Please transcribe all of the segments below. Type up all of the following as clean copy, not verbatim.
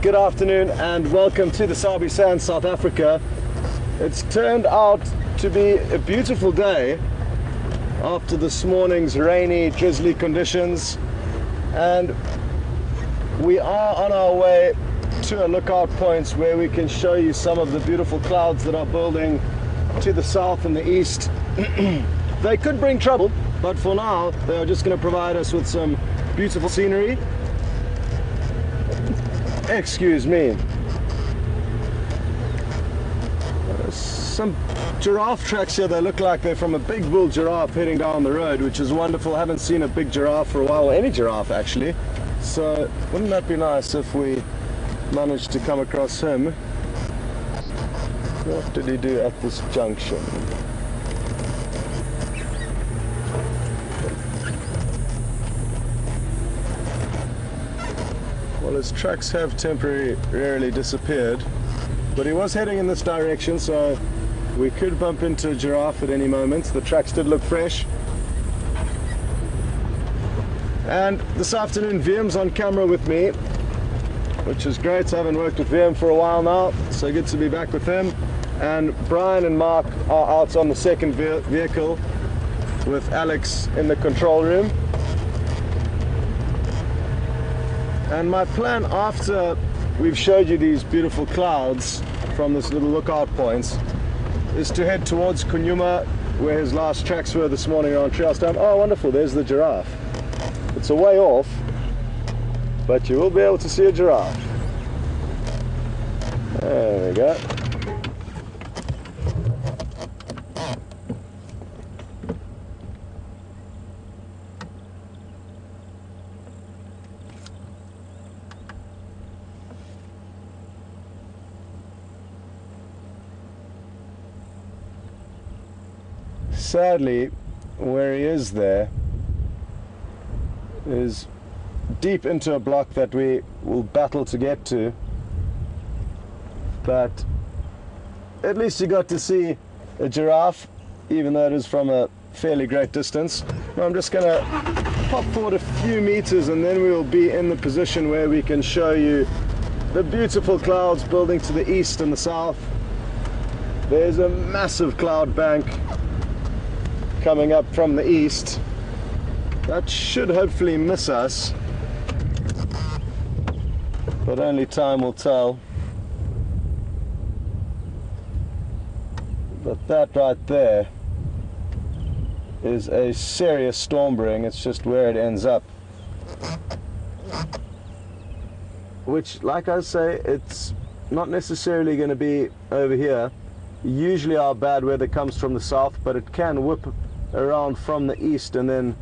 good afternoon and welcome to the Sabi Sands, South Africa. It's turned out to be a beautiful day after this morning's rainy, drizzly conditions, and we are on our way to a lookout point where we can show you some of the beautiful clouds that are building to the south and the east. They could bring trouble, but for now they are just going to provide us with some beautiful scenery. Excuse me. Some giraffe tracks here. They look like they're from a big bull giraffe heading down the road, which is wonderful. I haven't seen a big giraffe for a while, or any giraffe actually. So wouldn't that be nice if we managed to come across him? What did he do at this junction? Well, his tracks have temporarily disappeared, but he was heading in this direction, so we could bump into a giraffe at any moment. The tracks did look fresh. And this afternoon, Viem's on camera with me, which is great. I haven't worked with Wiem for a while now, so good to be back with him. And Brian and Mark are out on the second vehicle with Alex in the control room. And my plan, after we've showed you these beautiful clouds from this little lookout point, is to head towards Djuma, where his last tracks were this morning around Treehouse Dam. Oh, wonderful, there's the giraffe. It's a way off, but you will be able to see a giraffe. There we go. Sadly, where he is there is deep into a block that we will battle to get to, but at least you got to see a giraffe, even though it is from a fairly great distance. Now I'm just going to pop forward a few meters and then we will be in the position where we can show you the beautiful clouds building to the east and the south. There's a massive cloud bank coming up from the east that should hopefully miss us, but only time will tell. But that right there is a serious storm brewing. It's just where it ends up, which, like I say, it's not necessarily going to be over here. Usually our bad weather comes from the south, but it can whip around from the east and then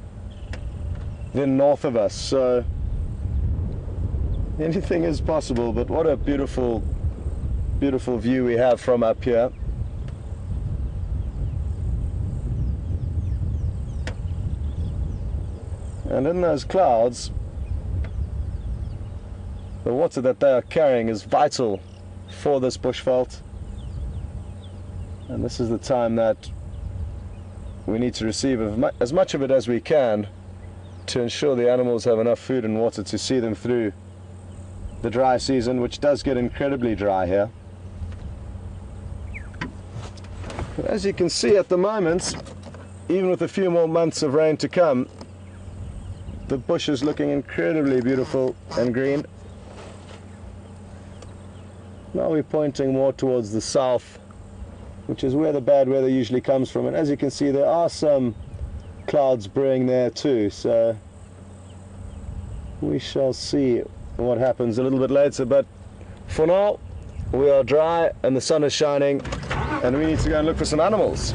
north of us, so anything is possible. But what a beautiful view we have from up here. And in those clouds, the water that they are carrying is vital for this bushveld, and this is the time that we need to receive as much of it as we can to ensure the animals have enough food and water to see them through the dry season, which does get incredibly dry here. But as you can see at the moment, even with a few more months of rain to come, the bush is looking incredibly beautiful and green. Now we're pointing more towards the south, which is where the bad weather usually comes from, and as you can see there are some clouds brewing there too, so we shall see what happens a little bit later. But for now we are dry and the sun is shining and we need to go and look for some animals.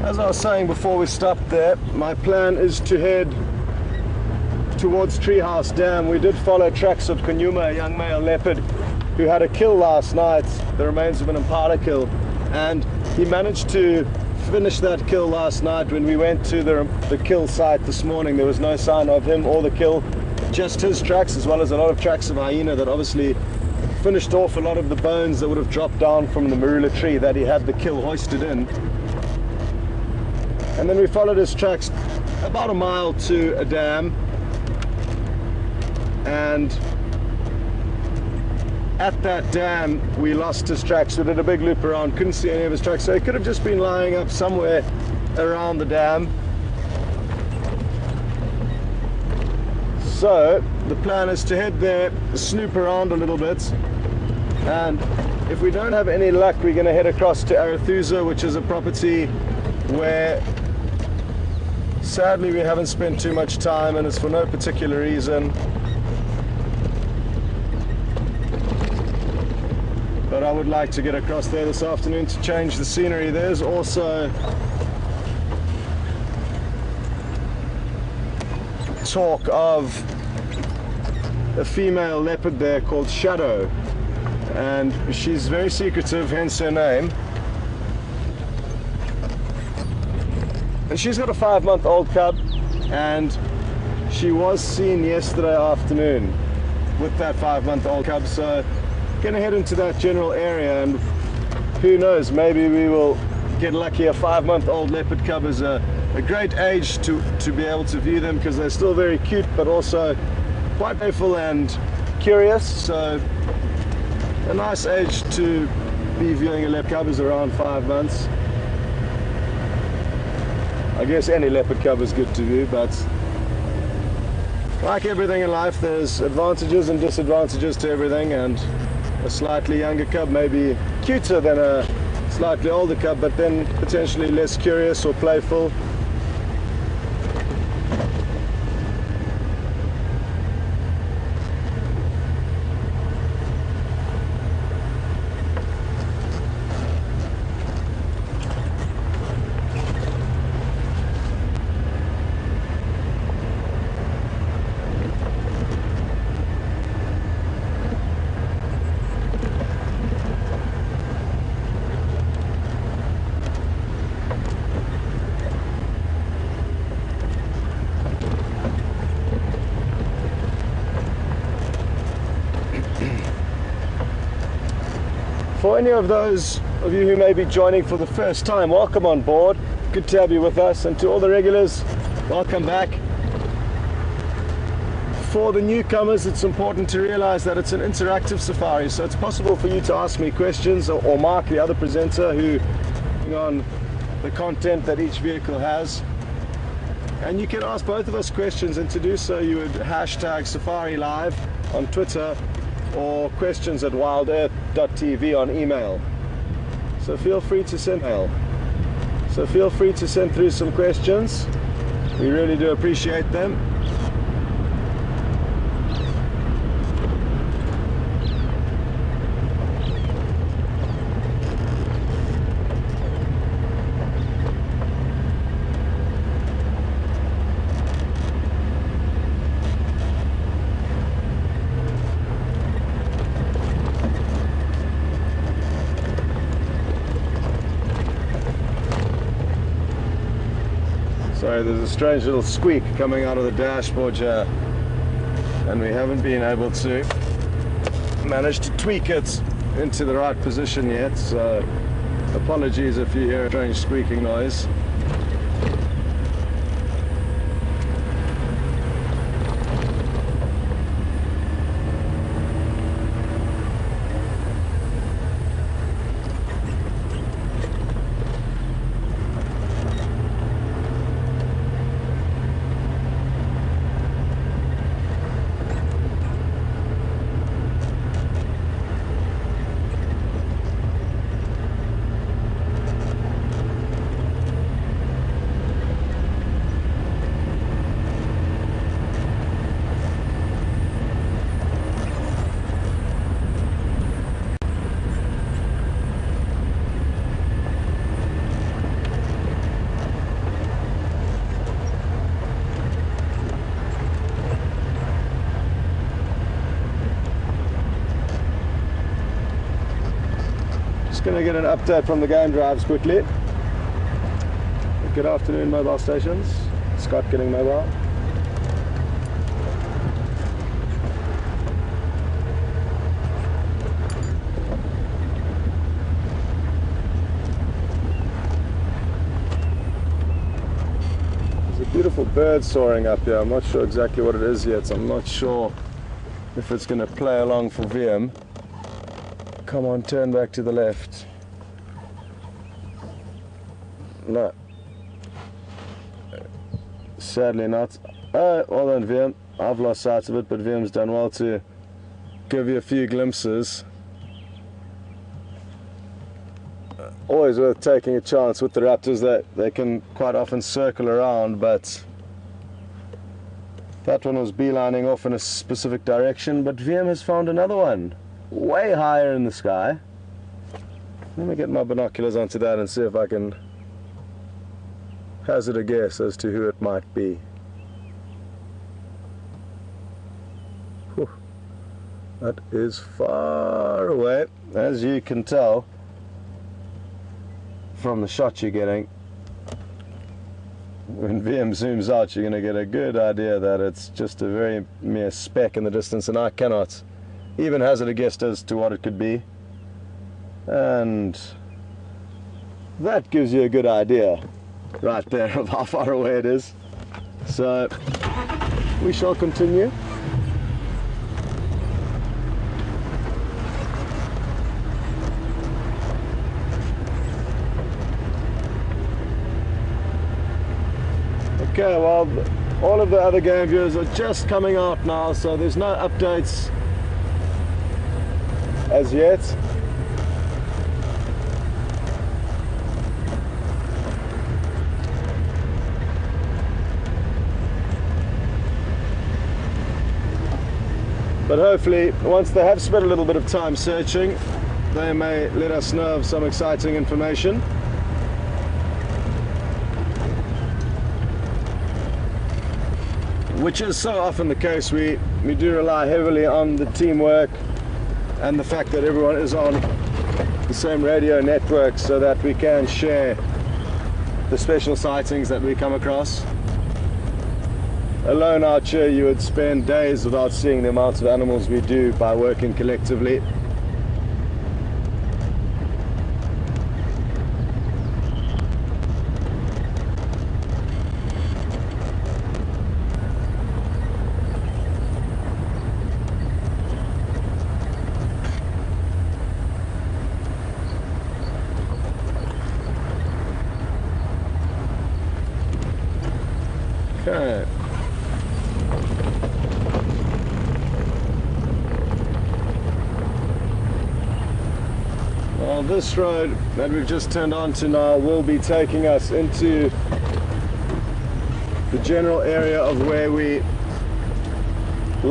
As I was saying before we stopped there, my plan is to head towards Treehouse Dam. We did follow tracks of Djuma, a young male leopard who had a kill last night, the remains of an impala kill, and he managed to finish that kill last night. When we went to the kill site this morning, there was no sign of him or the kill, just his tracks, as well as a lot of tracks of hyena that obviously finished off a lot of the bones that would have dropped down from the marula tree that he had the kill hoisted in. And then we followed his tracks about a mile to a dam, and at that dam we lost his tracks. We did a big loop around, couldn't see any of his tracks, so he could have just been lying up somewhere around the dam. So the plan is to head there, snoop around a little bit, and if we don't have any luck, we're going to head across to Arathusa, which is a property where sadly we haven't spent too much time, and it's for no particular reason. But I would like to get across there this afternoon to change the scenery. There's also talk of a female leopard there called Shadow, and she's very secretive, hence her name. And she's got a 5-month-old cub, and she was seen yesterday afternoon with that 5-month-old cub. So gonna head into that general area, and who knows, maybe we will get lucky. A 5-month-old leopard cub is a great age to be able to view them, because they're still very cute but also quite playful and curious. So a nice age to be viewing a leopard cub is around 5 months. I guess any leopard cub is good to view, but like everything in life, there's advantages and disadvantages to everything, and a slightly younger cub may be cuter than a slightly older cub, but then potentially less curious or playful. For any of those of you who may be joining for the first time, welcome on board. Good to have you with us. And to all the regulars, welcome back. For the newcomers, it's important to realize that it's an interactive safari, so it's possible for you to ask me questions, or Mark, the other presenter, who on the content that each vehicle has. And you can ask both of us questions, and to do so you would hashtag Safari Live on Twitter, or questions at WildEarthTV on email. So feel free to send through some questions. We really do appreciate them. Sorry, there's a strange little squeak coming out of the dashboard here, and we haven't been able to manage to tweak it into the right position yet, so apologies if you hear a strange squeaking noise. Going to get an update from the game drives quickly. Good afternoon, mobile stations. Scott getting mobile. beautiful bird soaring up here. I'm not sure exactly what it is yet. I'm not sure if it's going to play along for VM. Come on, turn back to the left. No. Sadly not. Oh, well done, VM. I've lost sight of it, but VM's done well to give you a few glimpses. Always worth taking a chance with the raptors. That they can quite often circle around, but that one was beelining off in a specific direction. But VM has found another one way higher in the sky. Let me get my binoculars onto that and see if I can hazard a guess as to who it might be. Whew. That is far away, as you can tell from the shot you're getting. When VM zooms out, you're going to get a good idea that it's just a very mere speck in the distance, and I cannot even hazard a guess as to what it could be. And that gives you a good idea right there of how far away it is. So we shall continue. Okay, well, all of the other game viewers are just coming out now, so there's no updates as yet. But hopefully, once they have spent a little bit of time searching, they may let us know of some exciting information. Which is so often the case. We do rely heavily on the teamwork and the fact that everyone is on the same radio network so that we can share the special sightings that we come across. Alone out here you would spend days without seeing the amount of animals we do by working collectively. Okay. Well, this road that we've just turned onto now will be taking us into the general area of where we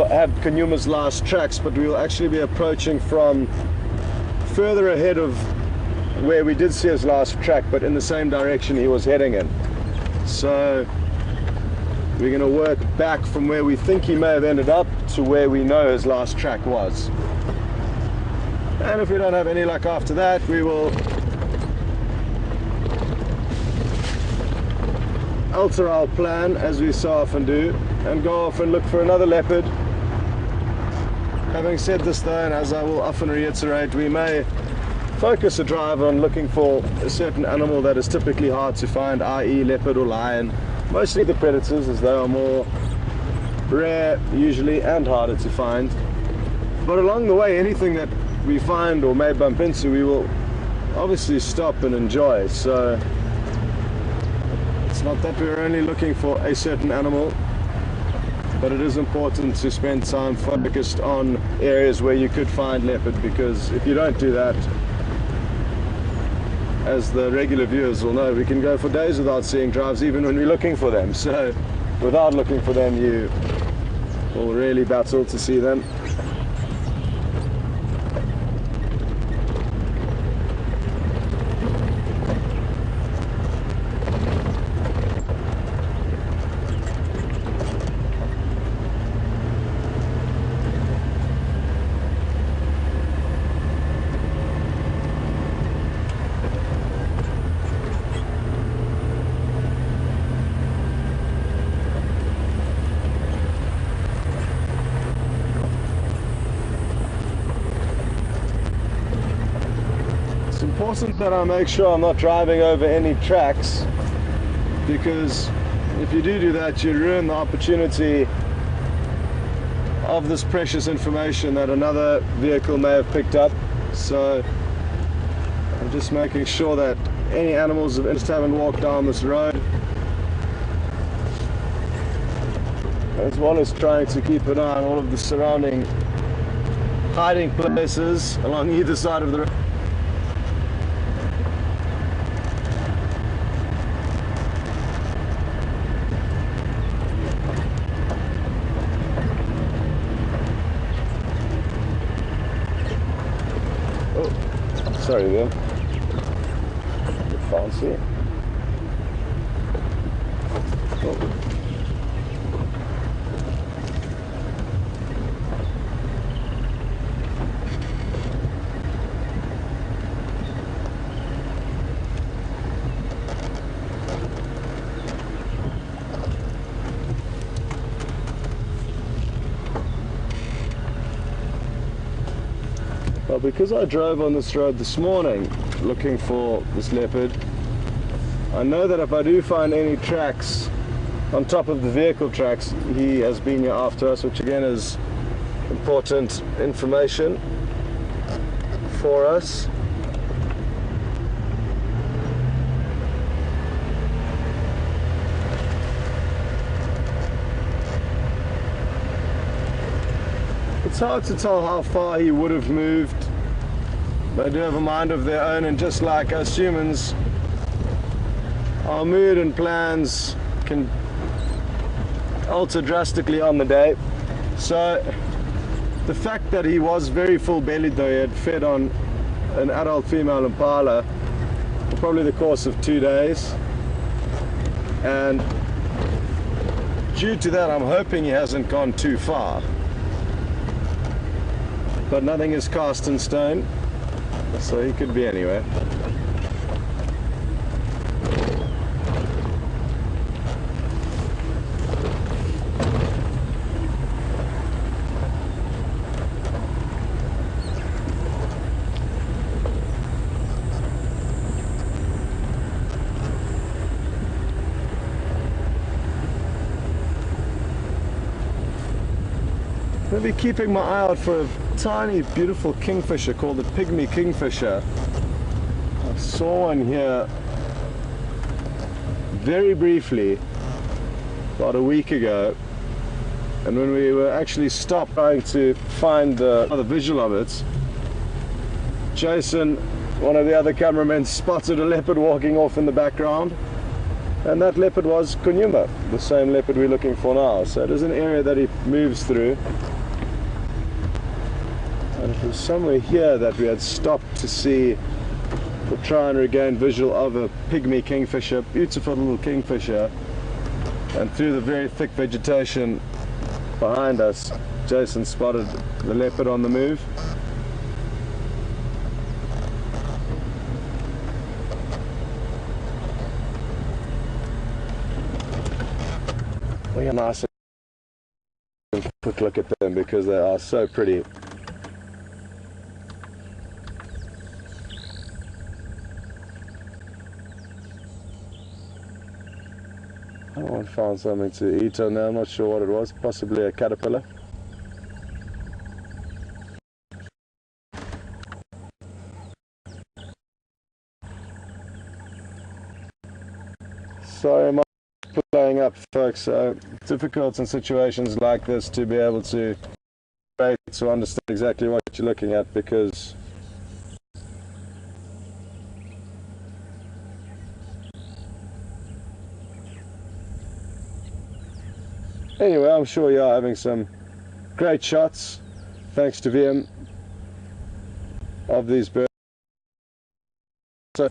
had Kanyuma's last tracks, but we will actually be approaching from further ahead of where we did see his last track, but in the same direction he was heading in. So we're going to work back from where we think he may have ended up to where we know his last track was. And if we don't have any luck after that, we will alter our plan, as we so often do, and go off and look for another leopard. Having said this though, and as I will often reiterate, we may focus a drive on looking for a certain animal that is typically hard to find, i.e. leopard or lion. Mostly the predators, as they are more rare usually and harder to find. But along the way, anything that we find or may bump into, we will obviously stop and enjoy. So it's not that we're only looking for a certain animal, but it is important to spend time focused on areas where you could find leopard, because if you don't do that, as the regular viewers will know, we can go for days without seeing drives even when we're looking for them. So without looking for them, you will really battle to see them. It's important that I make sure I'm not driving over any tracks, because if you do that, you ruin the opportunity of this precious information that another vehicle may have picked up. So I'm just making sure that any animals of interest haven't walked down this road, as well as trying to keep an eye on all of the surrounding hiding places along either side of the road. Oh, sorry there. Bit fancy. Oh. Well, because I drove on this road this morning looking for this leopard, I know that if I do find any tracks on top of the vehicle tracks, he has been here after us, which again is important information for us. It's hard to tell how far he would have moved. They do have a mind of their own, and just like us humans, our mood and plans can alter drastically on the day. So the fact that he was very full-bellied, though, he had fed on an adult female impala for probably the course of 2 days, and due to that I'm hoping he hasn't gone too far. But nothing is cast in stone, so he could be anywhere. I'll be keeping my eye out for a tiny beautiful kingfisher called the pygmy kingfisher. I saw one here very briefly about a week ago, and when we were actually stopped trying to find the visual of it, Jason, one of the other cameramen, spotted a leopard walking off in the background, and that leopard was Djuma, the same leopard we're looking for now. So it is an area that he moves through. And it was somewhere here that we had stopped to see, to try and regain visual of a pygmy kingfisher, beautiful little kingfisher. And through the very thick vegetation behind us, Jason spotted the leopard on the move. Well, nice and quick look at them because they are so pretty. I found something to eat on there. I'm not sure what it was, possibly a caterpillar. Sorry, I'm playing up, folks. Difficult in situations like this to be able to understand exactly what you're looking at, because anyway, I'm sure you are having some great shots, thanks to VM, of these birds. So,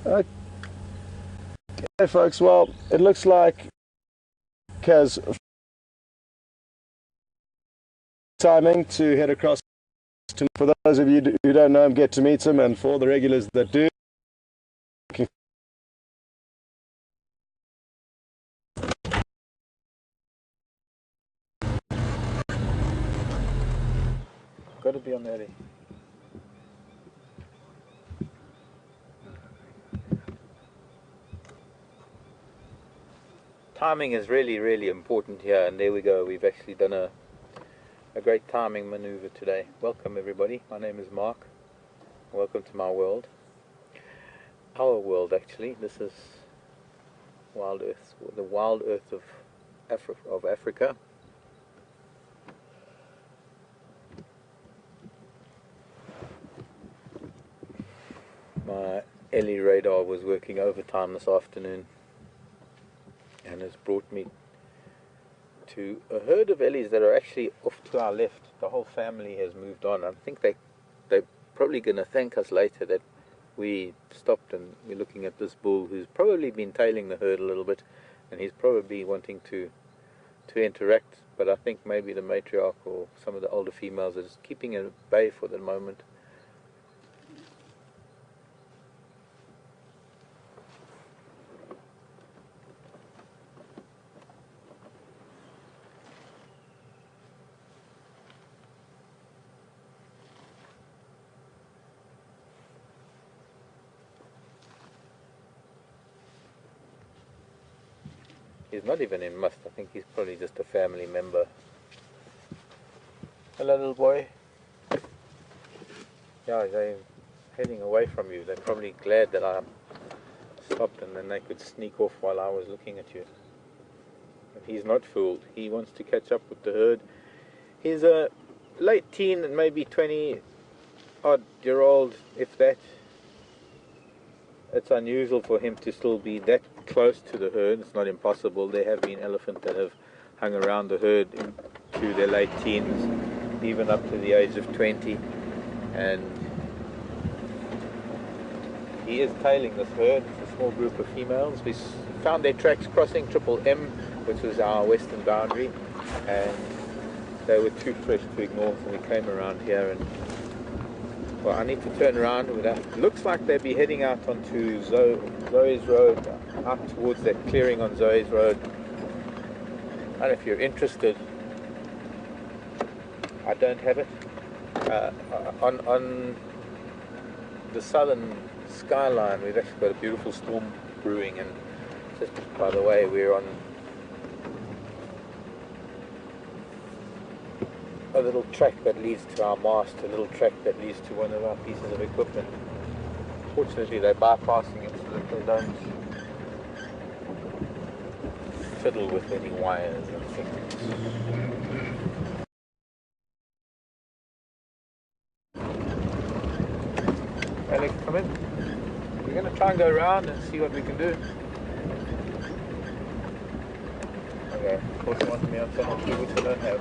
okay, folks, well, it looks like Kaz timing to head across to, for those of you who don't know him, get to meet him, and for all the regulars that do, got to be on the alley. Timing is really, really important here, and there we go. We've actually done a great timing maneuver today. Welcome everybody. My name is Mark. Welcome to my world. Our world, actually. This is Wild Earth, the wild earth of Africa. My Ellie radar was working overtime this afternoon and has brought me to a herd of Ellies that are actually off to our left. The whole family has moved on. I think they're probably going to thank us later that we stopped and we're looking at this bull who's probably been tailing the herd a little bit, and he's probably wanting to interact, but I think maybe the matriarch or some of the older females are just keeping it at bay for the moment. He's not even in must. I think he's probably just a family member. Hello, little boy. Yeah, they're heading away from you. They're probably glad that I stopped and then they could sneak off while I was looking at you. But he's not fooled. He wants to catch up with the herd. He's a late teen and maybe 20-odd-year-old, if that. It's unusual for him to still be that close to the herd. It's not impossible. There have been elephants that have hung around the herd into their late teens, even up to the age of 20. And he is tailing this herd. It's a small group of females. We found their tracks crossing Triple M, which was our western boundary, and they were too fresh to ignore, so we came around here and, well, I need to turn around with that. Looks like they'll be heading out onto Zoe's Road, out towards that clearing on Zoe's Road. And if you're interested, I don't have it. On the southern skyline, we've actually got a beautiful storm brewing, and just by the way, we're on a little track that leads to our mast, a little track that leads to one of our pieces of equipment. Fortunately, they're bypassing it so that they don't fiddle with any wires and things. Alex, come in. We're going to try and go around and see what we can do. Okay, of course you want me on channel 2, which I don't have.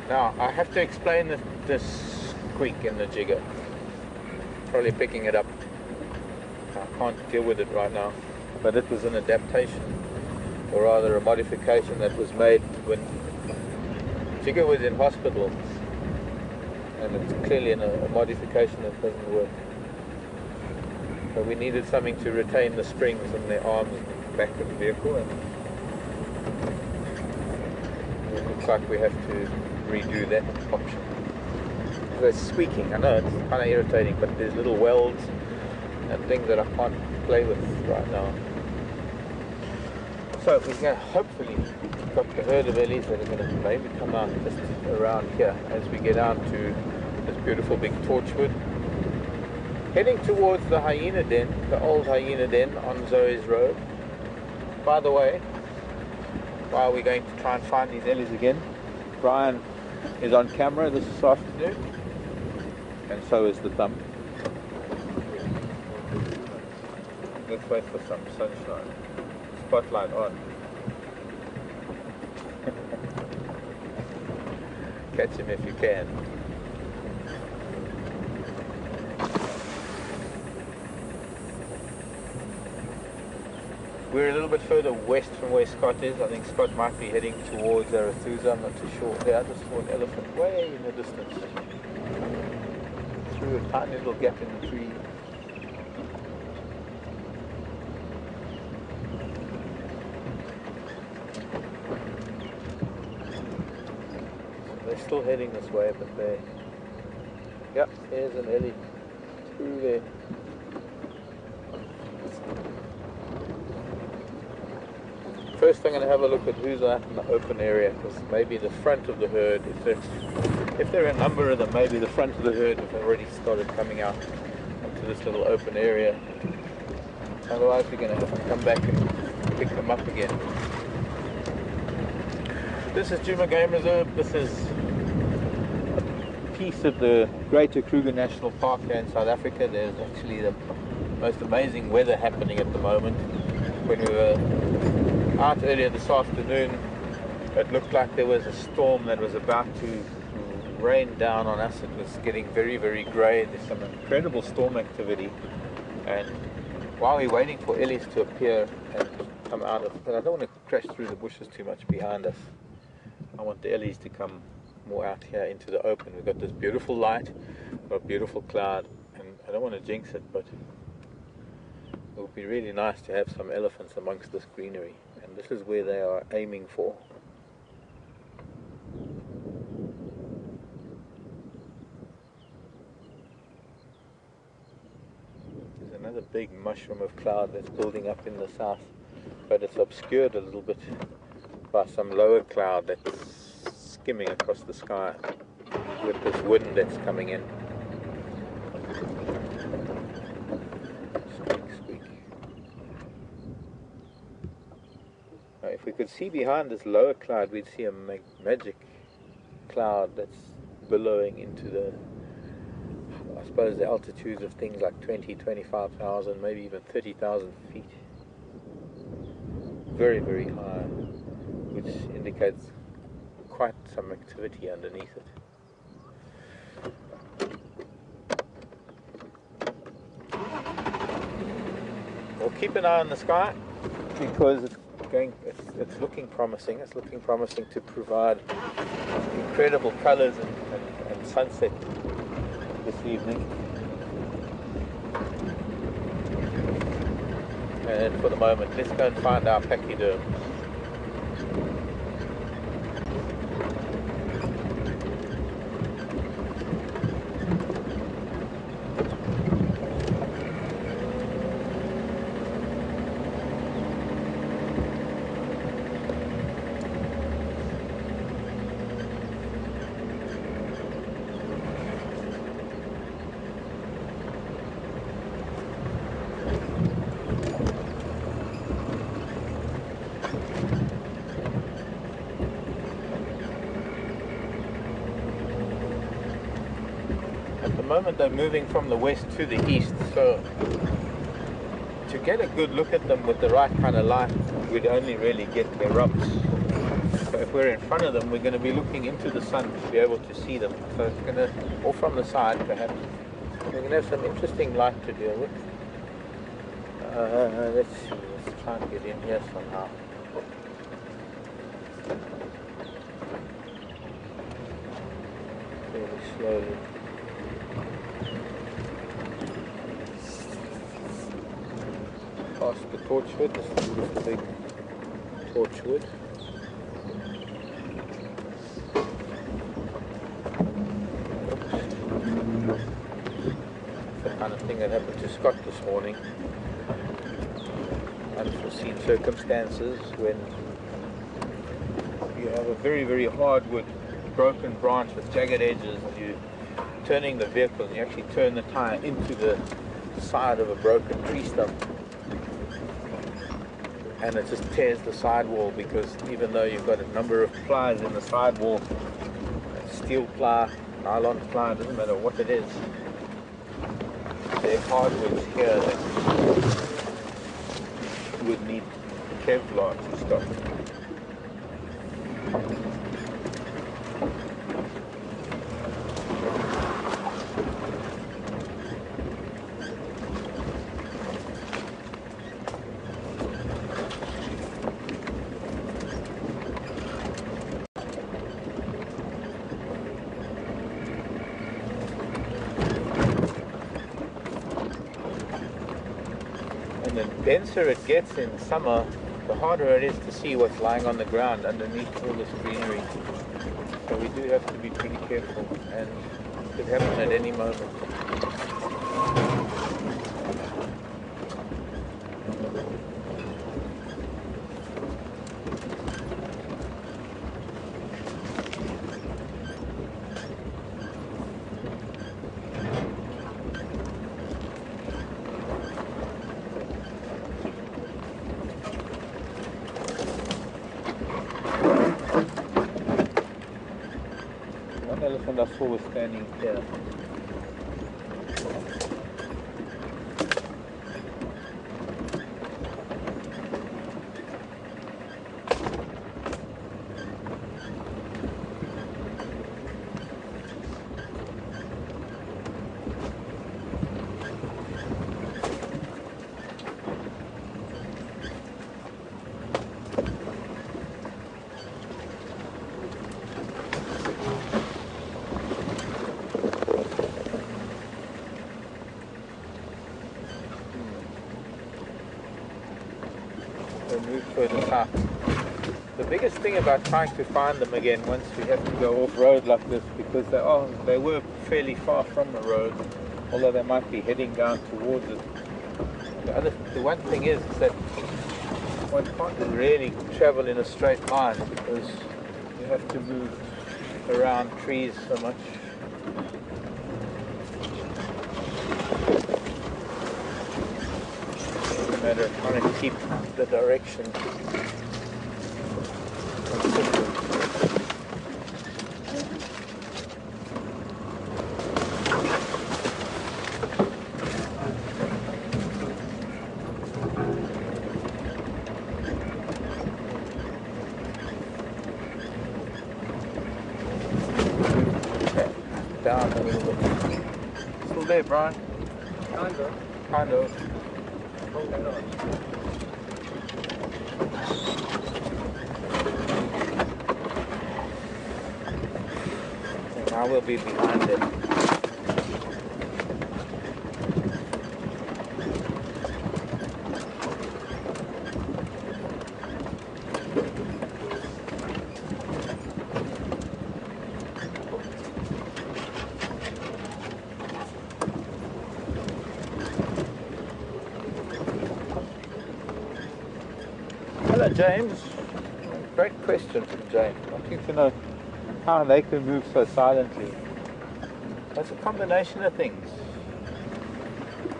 Now, I have to explain this squeak in the jigger. Probably picking it up. I can't deal with it right now. But it was an adaptation, or rather a modification that was made when Jigger was in hospital. And it's clearly a modification that doesn't work. So we needed something to retain the springs in the arms and back of the vehicle. And it looks like we have to redo that option. They're squeaking, I know it's kind of irritating, but there's little welds and things that I can't play with right now. So we're going to hopefully got the herd of Ellies that are going to maybe come out just around here as we get out to this beautiful big torchwood. Heading towards the hyena den, the old hyena den on Zoe's Road. By the way, while we're going to try and find these Ellies again, Brian is on camera this afternoon, and so is the thumb. Let's wait for some sunshine. Spotlight on. Catch him if you can. We're a little bit further west from where Scott is. I think Scott might be heading towards Arathusa, I'm not too sure. Yeah, I just saw an elephant way in the distance. Through a tiny little gap in the tree. So they're still heading this way, but they... Yep, there's an ellie through there. First I'm going to have a look at who's out in the open area, because maybe the front of the herd, if there are a number of them, maybe the front of the herd have already started coming out onto this little open area. Otherwise we're going to have to come back and pick them up again. This is Djuma Game Reserve. This is a piece of the Greater Kruger National Park here in South Africa. There's actually the most amazing weather happening at the moment. When we were out earlier this afternoon, it looked like there was a storm that was about to rain down on us. It was getting very, very grey. There's some incredible storm activity, and while we're waiting for ellies to appear and come out of, but I don't want to crash through the bushes too much behind us. I want the ellies to come more out here into the open. We've got this beautiful light, got a beautiful cloud, and I don't want to jinx it, but it would be really nice to have some elephants amongst this greenery, and this is where they are aiming for. There's another big mushroom of cloud that's building up in the south, but it's obscured a little bit by some lower cloud that's skimming across the sky with this wind that's coming in. If we could see behind this lower cloud, we'd see a magic cloud that's billowing into the, I suppose, the altitudes of things like 20, 25,000, maybe even 30,000 feet. Very, very high, which indicates quite some activity underneath it. We'll keep an eye on the sky, because it's looking promising. It's looking promising to provide incredible colours and sunset this evening. And for the moment, let's go and find our pachyderms. At the moment they're moving from the west to the east, so to get a good look at them with the right kind of light, we'd only really get their rumps. So if we're in front of them, we're going to be looking into the sun to be able to see them. So it's going to, or from the side perhaps, we're going to have some interesting light to deal with. Let's see, let's try and get in here somehow. Fairly slowly. Past the torchwood, this is the big torchwood. The kind of thing that happened to Scott this morning. Unforeseen circumstances when you have a very, very hardwood broken branch with jagged edges, and you're turning the vehicle and you actually turn the tire into the side of a broken tree stump. And it just tears the sidewall, because even though you've got a number of plies in the sidewall, steel ply, nylon ply, doesn't matter what it is, there are hardwoods here that would need Kevlar to stop. and the denser it gets in summer, the harder it is to see what's lying on the ground underneath all this greenery. So we do have to be pretty careful, and it could happen at any moment. Elephant I saw was standing here. Move further south. The biggest thing about trying to find them again once we have to go off-road like this, because they were fairly far from the road, although they might be heading down towards it. The one thing is that one can't really travel in a straight line because you have to move around trees so much. Matter of trying to keep the direction consistent. Okay. Down a little bit. Still there, Brian? Kind of. Now we'll be behind it. Hello, James. Great question from James. Wanting to know how they can move so silently. That's a combination of things.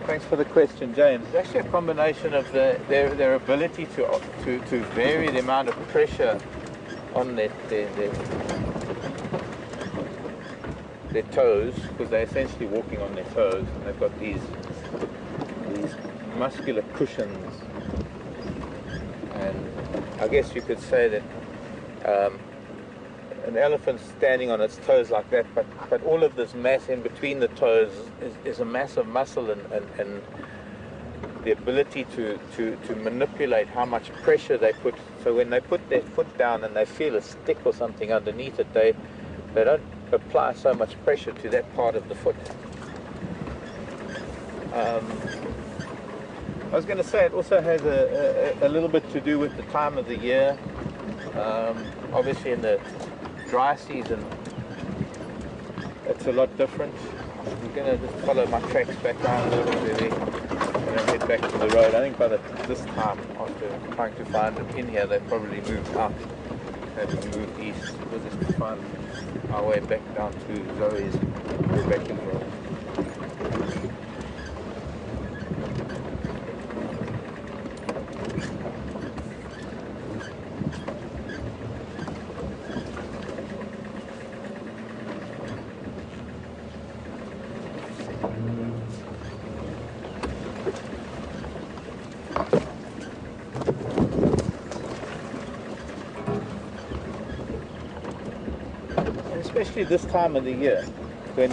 Thanks for the question, James. It's actually a combination of their ability to vary the amount of pressure on their toes, because they're essentially walking on their toes, and they've got these muscular cushions. And I guess you could say that an elephant standing on its toes like that, but all of this mass in between the toes is a mass of muscle and the ability to manipulate how much pressure they put. So when they put their foot down and they feel a stick or something underneath it, they don't apply so much pressure to that part of the foot. I was going to say it also has a little bit to do with the time of the year. Obviously in the dry season it's a lot different. I'm going to just follow my tracks back down a little bit and then head back to the road. I think by this time, after trying to find them in here, they probably moved out, having moved east. We'll just find our way back down to Zoe's Rebecca's road. Especially this time of the year, when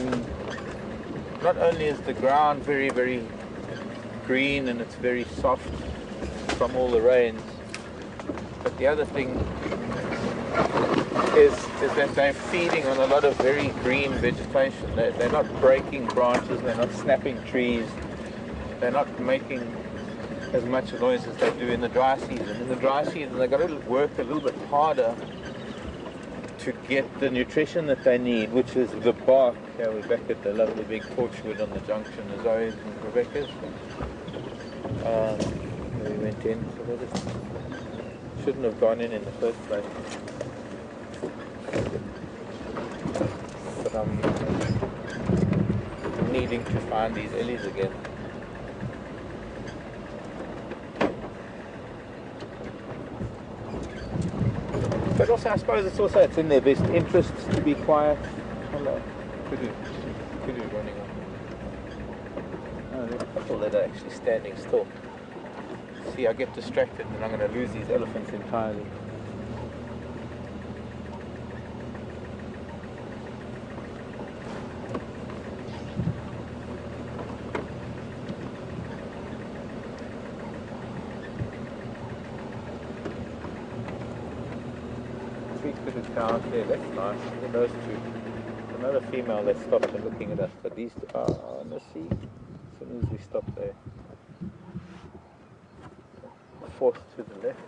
not only is the ground very, very green and it's very soft from all the rains, but the other thing is that they're feeding on a lot of very green vegetation. They're not breaking branches, they're not snapping trees, they're not making as much noise as they do in the dry season. In the dry season, they've got to work a little bit harder to get the nutrition that they need, which is the bark. Yeah, we're back at the lovely big torchwood on the junction, the Zoe's and Rebecca's. We went in, so they just shouldn't have gone in the first place. But I'm needing to find these ellies again. But also, I suppose it's in their best interests to be quiet. Hello. Kudu running on. Oh, there's a couple that are actually standing still. See, I get distracted and I'm going to lose these elephants entirely. Out there, that's nice. And those two. Another female that stopped and looking at us, but these two are on the sea. As soon as we stop there. Fourth to the left.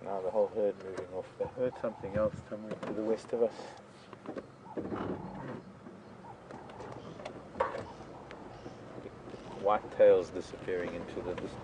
Now the whole herd moving off. They heard something else somewhere to the west of us. White tails disappearing into the distance.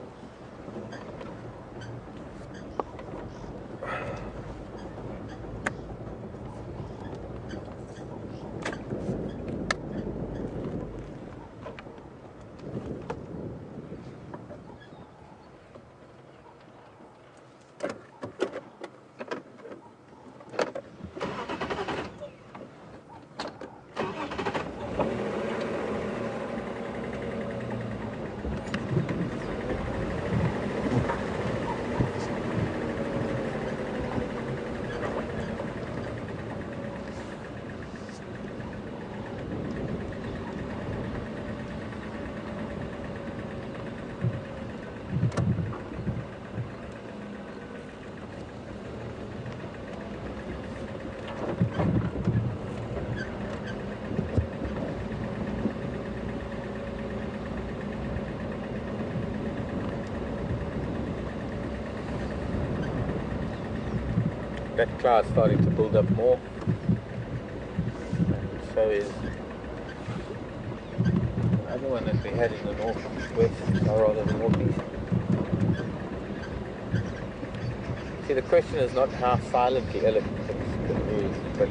That cloud's starting to build up more, and so is the other one that we had in the northwest, or rather the northeast. See, the question is not how silently elephants can move, but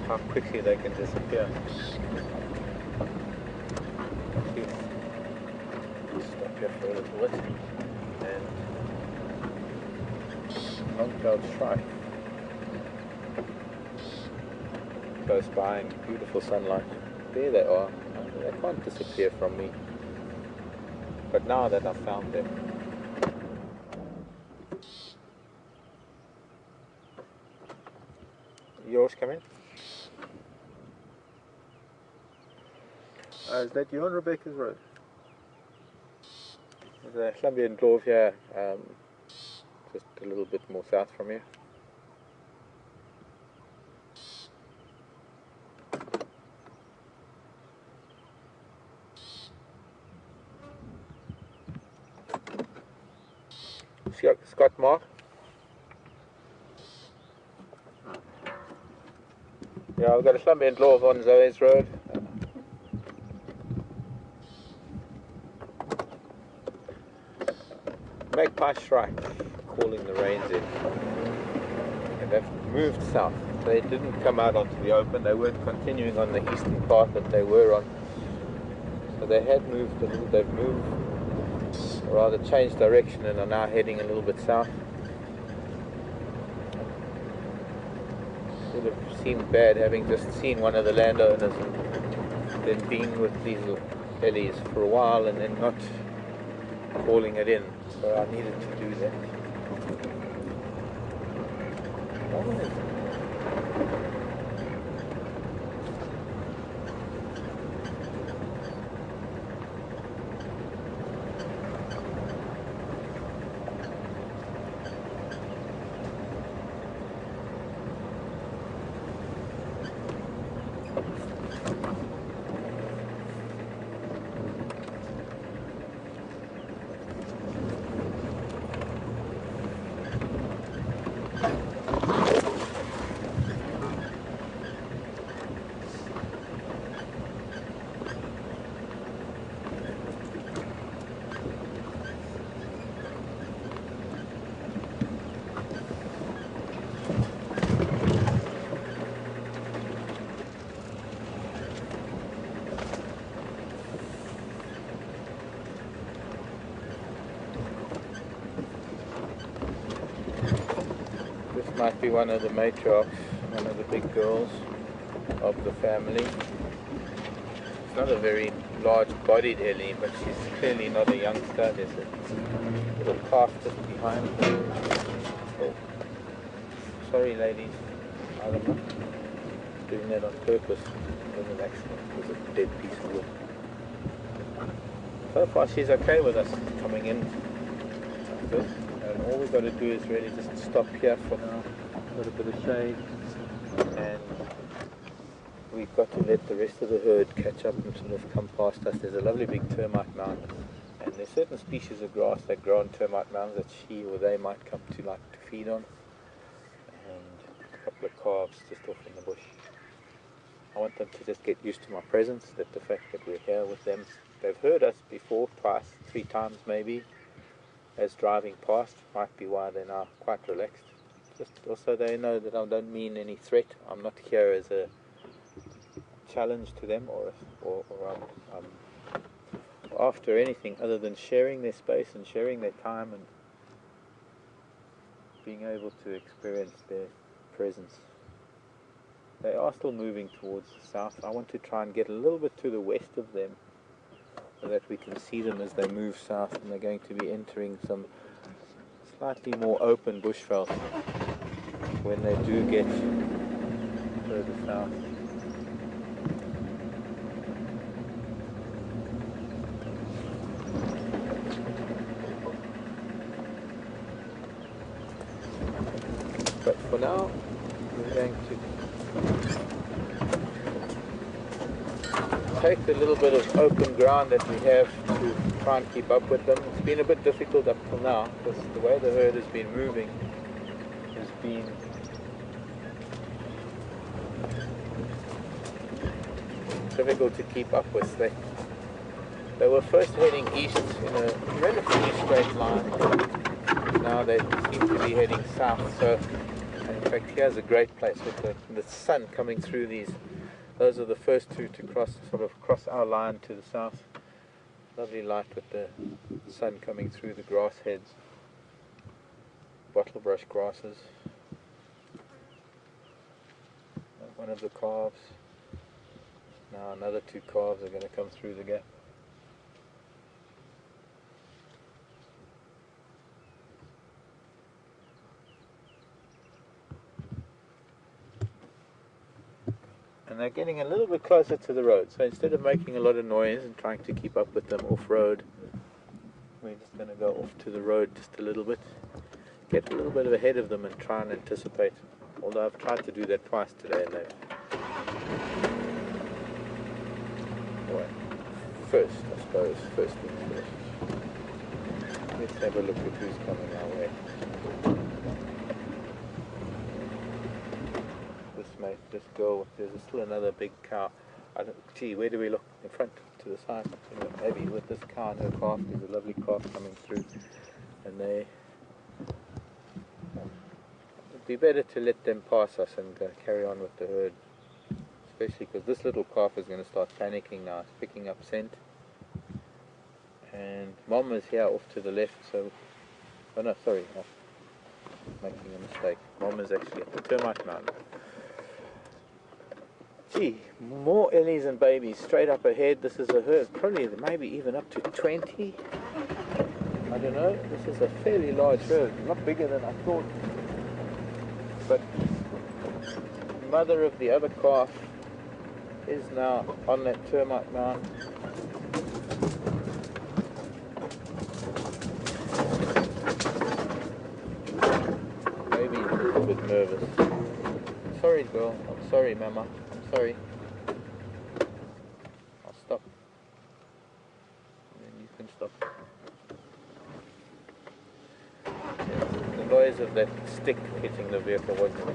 how quickly they can disappear. Stop here for a little bit. Long-tailed shrike close by in beautiful sunlight. There they are. They can't disappear from me. But now that I've found them, yours come in? Is that you on Rebecca's road? There's a Colombian dwarf here. Just a little bit more south from here. Scott Mark. Yeah, I've got a Colombian dwarf on Zoe's road. Magpie shrike calling the rains in, and they've moved south. They didn't come out onto the open. They weren't continuing on the eastern path that they were on, so they had moved a little. They've moved, or rather changed direction, and are now heading a little bit south. It would have seemed bad having just seen one of the landowners and then being with these ellies for a while and then not calling it in. So I needed to do that. What one is it? might be one of the matriarchs, one of the big girls of the family. It's not a very large-bodied Ellie, but she's clearly not a youngster. There's a little calf just behind her. Oh, sorry, ladies. I'm not doing that on purpose. It was an accident. It was a dead piece of wood. So far, she's okay with us coming in like this. And all we've got to do is really just stop here for now. Got a bit of shade, and we've got to let the rest of the herd catch up and sort of come past us. There's a lovely big termite mound, and there's certain species of grass that grow on termite mounds that she or they might come to like to feed on, and a couple of calves just off in the bush. I want them to just get used to my presence, that the fact that we're here with them. They've heard us before, twice, 3 times maybe, as driving past. Might be why they're now quite relaxed. Just also they know that I don't mean any threat. I'm not here as a challenge to them or after anything other than sharing their space and sharing their time and being able to experience their presence. They are still moving towards the south. I want to try and get a little bit to the west of them so that we can see them as they move south, and they're going to be entering some slightly more open bushveld when they do get further south. But for now, we're going to take the little bit of open ground that we have to try and keep up with them. It's been a bit difficult up till now because the way the herd has been moving has been difficult to keep up with. They were first heading east in a relatively straight line. Now they seem to be heading south. So, in fact, here's a great place with the sun coming through these. Those are the first two to cross our line to the south. Lovely light with the sun coming through the grass heads, bottlebrush grasses. One of the calves. Now another 2 calves are going to come through the gap. And they're getting a little bit closer to the road, so instead of making a lot of noise and trying to keep up with them off-road, we're just going to go off to the road just a little bit, get a little bit ahead of them and try and anticipate, although I've tried to do that twice today and they've... Anyway, first things first. Let's have a look at who's coming our way. This girl, there's still another big cow. Gee, where do we look? In front, to the side. Maybe with this cow and her calf, there's a lovely calf coming through. And it'd be better to let them pass us and carry on with the herd. Especially because this little calf is going to start panicking now. It's picking up scent. And Mom is here off to the left, so... Oh no, sorry. I'm making a mistake. Mom is actually at the termite mound. Gee, more Ellies and babies straight up ahead. This is a herd, probably maybe even up to 20. I don't know. This is a fairly large herd, a lot bigger than I thought. But the mother of the other calf is now on that termite mound. Baby's a little bit nervous. Sorry, girl. I'm sorry, Mama. Sorry. I'll stop. And then you can stop. The noise of that stick hitting the vehicle wasn't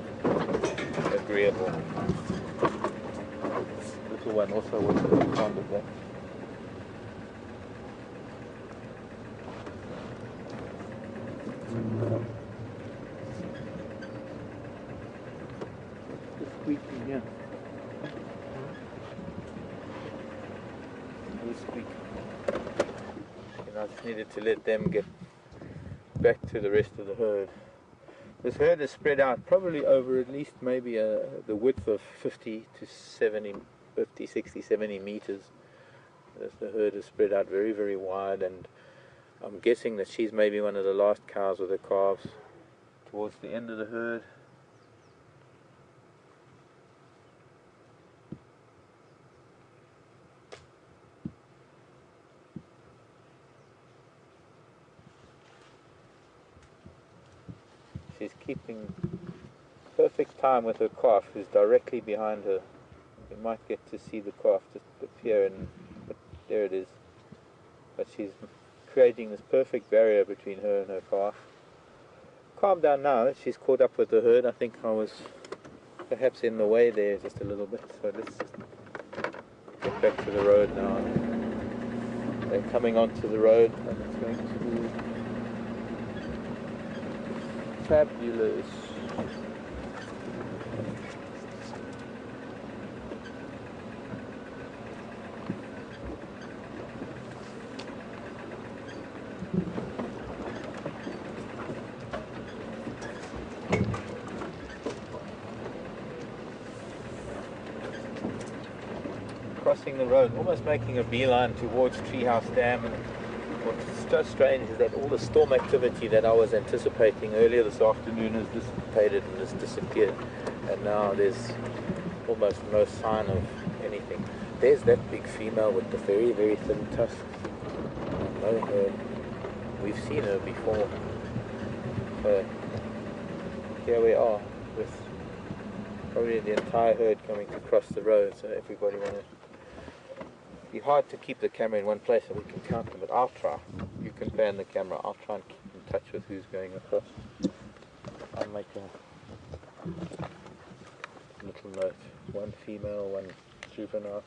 agreeable. This little one also wasn't fond of that. Just squeaking, yeah. Squeak. And I just needed to let them get back to the rest of the herd. This herd is spread out probably over at least maybe the width of 50 to 70, 50, 60, 70 meters. The herd is spread out very, very wide, and I'm guessing that she's maybe one of the last cows with her calves towards the end of the herd. She's keeping perfect time with her calf, who's directly behind her. You might get to see the calf just appear, but there it is. But she's creating this perfect barrier between her and her calf. Calm down now that she's caught up with the herd. I think I was perhaps in the way there just a little bit, so let's just get back to the road now. They're coming onto the road, and it's going to be fabulous. Crossing the road, almost making a beeline towards Treehouse Dam, and what's so strange is that all the storm activity that I was anticipating earlier this afternoon has dissipated and has disappeared, and now there's almost no sign of anything. There's that big female with the very, very thin tusks. I know her. We've seen her before. So here we are with probably the entire herd coming to cross the road, so everybody want to. Be hard to keep the camera in one place so we can count them, but I'll try. You can pan the camera. I'll try and keep in touch with who's going across. I'll make a little note. One female, one juvenile.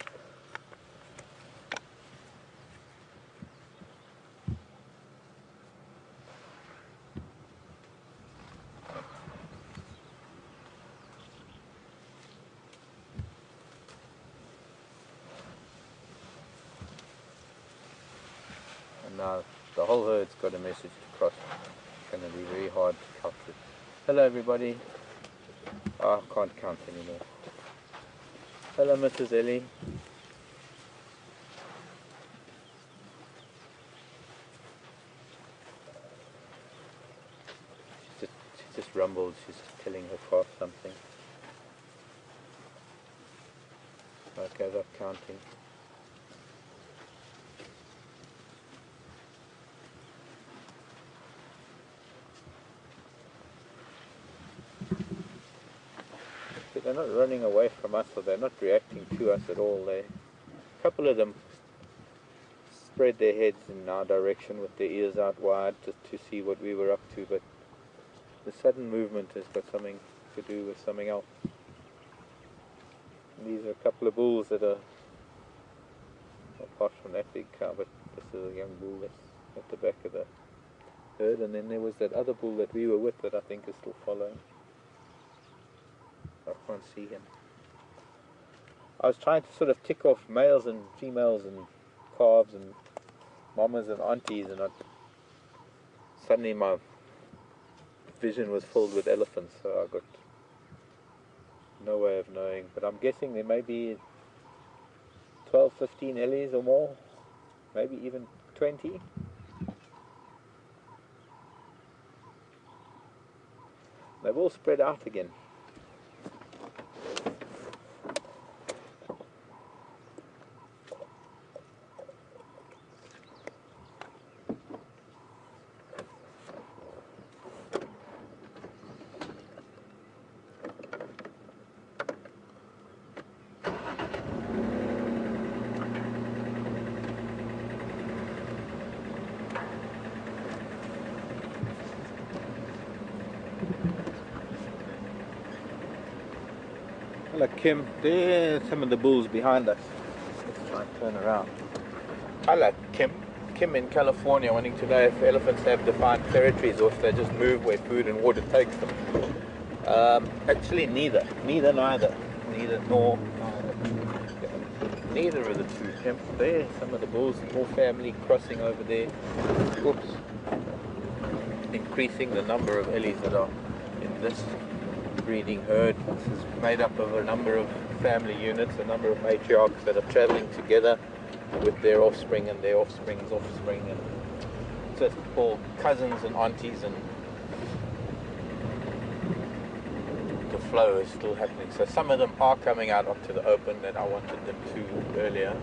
Now the whole herd's got a message to cross. It's going to be very hard to count it. Hello everybody. Oh, I can't count anymore. Hello Mrs. Ellie. She just rumbled. She's just telling her calf something. Okay, they're counting. They're not running away from us, or they're not reacting to us at all. A couple of them spread their heads in our direction with their ears out wide just to see what we were up to, but the sudden movement has got something to do with something else. And these are a couple of bulls that are, apart from that big cow, but this is a young bull that's at the back of the herd, and then there was that other bull that we were with that I think is still following. I can't see him. I was trying to sort of tick off males and females and calves and mamas and aunties, and suddenly my vision was filled with elephants, so I got no way of knowing. But I'm guessing there may be 12, 15 ellies or more, maybe even 20. They've all spread out again. Hello Kim, there's some of the bulls behind us. Let's try and turn around. Hello Kim. Kim in California wanting to know if elephants have defined territories or if they just move where food and water takes them. Actually neither. Neither nor neither. Neither of the two, Kim. There's some of the bulls, more family crossing over there. Oops. Increasing the number of ellies that are in this breeding herd is made up of a number of family units, a number of matriarchs that are traveling together with their offspring and their offspring's offspring, and just all cousins and aunties, and the flow is still happening. So some of them are coming out onto the open that I wanted them to earlier.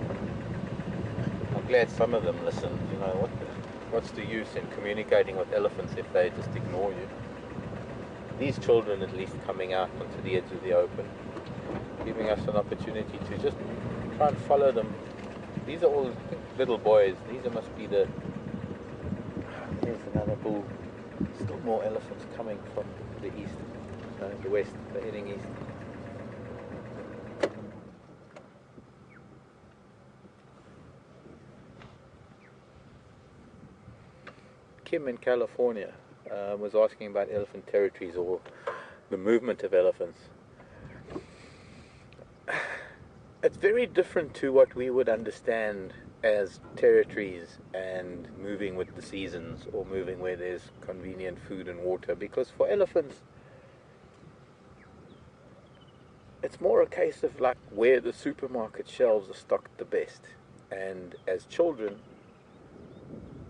I'm glad some of them listened. You know, what's the use in communicating with elephants if they just ignore you? These children at least coming out onto the edge of the open, giving us an opportunity to just try and follow them. These are all little boys. These must be the... There's another bull. Still more elephants coming from the east, the west. They're heading east. Kim in California was asking about elephant territories or the movement of elephants. It's very different to what we would understand as territories and moving with the seasons or moving where there's convenient food and water, because for elephants it's more a case of like where the supermarket shelves are stocked the best, and as children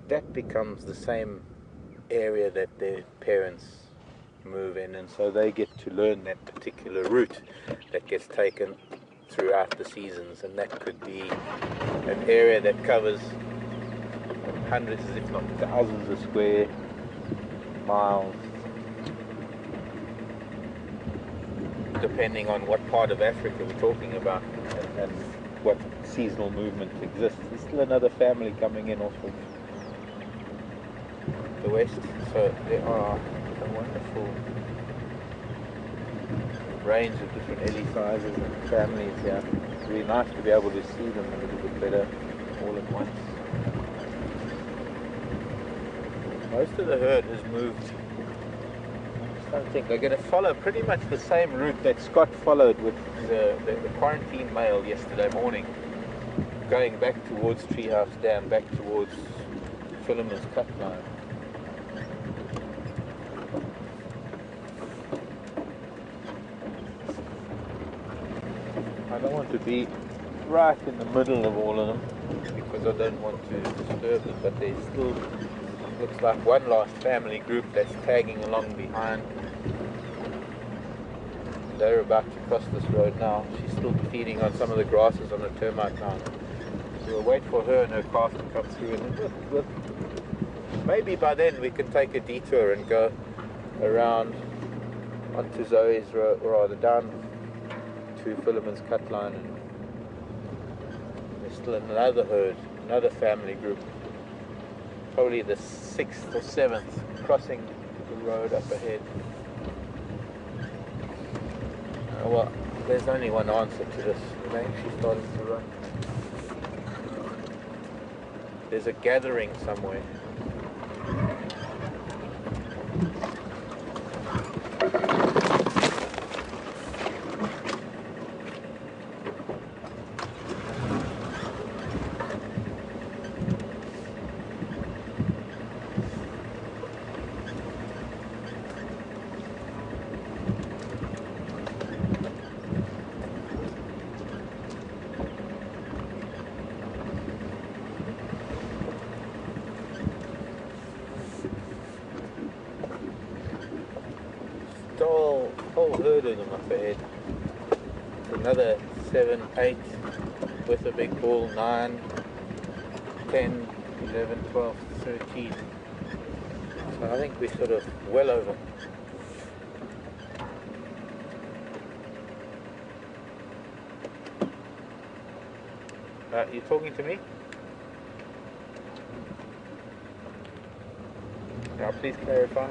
that becomes the same area that their parents move in, and so they get to learn that particular route that gets taken throughout the seasons, and that could be an area that covers hundreds if not thousands of square miles, depending on what part of Africa we're talking about and what seasonal movement exists. There's still another family coming in off of the west, so there are a wonderful range of different ellie sizes and families here. It's really nice to be able to see them a little bit better all at once. Most of the herd has moved. I don't think they're going to follow pretty much the same route that Scott followed with the quarantine male yesterday morning, going back towards Treehouse Dam, back towards Philemon's cut line. I don't want to be right in the middle of all of them because I don't want to disturb them, but there's still looks like one last family group that's tagging along behind. They're about to cross this road now. She's still feeding on some of the grasses on the termite mound. So we'll wait for her and her calf to come through, and maybe by then we can take a detour and go around onto Zoe's road, or rather down to Philemon's cut line, and there's still another herd, another family group, probably the 6th or 7th crossing the road up ahead. Well, there's only one answer to this. They're actually starting to run. There's a gathering somewhere. Whole herd of them up ahead. Another 7, 8 with a big bull, 9, 10, 11, 12, 13. So I think we're sort of well over. You talking to me? Now please clarify.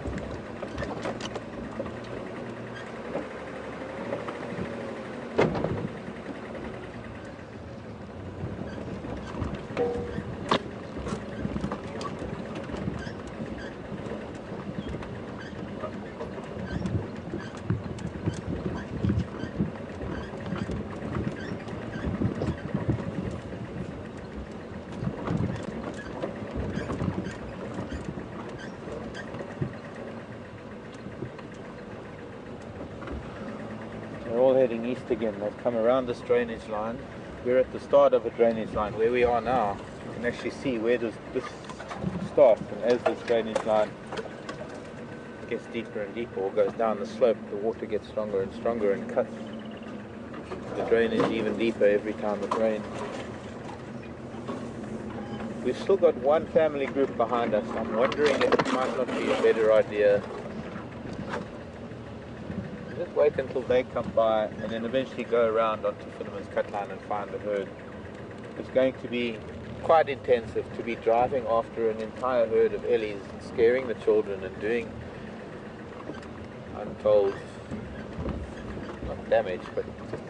west again. They've come around this drainage line. We're at the start of a drainage line. Where we are now, you can actually see where does this start, and as this drainage line gets deeper and deeper or goes down the slope, the water gets stronger and stronger and cuts the drainage even deeper every time it rains. We've still got one family group behind us. I'm wondering if it might not be a better idea to just wait until they come by and then eventually go around onto Finneman's Cutline and find the herd. It's going to be quite intensive to be driving after an entire herd of ellies and scaring the children and doing untold, not damage, but just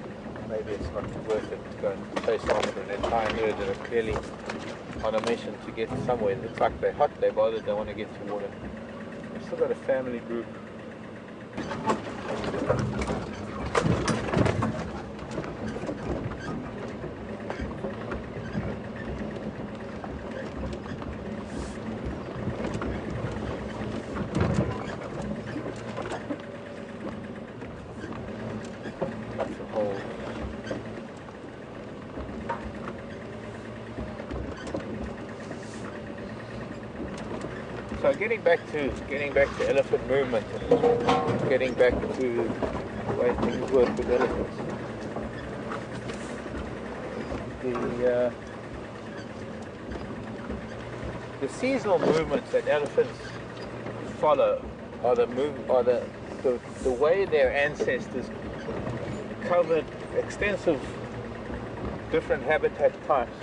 maybe it's not worth it to go and chase after an entire herd that are clearly on a mission to get somewhere. It looks like they're hot, they're bothered, they want to get to water. We've still got a family group. So getting back to elephant movement and getting back to the way things work with elephants. The seasonal movements that elephants follow are the way their ancestors covered extensive different habitat types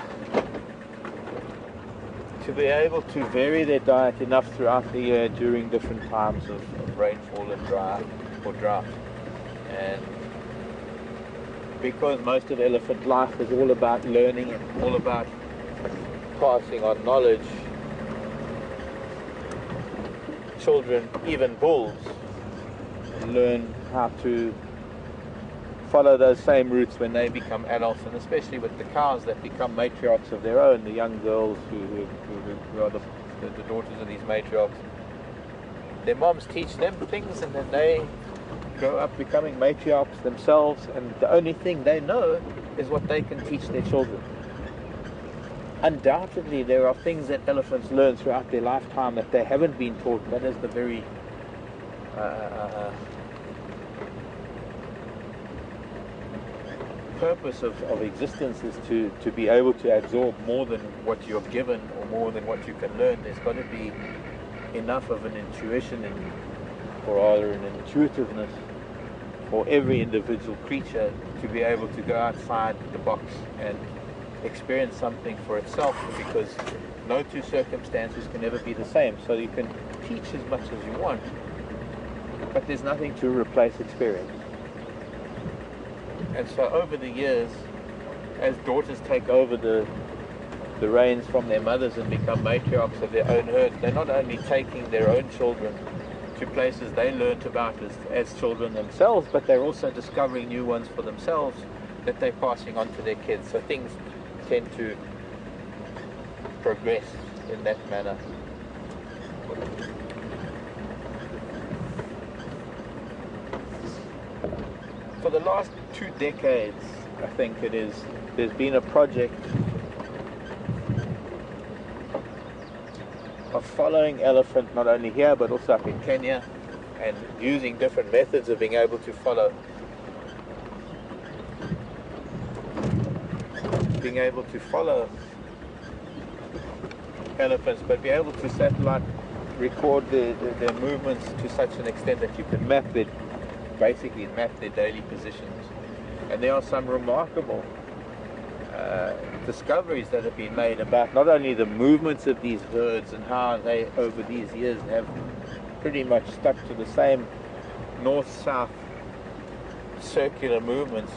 to be able to vary their diet enough throughout the year during different times of rainfall and drought. And because most of elephant life is all about learning and all about passing on knowledge, children, even bulls, learn how to follow those same routes when they become adults, and especially with the cows that become matriarchs of their own, the young girls who are the daughters of these matriarchs. Their moms teach them things and then they grow up becoming matriarchs themselves, and the only thing they know is what they can teach their children. Undoubtedly there are things that elephants learn throughout their lifetime that they haven't been taught. That is the very purpose of existence, is to be able to absorb more than what you're given or more than what you can learn. There's got to be enough of an intuition or rather an intuitiveness for every individual creature to be able to go outside the box and experience something for itself, because no two circumstances can ever be the same. So you can teach as much as you want, but there's nothing to replace experience. And so over the years, as daughters take over the reins from their mothers and become matriarchs of their own herd, they're not only taking their own children to places they learnt about as children themselves, but they're also discovering new ones for themselves that they're passing on to their kids. So things tend to progress in that manner. For the last 2 decades, I think it is, there's been a project of following elephant not only here but also up in Kenya, and using different methods of being able to follow elephants, but be able to satellite record their movements to such an extent that you can basically map their daily positions. And there are some remarkable discoveries that have been made about not only the movements of these herds and how they over these years have pretty much stuck to the same north-south circular movements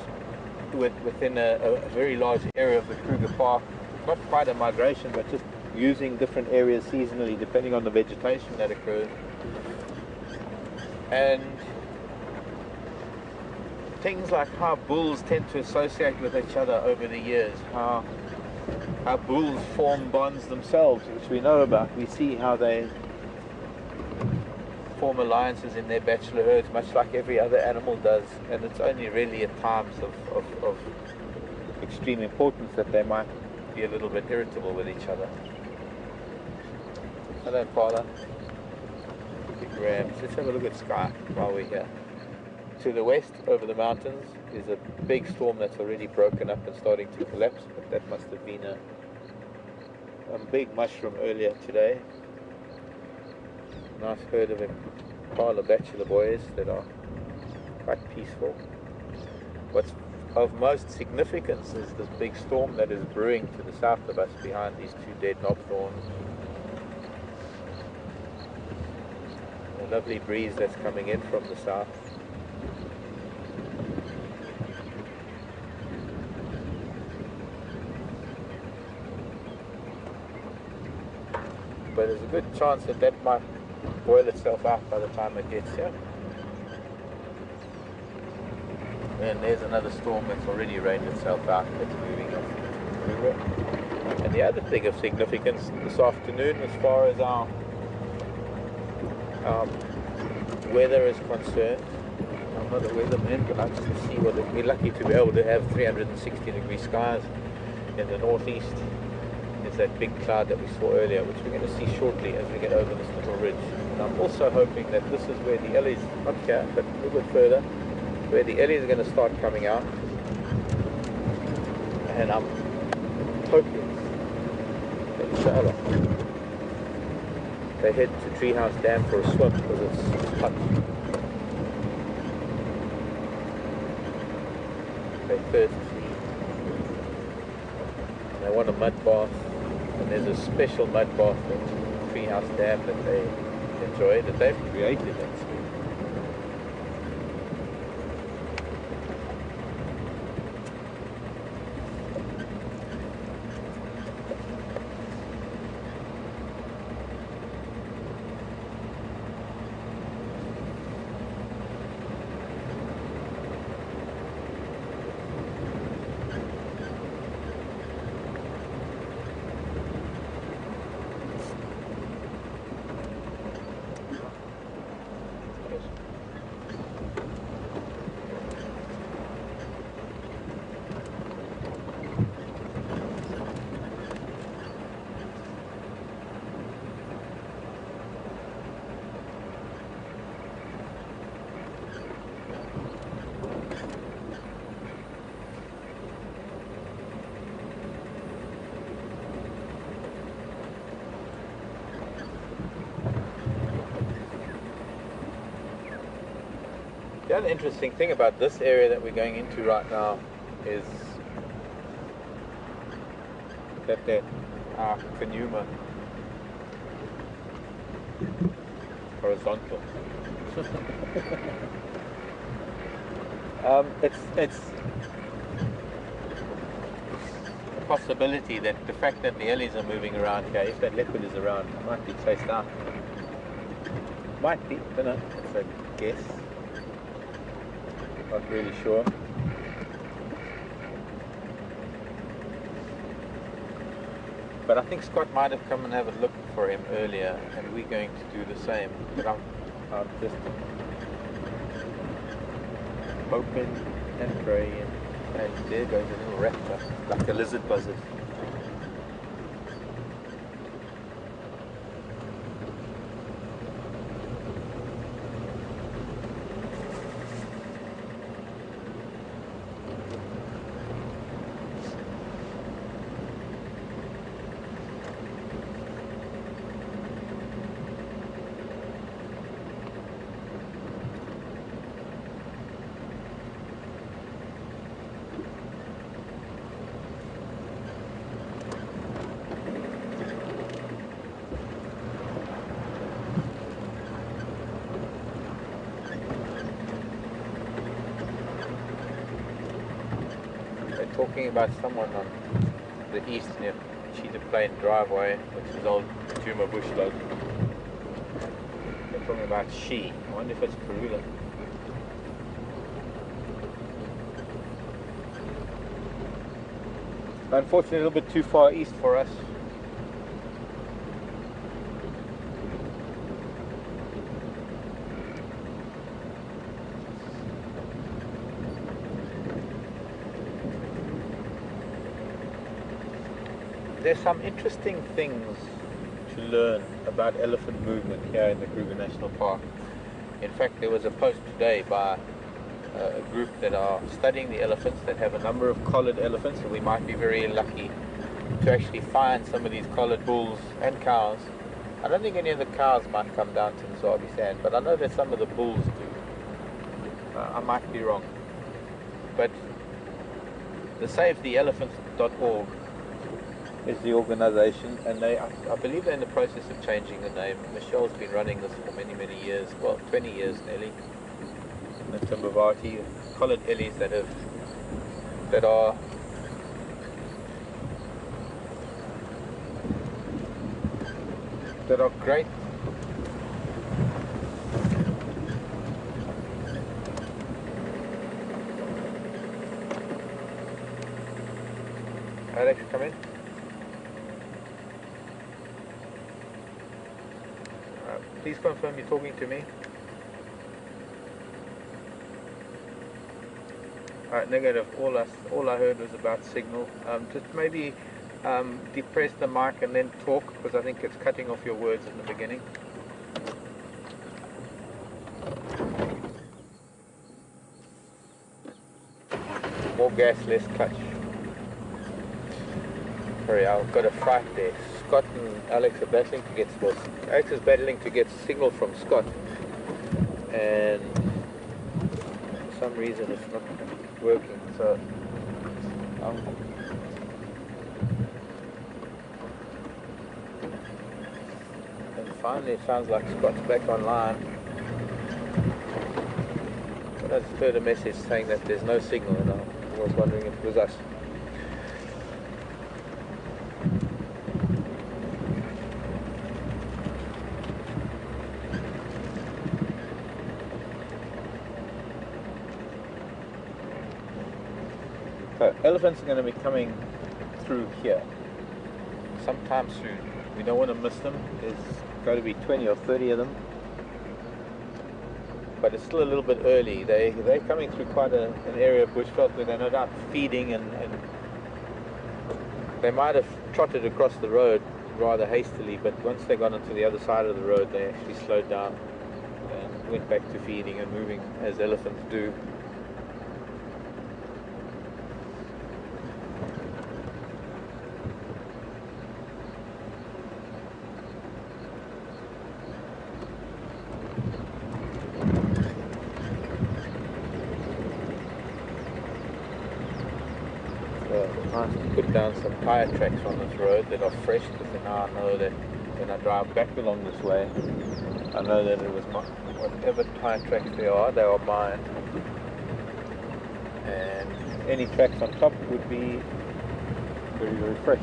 within a very large area of the Kruger Park. Not quite a migration, but just using different areas seasonally depending on the vegetation that occurs. And things like how bulls tend to associate with each other over the years, how bulls form bonds themselves, which we know about. We see how they form alliances in their bachelor herds, much like every other animal does, and it's only really at times of extreme importance that they might be a little bit irritable with each other. Hello, Paula. Big rams. Let's have a look at sky while we're here. To the west, over the mountains, is a big storm that's already broken up and starting to collapse, but that must have been a big mushroom earlier today. Nice herd of Impala bachelor boys that are quite peaceful. What's of most significance is this big storm that is brewing to the south of us behind these two dead knobthorns. A lovely breeze that's coming in from the south. But there's a good chance that that might boil itself out by the time it gets here. And there's another storm that's already rained itself out, that's moving off the river. And the other thing of significance this afternoon, as far as our weather is concerned, I'm not a weatherman, but I just see what we're lucky to be able to have 360-degree skies in the northeast. Is that big cloud that we saw earlier, which we're going to see shortly as we get over this little ridge. And I'm also hoping that this is where the ellies, not here, but a little bit further, where the ellies are going to start coming out. And I'm hoping that inshallah they head to Treehouse Dam for a swim because it's hot. They thirsty. And they want a mud bath. And there's a special mud bath at Treehouse Dam that they enjoy, that they've created actually. The other interesting thing about this area that we're going into right now is that there are Djuma horizontal. It's a possibility that the fact that the ellies are moving around here, if that leopard is around, it might be chased out. Might be, don't know, it's a guess. Not really sure. But I think Scott might have come and have a look for him earlier, and we're going to do the same. But I'm just hoping and praying. And there goes a little raptor, like a lizard buzzard. Talking about someone on the east near Cheetah Plain driveway, which is old Djuma bush log. They're talking about she. I wonder if it's Karula. Unfortunately, a little bit too far east for us. there's some interesting things to learn about elephant movement here in the Kruger National Park. In fact, there was a post today by a group that are studying the elephants, that have a number of collared elephants, and we might be very lucky to actually find some of these collared bulls and cows. I don't think any of the cows might come down to the Sabi Sand, but I know that some of the bulls do. I might be wrong. But the SaveTheElephants.org is the organization, and I believe they're in the process of changing the name. Michelle's been running this for many, many years, well, 20 years nearly. And the Timbavati, collared ellies that are great. Alex, come in. Please confirm you're talking to me. Alright, negative. All I heard was about signal. Just maybe depress the mic and then talk, because I think it's cutting off your words in the beginning. More gas, less clutch. Sorry, I've got a fright there. Scott and Alex are battling to get, well, Alex is battling to get signal from Scott, and for some reason it's not working, so and finally it sounds like Scott's back online. But I just heard a message saying that there's no signal, and I was wondering if it was us. So elephants are going to be coming through here sometime soon. We don't want to miss them. There's going to be 20 or 30 of them, but it's still a little bit early. They're coming through quite an area of bushveld where they're no doubt feeding, and they might have trotted across the road rather hastily, but once they got onto the other side of the road they actually slowed down and went back to feeding and moving as elephants do. Nice to put down some tyre tracks on this road that are fresh, because now I know that when I drive back along this way, I know that it was whatever tyre tracks they are mine, and any tracks on top would be very, very fresh.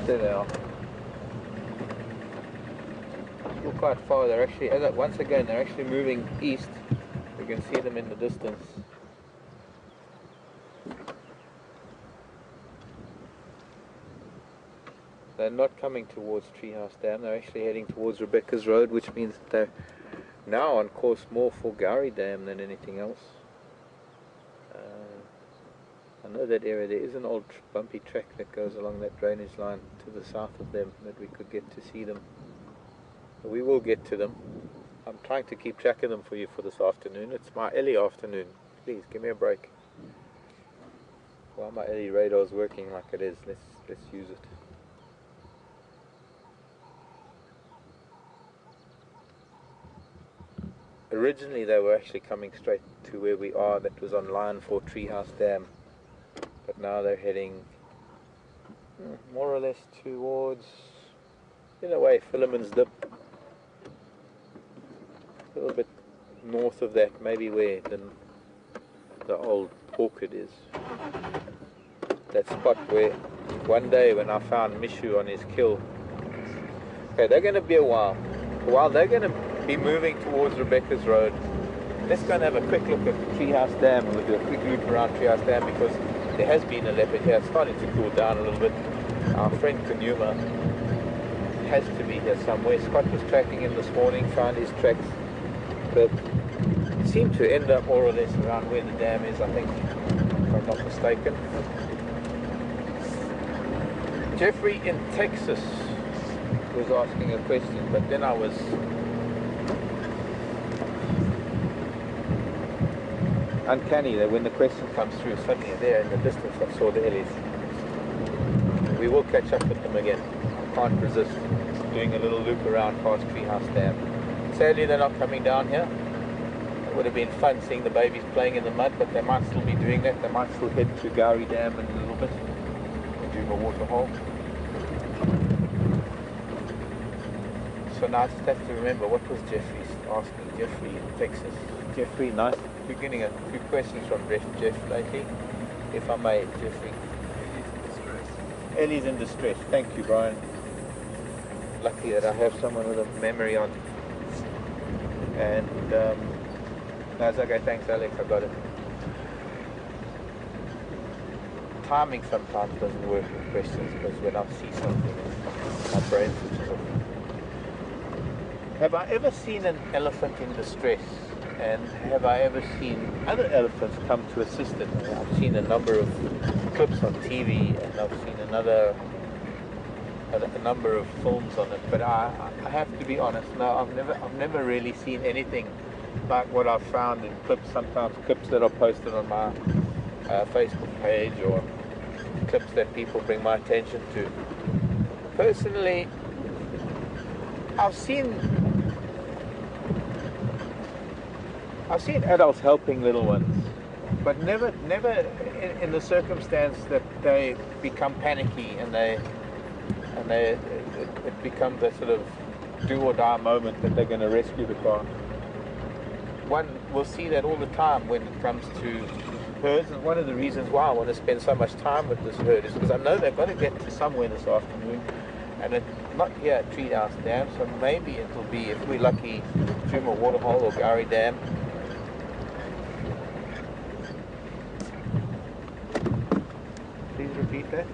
There they are. Still quite far. They're actually, once again, they're actually moving east. You can see them in the distance. They're not coming towards Treehouse Dam. They're actually heading towards Rebecca's Road, which means that they're now on course more for Gowrie Dam than anything else. I know that area. There is an old bumpy track that goes along that drainage line to the south of them that we could get to see them. But we will get to them. I'm trying to keep track of them for you for this afternoon. It's my Ellie afternoon. Please give me a break. While my Ellie radar is working like it is, let's use it. Originally they were actually coming straight to where we are, that was on line for Treehouse Dam. But now they're heading more or less towards in a way, Philemon's Dip. A little bit north of that, maybe where the old orchid is. That spot where one day when I found Mishu on his kill. Okay, they're going to be a while. While they're going to be moving towards Rebecca's Road, let's go and have a quick look at Treehouse Dam. We'll do a quick loop around Treehouse Dam because there has been a leopard here. It's starting to cool down a little bit. Our friend Djuma has to be here somewhere. Scott was tracking him this morning, found his tracks, but seemed to end up more or less around where the dam is, I think, if I'm not mistaken. Jeffrey in Texas was asking a question, but then I was uncanny that when the question comes through, suddenly there in the distance I saw the Ellies. We will catch up with them again. I can't resist doing a little loop around past Treehouse Dam. Sadly they're not coming down here. It would have been fun seeing the babies playing in the mud, but they might still be doing that. They might still head to Gowrie Dam in a little bit, the Djuma waterhole. So now I just have to remember, what was Jeffrey asking? Jeffrey in Texas. Jeffrey, nice. We're getting a few questions from Jeff lately. If I may, Jeffrey. Ellie's in distress. Thank you, Brian. Lucky that I have someone with a memory on. And that's okay, thanks Alex, I got it. Timing sometimes doesn't work with questions because when I see something, my brain switches off. Have I ever seen an elephant in distress? And have I ever seen other elephants come to assist it? I've seen a number of clips on TV, and I've seen a number of films on it. But I have to be honest. No, I've never really seen anything like what I've found in clips. Sometimes clips that are posted on my Facebook page, or clips that people bring my attention to. Personally, I've seen adults helping little ones, but never in the circumstance that they become panicky and it becomes a sort of do or die moment that they're going to rescue the car. One will see that all the time when it comes to herds, and one of the reasons why I want to spend so much time with this herd is because I know they've got to get to somewhere this afternoon, and it's not here at Treehouse Dam, so maybe it'll be, if we're lucky, Djuma Waterhole or Gowrie Dam. Please repeat that.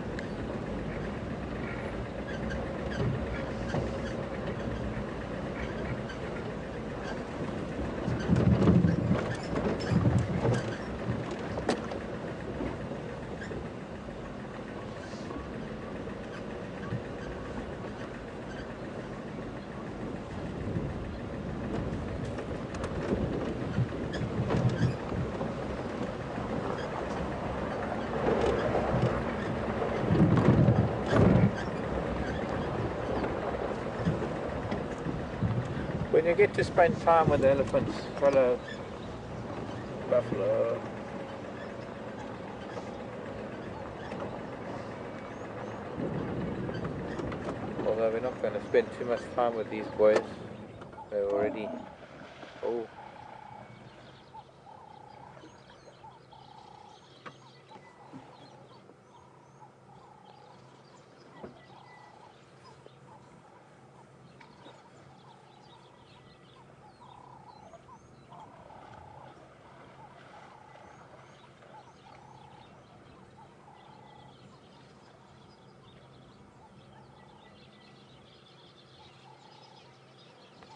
When you get to spend time with the elephants, follow buffalo. Although we're not going to spend too much time with these boys, they're already, oh.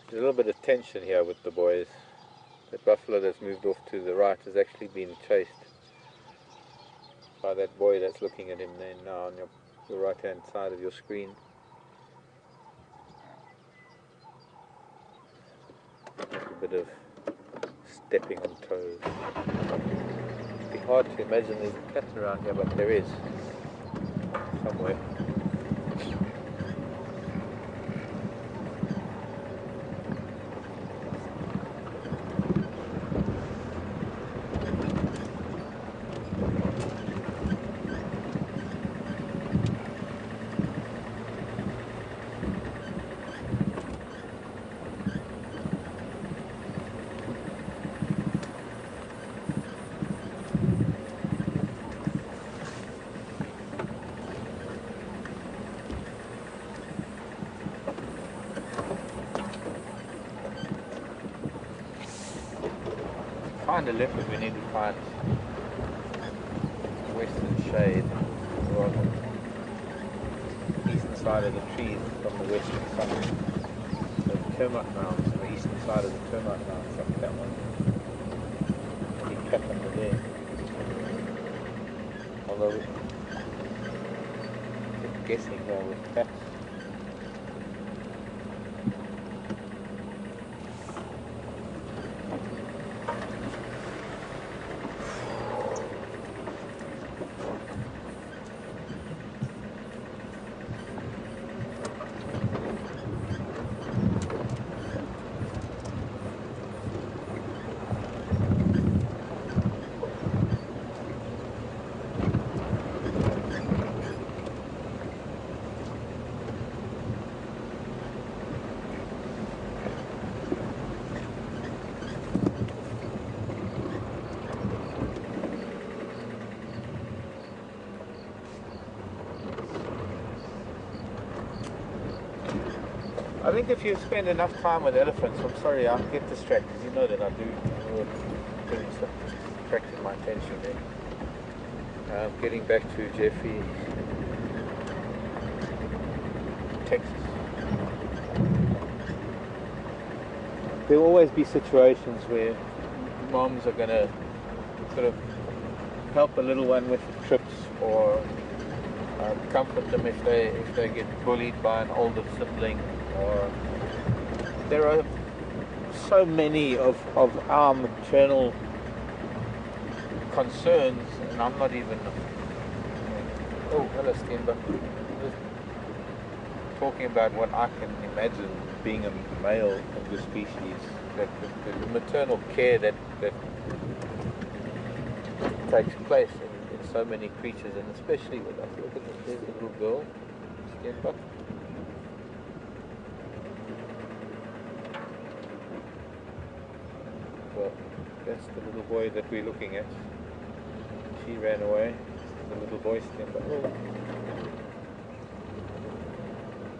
There's a little bit of tension here with the boys. That buffalo that's moved off to the right has actually been chased by that boy that's looking at him there now on your right hand side of your screen. A bit of stepping on toes. It'd be hard to imagine there's a cat around here, but there is somewhere. find a leopard, we need to find western shade, rather eastern side of the trees from the western side. So the termite mounds, the eastern side of the termite mounds, like that one. You cut under there. Although I keep guessing here with cats. I think if you spend enough time with elephants, I'm sorry, I get distracted. You know that I do. Doing stuff distracting my attention there. Getting back to Jeffy, Texas. There'll always be situations where moms are going to sort of help a little one with trips, or comfort them if they get bullied by an older sibling. Or there are so many of our maternal concerns, and I'm not even. Oh, hello, Steenbuck. Just talking about what I can imagine being a male of the species, that the maternal care that takes place in so many creatures, and especially with us. Look at this, there's a little girl, Steenbuck. Well, that's the little boy that we're looking at. She ran away. The little boy Steenbuck. Oh.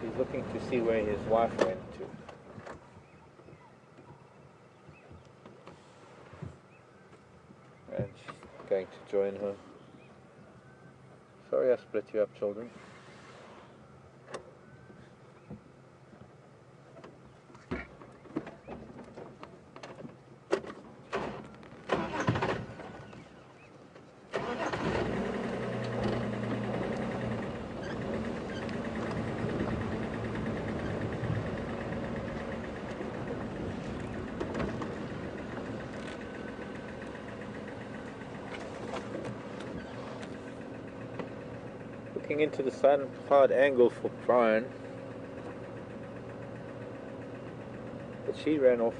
He's looking to see where his wife went to. And she's going to join her. Sorry I split you up, children. Looking into the sun, hard angle for Brian, but she ran off.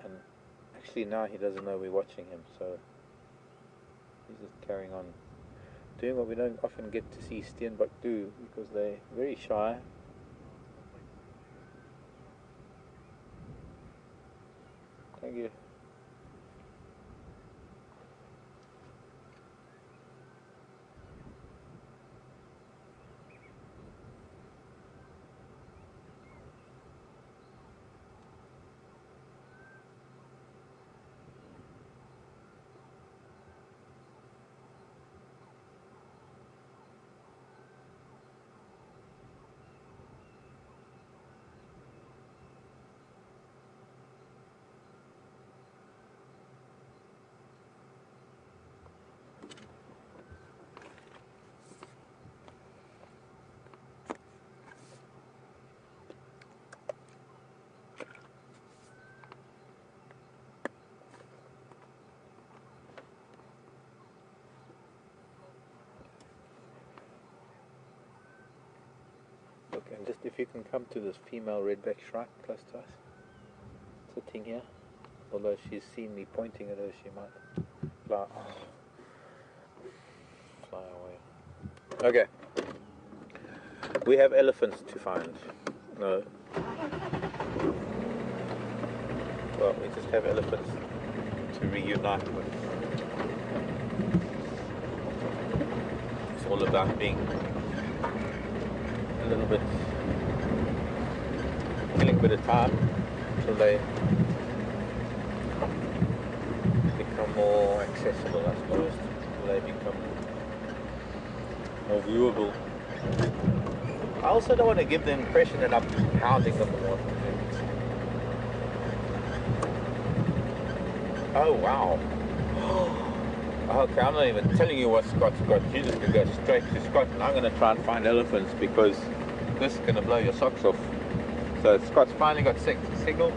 And actually now he doesn't know we're watching him, so he's just carrying on doing what we don't often get to see Steenbuck do, because they're very shy. Thank you. Look, and just if you can come to this female redback shrike close to us, sitting here, although she's seen me pointing at her, she might fly, fly away. Okay, we have elephants to find. No. Well, we just have elephants to reunite with. It's all about being little bit, killing a bit of time until they become more accessible, I suppose. Until they become more viewable. I also don't want to give the impression that I'm hounding them more. Oh wow. Okay, I'm not even telling you what Scott's got. You just can go straight to Scott, and I'm going to try and find elephants because this is going to blow your socks off. So Scott's finally got signal,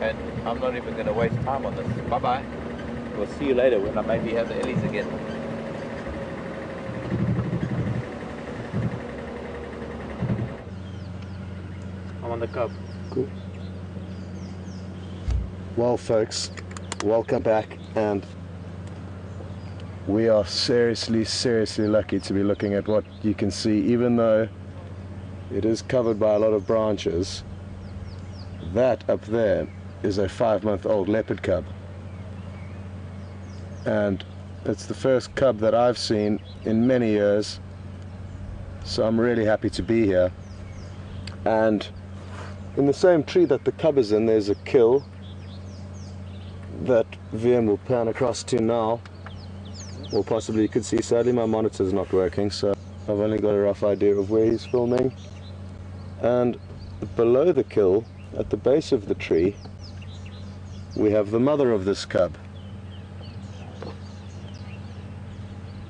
and I'm not even going to waste time on this. Bye bye. We'll see you later when I maybe have the Ellies again. I'm on the cub. Cool. Well, folks, welcome back, and we are seriously lucky to be looking at what you can see. Even though it is covered by a lot of branches, that up there is a 5-month-old leopard cub, and it's the first cub that I've seen in many years, so I'm really happy to be here. And in the same tree that the cub is in, there's a kill that VM will pan across to now. Or possibly you could see. Sadly my monitor's not working, so I've only got a rough idea of where he's filming. And below the kill, at the base of the tree, we have the mother of this cub.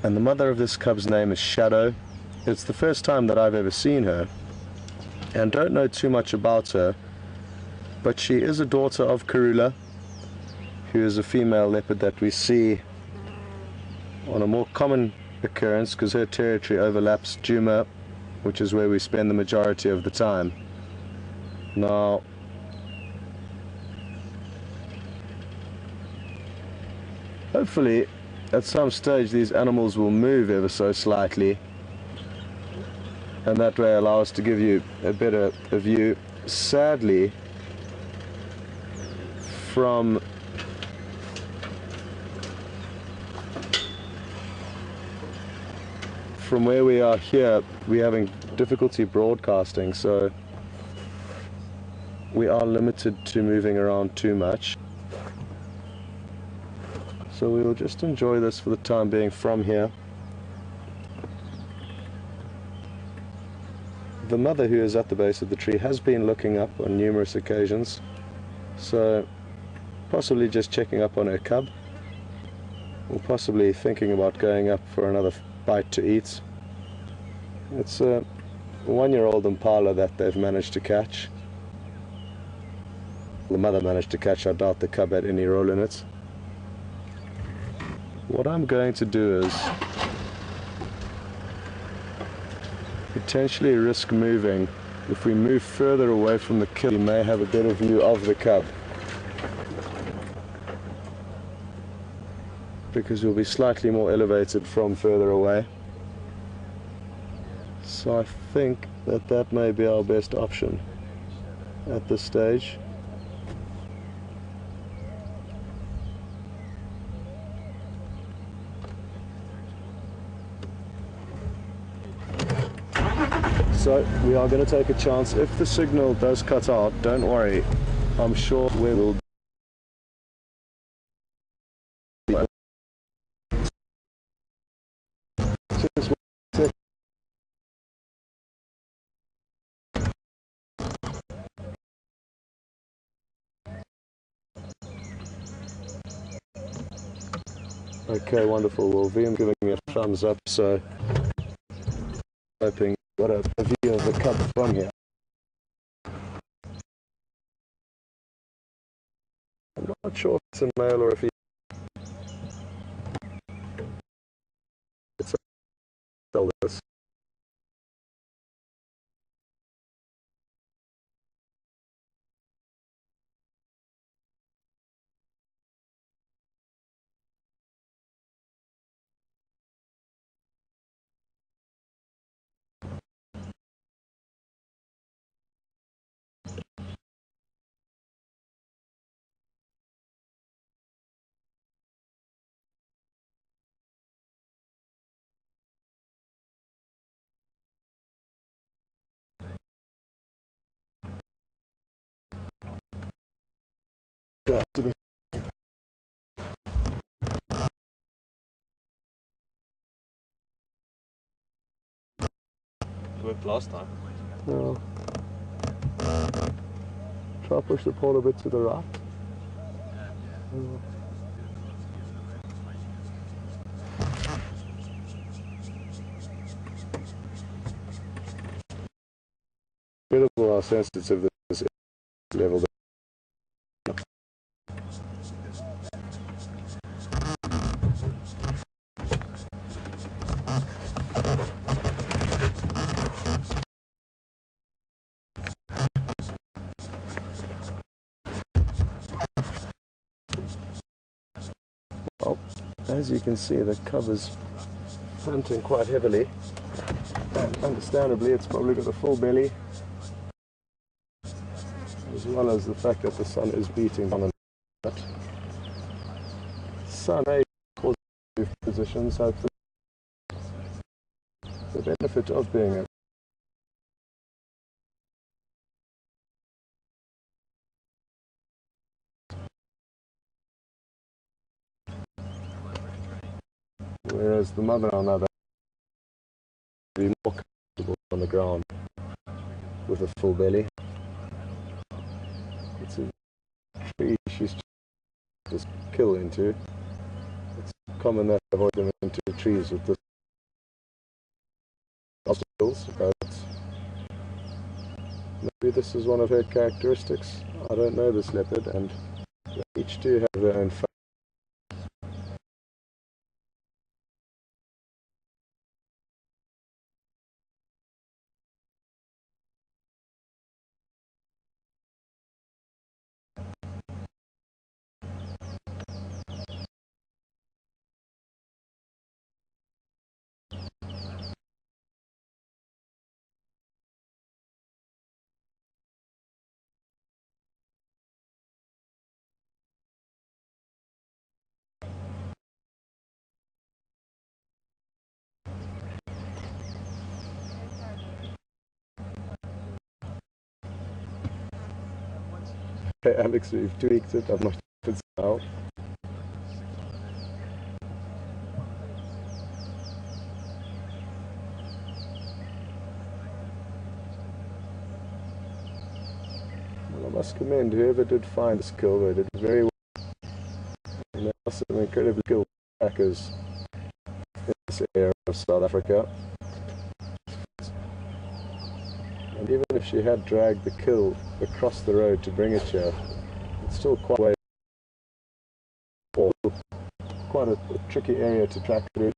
And the mother of this cub's name is Shadow. It's the first time that I've ever seen her, and don't know too much about her, but she is a daughter of Karula, who is a female leopard that we see on a more common occurrence because her territory overlaps Djuma, which is where we spend the majority of the time. Now, hopefully at some stage these animals will move ever so slightly, and that way allow us to give you a better view. Sadly, from where we are here, we're having difficulty broadcasting, so we are limited to moving around too much. So we will just enjoy this for the time being from here. The mother, who is at the base of the tree, has been looking up on numerous occasions, so possibly just checking up on her cub, or possibly thinking about going up for another bite to eat. It's a 1-year-old impala that they've managed to catch. The mother managed to catch. I doubt the cub had any role in it. What I'm going to do is potentially risk moving. If we move further away from the kill, we may have a better view of the cub, because we'll be slightly more elevated from further away. So I think that that may be our best option at this stage. So we are going to take a chance. If the signal does cut out, don't worry, I'm sure we will. Okay, wonderful. Well, VM giving me a thumbs up, so hoping got a view of the cub from here. I'm not sure if it's a male or if he. It's a this. Worked last time. No. Try push the pole a bit to the right. Incredible how sensitive this level. Well, as you can see, the cover's panting quite heavily. And understandably, it's probably got a full belly, as well as the fact that the sun is beating on it. Sun A causes positions, so the benefit of being a whereas the mother on the other be more comfortable on the ground with a full belly. It's a tree she's just kill into. It's common that they avoid them into trees with this obstacles, but maybe this is one of her characteristics. I don't know this leopard, and each two have their own fun. Hey Alex, we've tweaked it. I'm not sure if it's out. Well, I must commend whoever did find this kill. They did very well. And there are some incredibly skilled trackers in this area of South Africa. And even if she had dragged the kill across the road to bring it here, it's still quite a way, or quite a tricky area to track it in.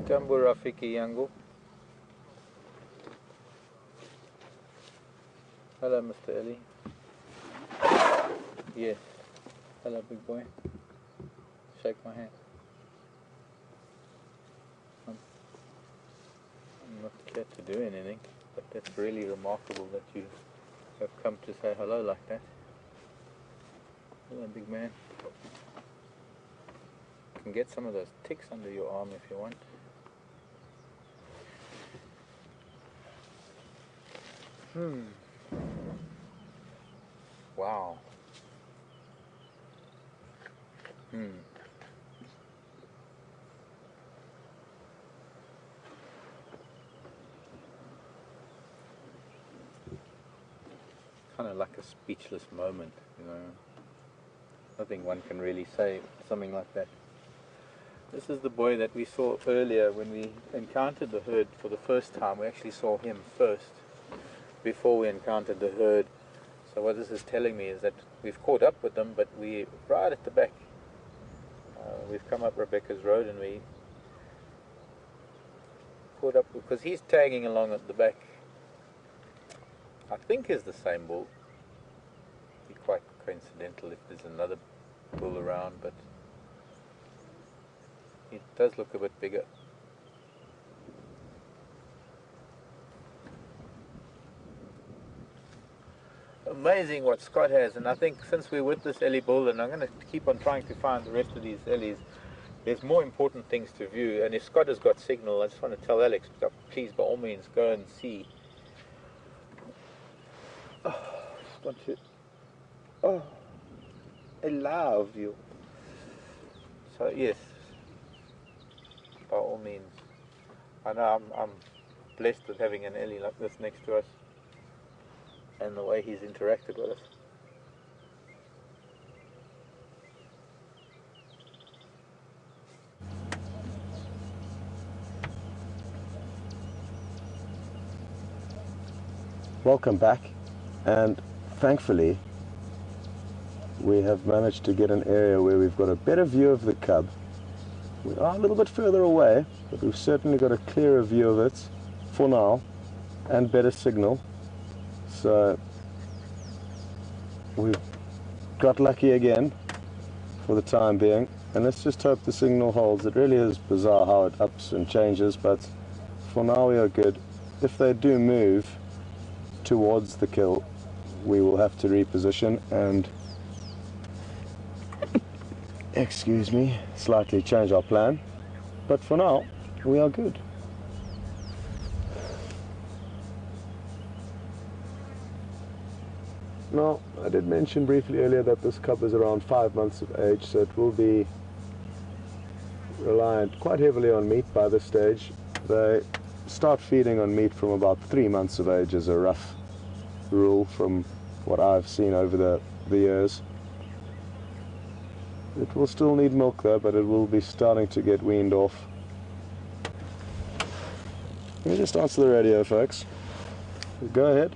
Jambo Rafiki yangu. Hello, Mr. Ellie. Yes. Hello, big boy. Shake my hand. I'm not here to do anything, but that's really remarkable that you have come to say hello like that. Hello, big man. You can get some of those ticks under your arm if you want. Wow. kind of like a speechless moment, you know. Nothing one can really say something like that. This is the boy that we saw earlier when we encountered the herd for the first time. We actually saw him first before we encountered the herd. So what this is telling me is that we've caught up with them, but we're right at the back. We've come up Rebecca's road and we caught up because he's tagging along at the back. I think is the same bull. Be quite coincidental if there's another bull around, but it does look a bit bigger. Amazing what Scott has, and I think since we're with this Ellie bull, and I'm going to keep on trying to find the rest of these Ellies, there's more important things to view. And if Scott has got signal, I just want to tell Alex, please by all means go and see. Oh, just want to, oh, I love you. So yes, by all means. I know I'm blessed with having an Ellie like this next to us, and the way he's interacted with us. Welcome back, and thankfully we have managed to get an area where we've got a better view of the cub. We are a little bit further away, but we've certainly got a clearer view of it for now and better signal. So we've got lucky again for the time being, and let's just hope the signal holds. It really is bizarre how it ups and changes, but for now we are good. If they do move towards the kill, we will have to reposition and, excuse me, slightly change our plan, but for now we are good. Now, I did mention briefly earlier that this cub is around 5 months of age, so it will be reliant quite heavily on meat by this stage. They start feeding on meat from about 3 months of age as a rough rule from what I've seen over the years. It will still need milk though, but it will be starting to get weaned off. Let me just answer the radio, folks. Go ahead.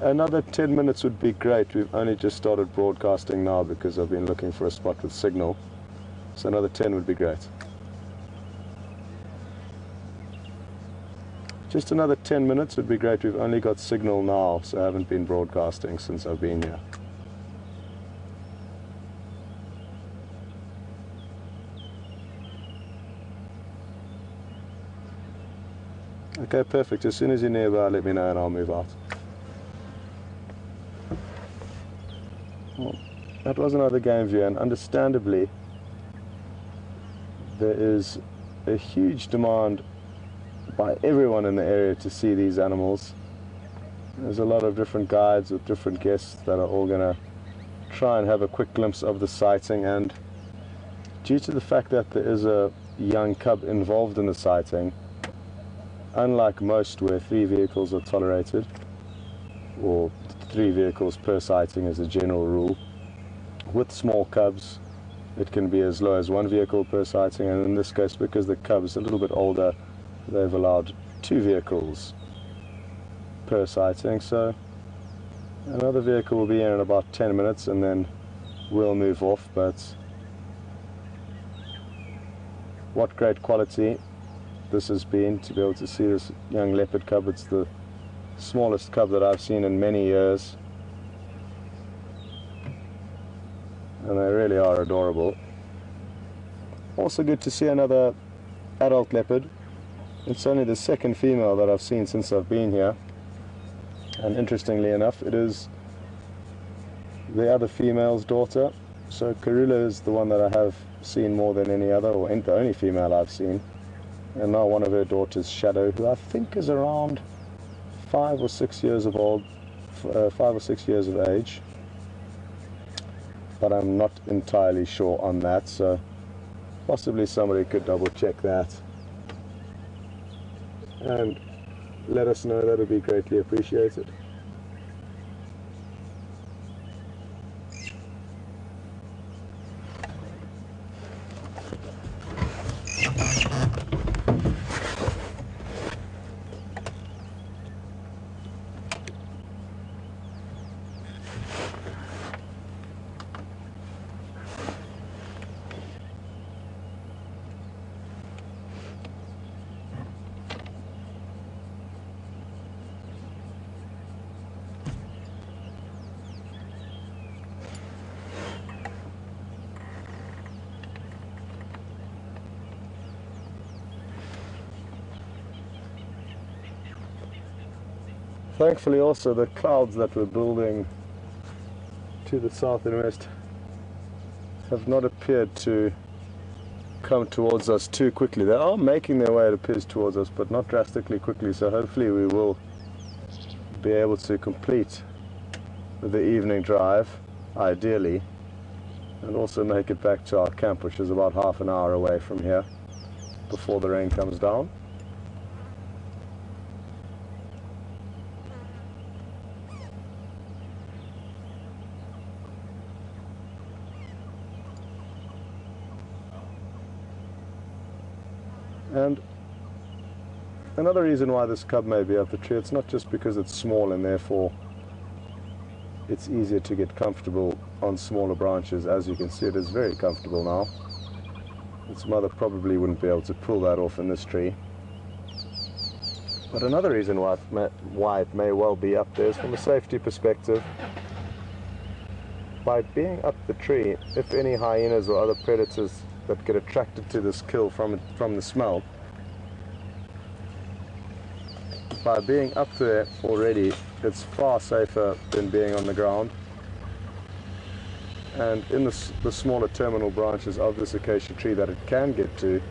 Another 10 minutes would be great. We've only just started broadcasting now because I've been looking for a spot with signal. So another 10 would be great. Just another 10 minutes would be great. We've only got signal now, so I haven't been broadcasting since I've been here. Okay, perfect. As soon as you're nearby, let me know and I'll move out. Well, that was another game view, and understandably there is a huge demand by everyone in the area to see these animals. There's a lot of different guides with different guests that are all going to try and have a quick glimpse of the sighting, and due to the fact that there is a young cub involved in the sighting, unlike most where 3 vehicles are tolerated, or 3 vehicles per sighting as a general rule, with small cubs it can be as low as 1 vehicle per sighting, and in this case, because the cub is a little bit older, they've allowed 2 vehicles per sighting. So another vehicle will be in about 10 minutes and then we'll move off. But what great quality this has been to be able to see this young leopard cub. It's the smallest cub that I've seen in many years, and they really are adorable. Also good to see another adult leopard. It's only the second female that I've seen since I've been here, and interestingly enough it is the other female's daughter. So Karula is the one that I have seen more than any other, or the only female I've seen, and now one of her daughters, Shadow, who I think is around 5 or 6 years of old, 5 or 6 years of age, but I'm not entirely sure on that. So Possibly somebody could double check that and let us know. That would be greatly appreciated. Thankfully also the clouds that we're building to the south and west have not appeared to come towards us too quickly. They are making their way, it appears, towards us, but not drastically quickly, so hopefully we will be able to complete the evening drive, ideally, and also make it back to our camp, which is about half an hour away from here, before the rain comes down. And another reason why this cub may be up the tree, it's not just because it's small and therefore it's easier to get comfortable on smaller branches. As you can see, it is very comfortable now. Its mother probably wouldn't be able to pull that off in this tree. But another reason why it may well be up there is from a safety perspective. By being up the tree, if any hyenas or other predators that get attracted to this kill from the smell, by being up there already, it's far safer than being on the ground. And in the smaller terminal branches of this acacia tree that it can get to,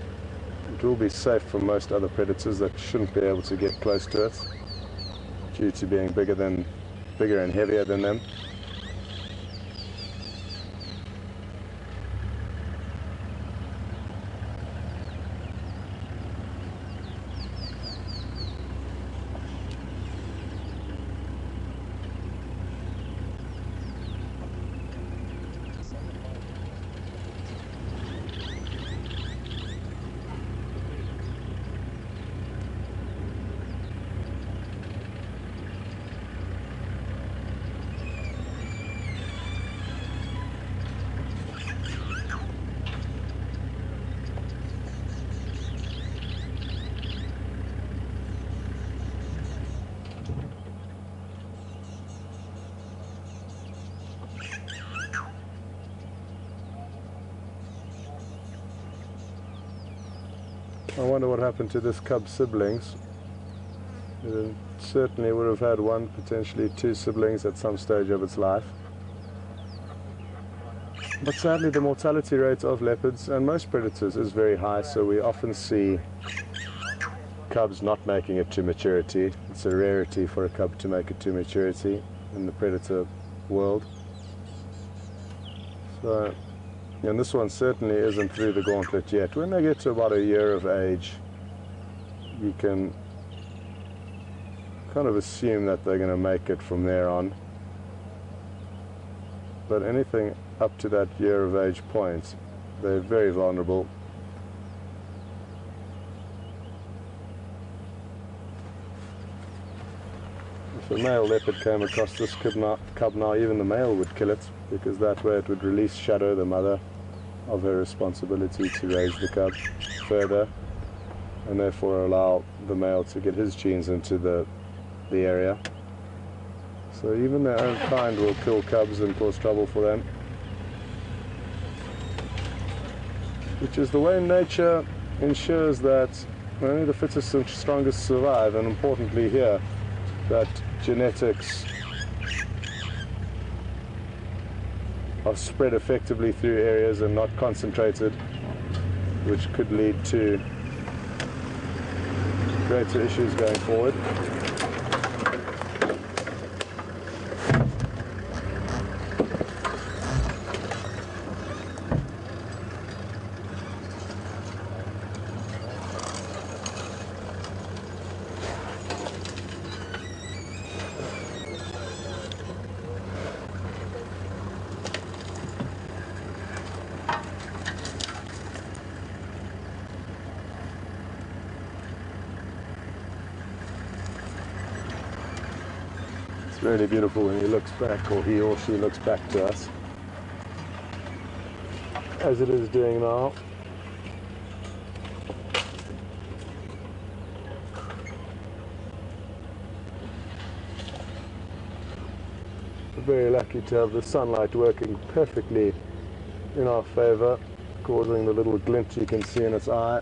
it will be safe from most other predators that shouldn't be able to get close to it due to being bigger and heavier than them. I wonder what happened to this cub's siblings. It certainly would have had one, potentially two siblings at some stage of its life. But sadly the mortality rate of leopards and most predators is very high, so we often see cubs not making it to maturity. It's a rarity for a cub to make it to maturity in the predator world. So, and this one certainly isn't through the gauntlet yet. When they get to about a year of age, you can kind of assume that they're going to make it from there on. But anything up to that year of age point, they're very vulnerable. If a male leopard came across this cub now, even the male would kill it, because that way it would release Shadow, the mother, of her responsibility to raise the cub further, and therefore allow the male to get his genes into the area. So even their own kind will kill cubs and cause trouble for them, which is the way nature ensures that only the fittest and strongest survive, and importantly here, that genetics are spread effectively through areas and not concentrated, which could lead to greater issues going forward. really beautiful when he looks back, or he or she looks back to us, as it is doing now. We're very lucky to have the sunlight working perfectly in our favor, causing the little glint you can see in its eye.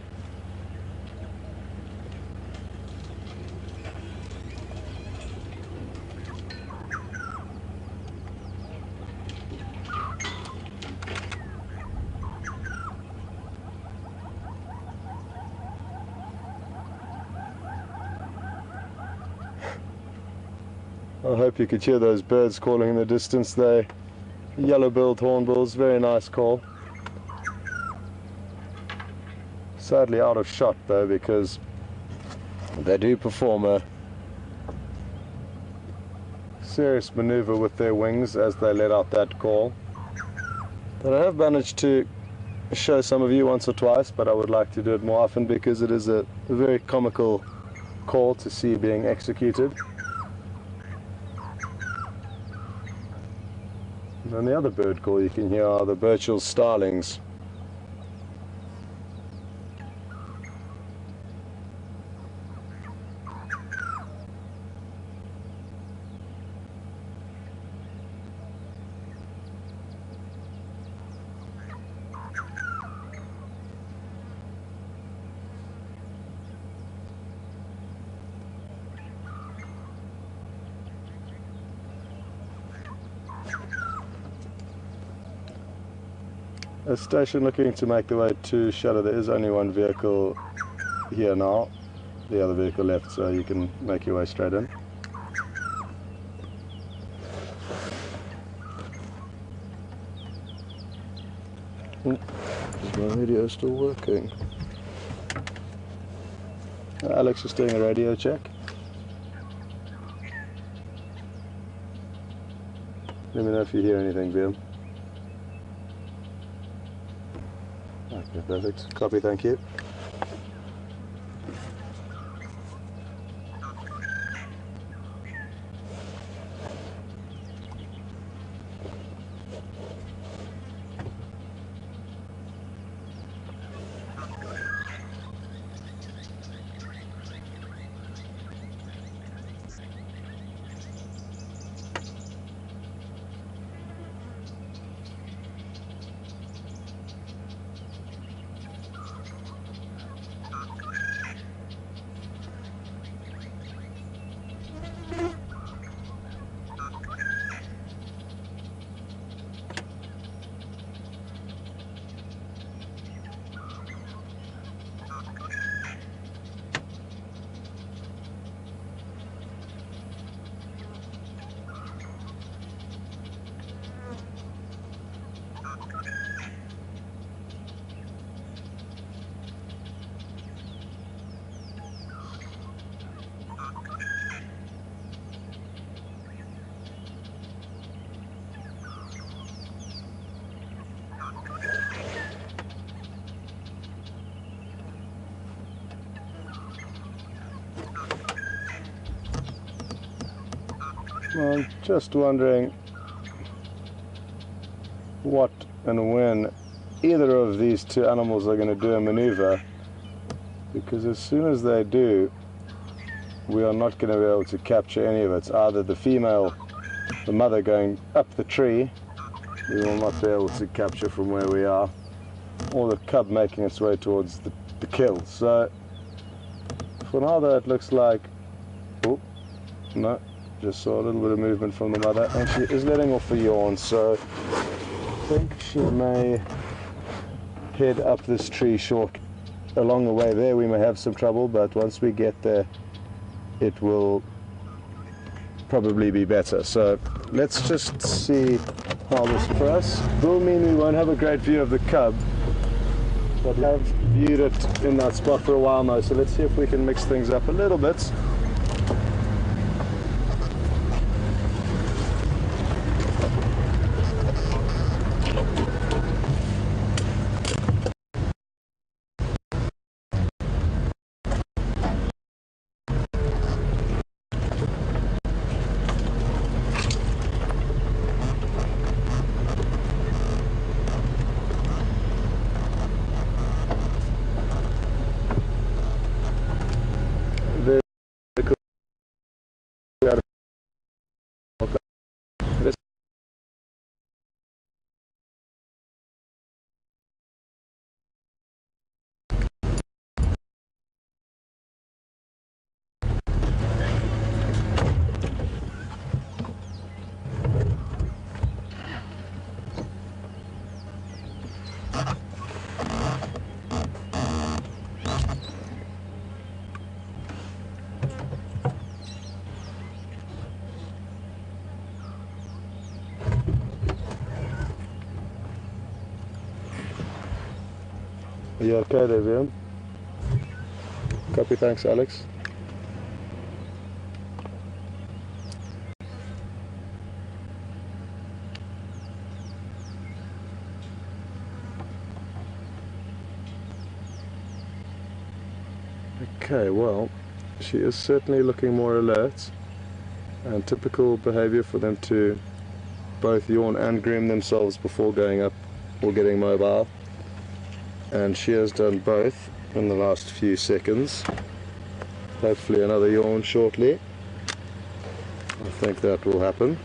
I hope you could hear those birds calling in the distance. They're yellow-billed hornbills, very nice call. Sadly out of shot though, because they do perform a serious maneuver with their wings as they let out that call. But I have managed to show some of you once or twice, but I would like to do it more often because it is a very comical call to see being executed. And the other bird call you can hear are the Burchell starlings. A station looking to make the way to Shadow. There is only one vehicle here now, the other vehicle left, so you can make your way straight in. Is my radio still working? Alex is doing a radio check. Let me know if you hear anything, Bill. Okay, perfect. Copy, thank you. I'm just wondering what and when either of these two animals are going to do a maneuver, because as soon as they do, we are not going to be able to capture any of it. It's either the female, the mother, going up the tree, we will not be able to capture from where we are, or the cub making its way towards the kill. So for now though, it looks like, oh no, just saw a little bit of movement from the mother, and she is letting off a yawn, so I think she may head up this tree short. Along the way there we may have some trouble, but once we get there it will probably be better. So let's just see how this for us. Will mean we won't have a great view of the cub, but we have viewed it in that spot for a while now, so let's see if we can mix things up a little bit. You okay there, Liam? Copy, thanks, Alex. Okay, well, she is certainly looking more alert, and typical behavior for them to both yawn and groom themselves before going up or getting mobile. And she has done both in the last few seconds. Hopefully another yawn shortly. I think that will happen.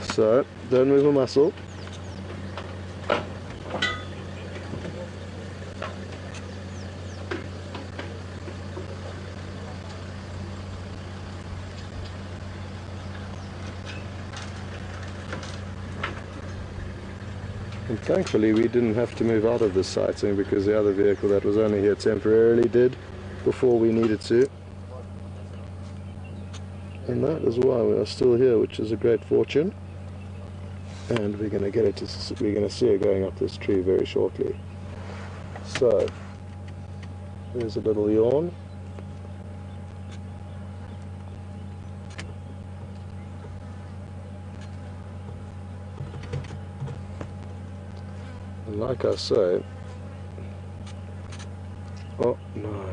So, don't move a muscle. And thankfully we didn't have to move out of this sighting because the other vehicle that was only here temporarily did before we needed to. And that is why we are still here, which is a great fortune. And we're going to get it to, we're going to see her going up this tree very shortly. So, there's a little yawn. And like I say, oh no,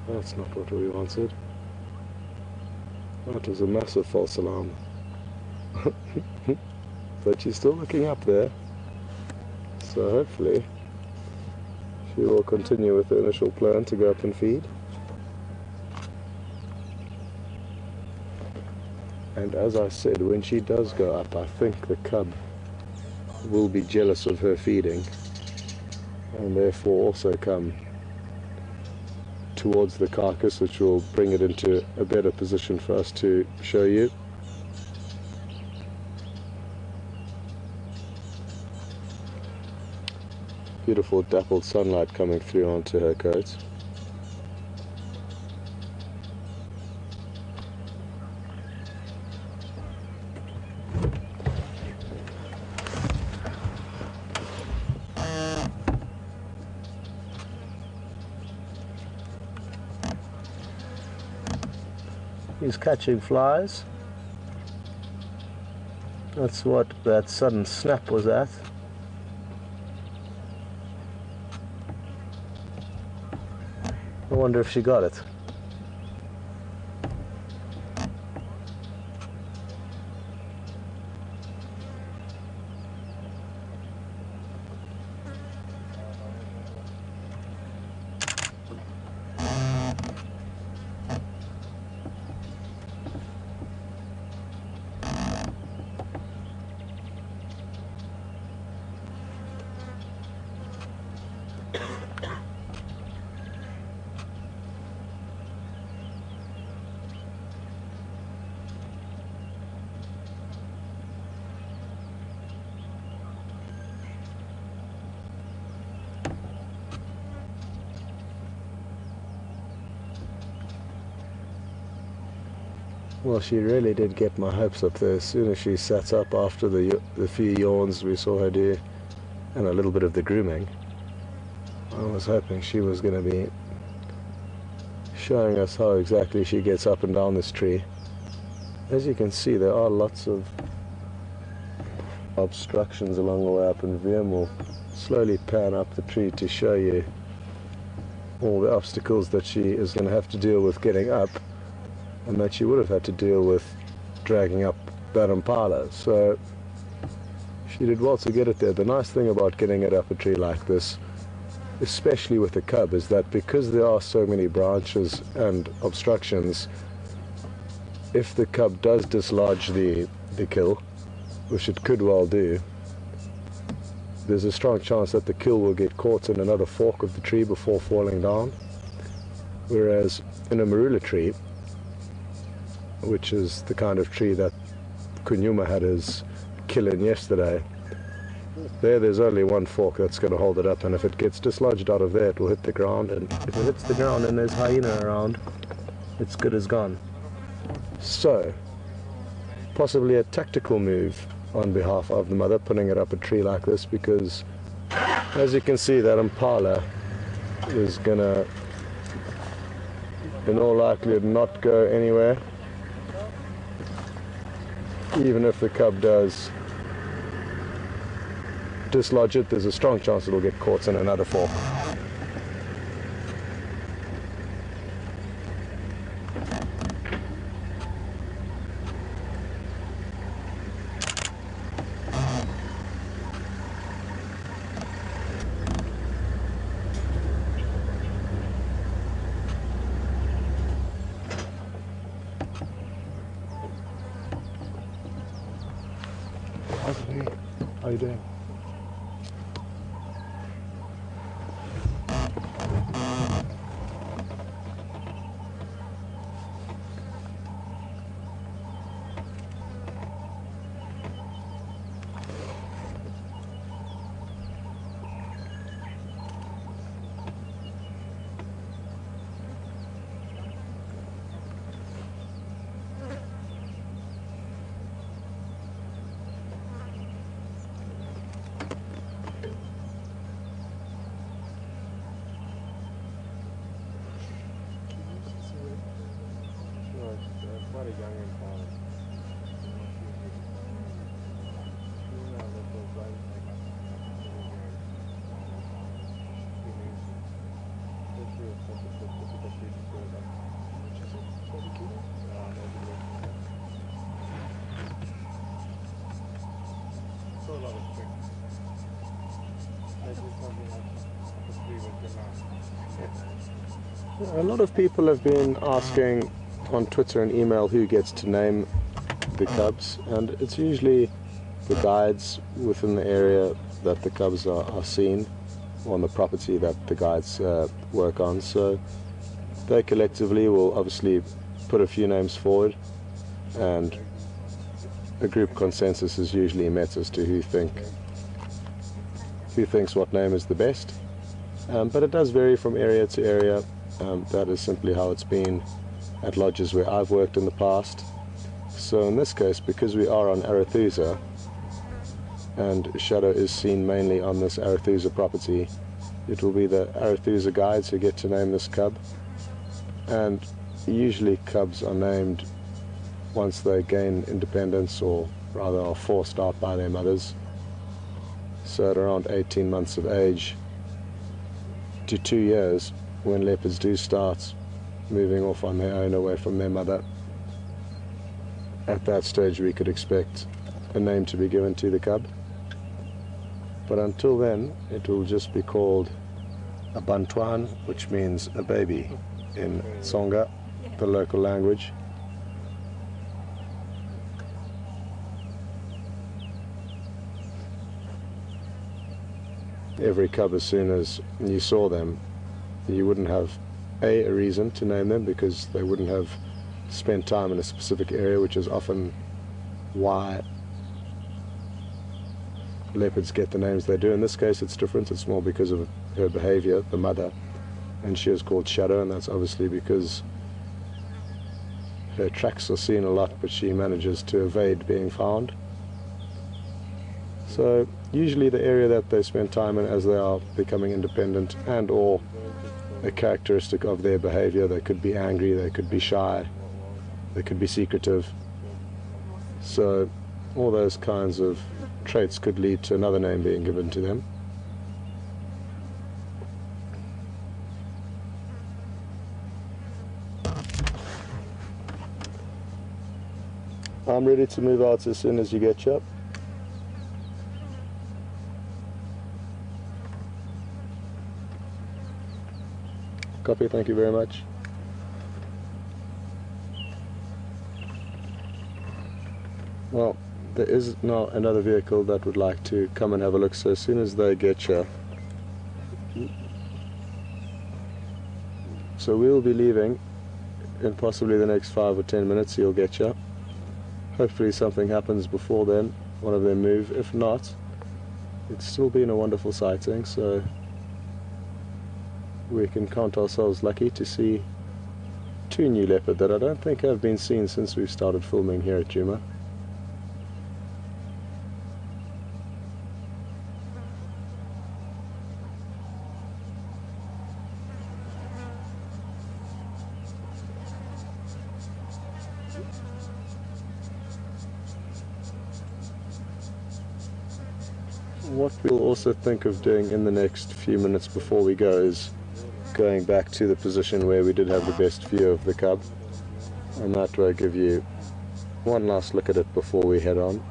that's not what we wanted. That was a massive false alarm. But she's still looking up there, so hopefully she will continue with the initial plan to go up and feed. And as I said, when she does go up, I think the cub will be jealous of her feeding and therefore also come towards the carcass, which will bring it into a better position for us to show you. Beautiful dappled sunlight coming through onto her coat. He's catching flies. That's what that sudden snap was at. I wonder if she got it. Well, she really did get my hopes up there. As soon as she sat up after the few yawns we saw her do, and a little bit of the grooming, I was hoping she was going to be showing us how exactly she gets up and down this tree. As you can see, there are lots of obstructions along the way up, and Liam will slowly pan up the tree to show you all the obstacles that she is going to have to deal with getting up, and that she would have had to deal with dragging up that impala. So she did well to get it there. The nice thing about getting it up a tree like this, especially with the cub, is that because there are so many branches and obstructions, if the cub does dislodge the kill, which it could well do, there's a strong chance that the kill will get caught in another fork of the tree before falling down. Whereas in a marula tree, which is the kind of tree that Djuma had his kill in yesterday, there's only one fork that's going to hold it up, and if it gets dislodged out of there, it will hit the ground, and if it hits the ground and there's hyena around, it's good as gone. So, possibly a tactical move on behalf of the mother, putting it up a tree like this, because as you can see, that impala is gonna in all likelihood not go anywhere. Even if the cub does dislodge it, there's a strong chance it'll get caught in another fork. How are you doing? Quite a young impala. A lot of people have been asking on Twitter and email who gets to name the cubs, and it's usually the guides within the area that the cubs are seen, on the property that the guides work on. So they collectively will obviously put a few names forward, and a group consensus is usually met as to who thinks what name is the best. But it does vary from area to area. That is simply how it's been at lodges where I've worked in the past. So in this case, because we are on Arathusa, and Shadow is seen mainly on this Arathusa property, it will be the Arathusa guides who get to name this cub. And usually cubs are named once they gain independence, or rather are forced out by their mothers. So at around 18 months of age to 2 years, when leopards do start moving off on their own away from their mother, at that stage we could expect a name to be given to the cub. But until then, it will just be called a bantwan, which means a baby in Tsonga, the local language. Every cub, as soon as you saw them, you wouldn't have a reason to name them, because they wouldn't have spent time in a specific area, which is often why leopards get the names they do. In this case it's different, it's more because of her behavior, the mother, and she is called Shadow, and that's obviously because her tracks are seen a lot, but she manages to evade being found. So usually the area that they spend time in as they are becoming independent, and or a characteristic of their behavior, they could be angry, they could be shy, they could be secretive. So all those kinds of traits could lead to another name being given to them. I'm ready to move out as soon as you get up. Copy, thank you very much. Well, there is now another vehicle that would like to come and have a look, so as soon as they get here. So we'll be leaving in possibly the next 5 or 10 minutes. You'll get here. Hopefully something happens before then, one of them move. If not, it's still been a wonderful sighting, so we can count ourselves lucky to see 2 new leopard that I don't think have been seen since we've started filming here at Djuma. what we'll also think of doing in the next few minutes before we go is going back to the position where we did have the best view of the cub, and that way give you one last look at it before we head on.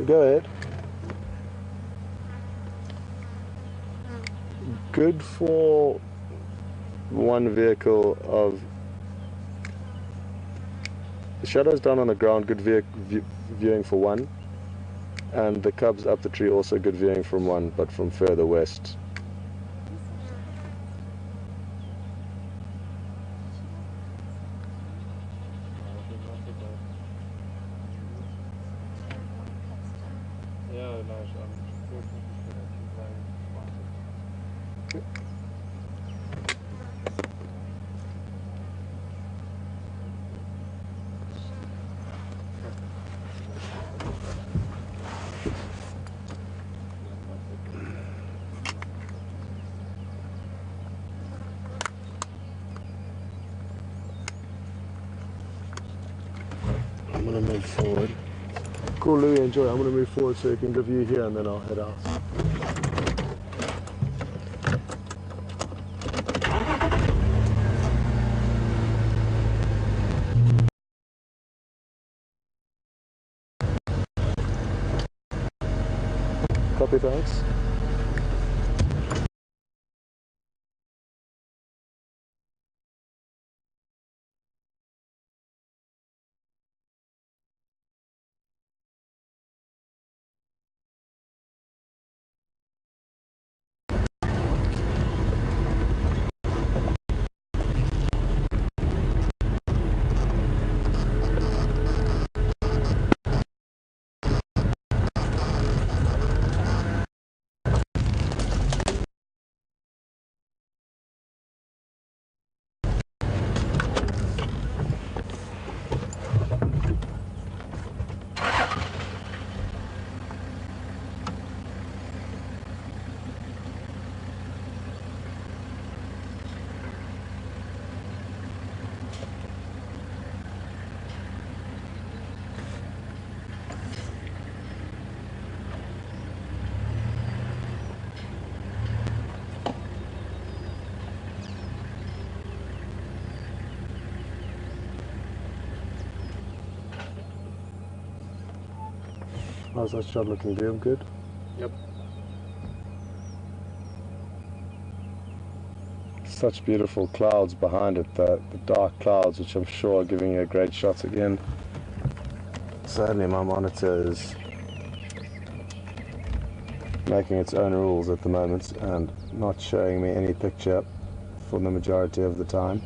Go ahead. Good for one vehicle of the shadows down on the ground, good viewing for one, and the cubs up the tree also good viewing from one, but from further west. Ja, nice. I'm going to move forward. Cool, Louis, enjoy. I'm going to move forward so you can give you here and then I'll head out. Copy, thanks. How's that shot looking, Liam? Good? Yep. Such beautiful clouds behind it, the dark clouds, which I'm sure are giving you a great shot again. Sadly, my monitor is making its own rules at the moment and not showing me any picture for the majority of the time.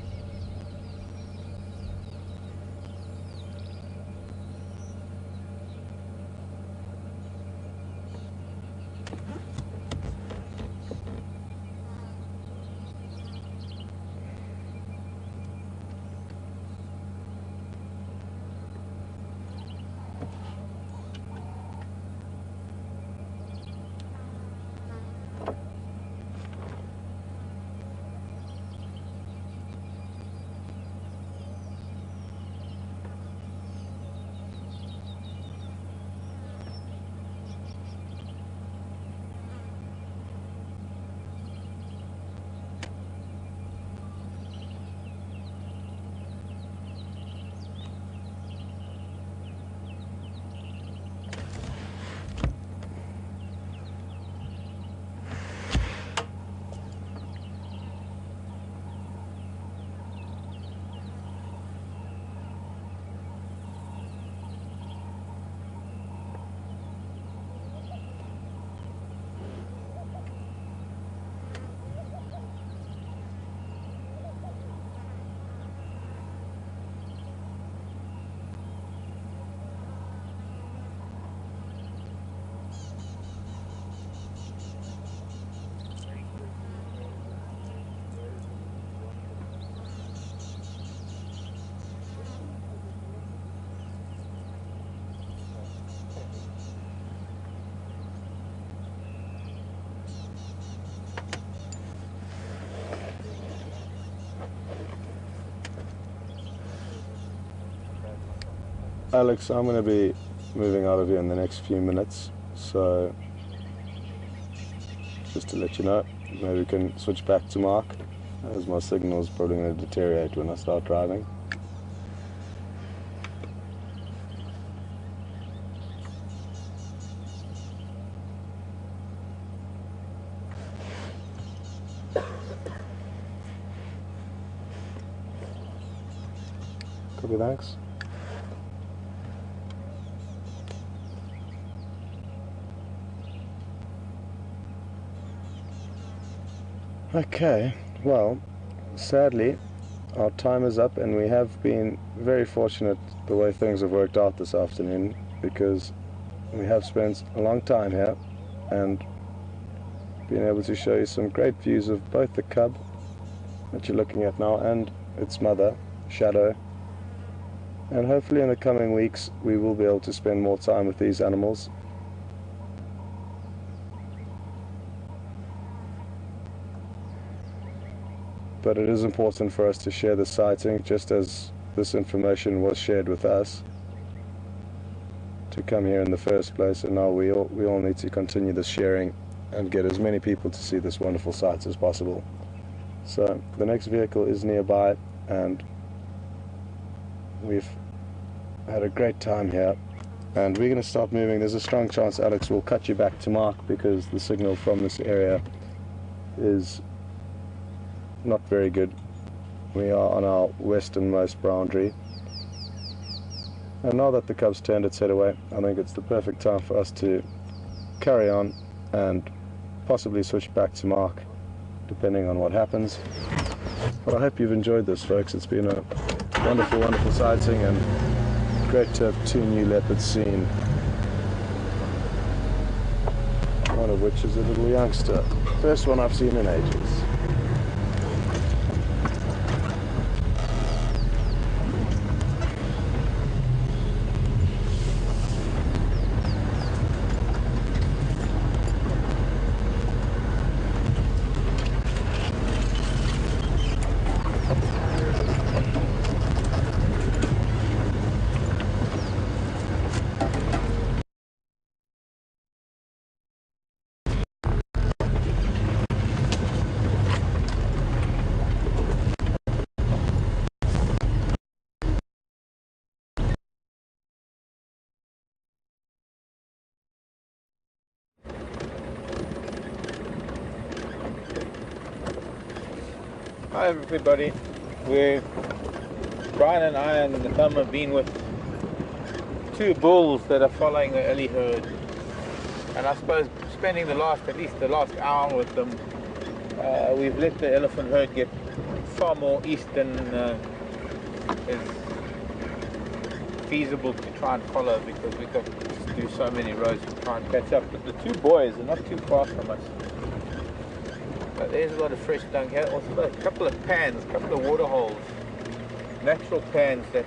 Alex, I'm going to be moving out of here in the next few minutes, so just to let you know, maybe we can switch back to Mark, as my signal is probably going to deteriorate when I start driving. Copy, thanks. Okay, well, sadly, our time is up, and we have been very fortunate the way things have worked out this afternoon, because we have spent a long time here and been able to show you some great views of both the cub that you're looking at now and its mother, Shadow. And hopefully in the coming weeks we will be able to spend more time with these animals. But it is important for us to share the sighting, just as this information was shared with us to come here in the first place, and now we all need to continue this sharing and get as many people to see this wonderful sights as possible. So the next vehicle is nearby, and we've had a great time here, and we're going to start moving. There's a strong chance Alex will cut you back to Mark, because the signal from this area is not very good. We are on our westernmost boundary, and now that the cub's turned its head away, I think it's the perfect time for us to carry on and possibly switch back to Mark, depending on what happens. But I hope you've enjoyed this, folks. It's been a wonderful, wonderful sighting, and great to have 2 new leopards seen, one of which is a little youngster. First one I've seen in ages. Hi everybody, Brian and I and the thumb have been with 2 bulls that are following the early herd, and I suppose spending at least the last hour with them, we've let the elephant herd get far more east than is feasible to try and follow, because we've got to do so many roads to try and catch up. But the 2 boys are not too far from us. But there's a lot of fresh dung here. Also a couple of pans, a couple of water holes, natural pans that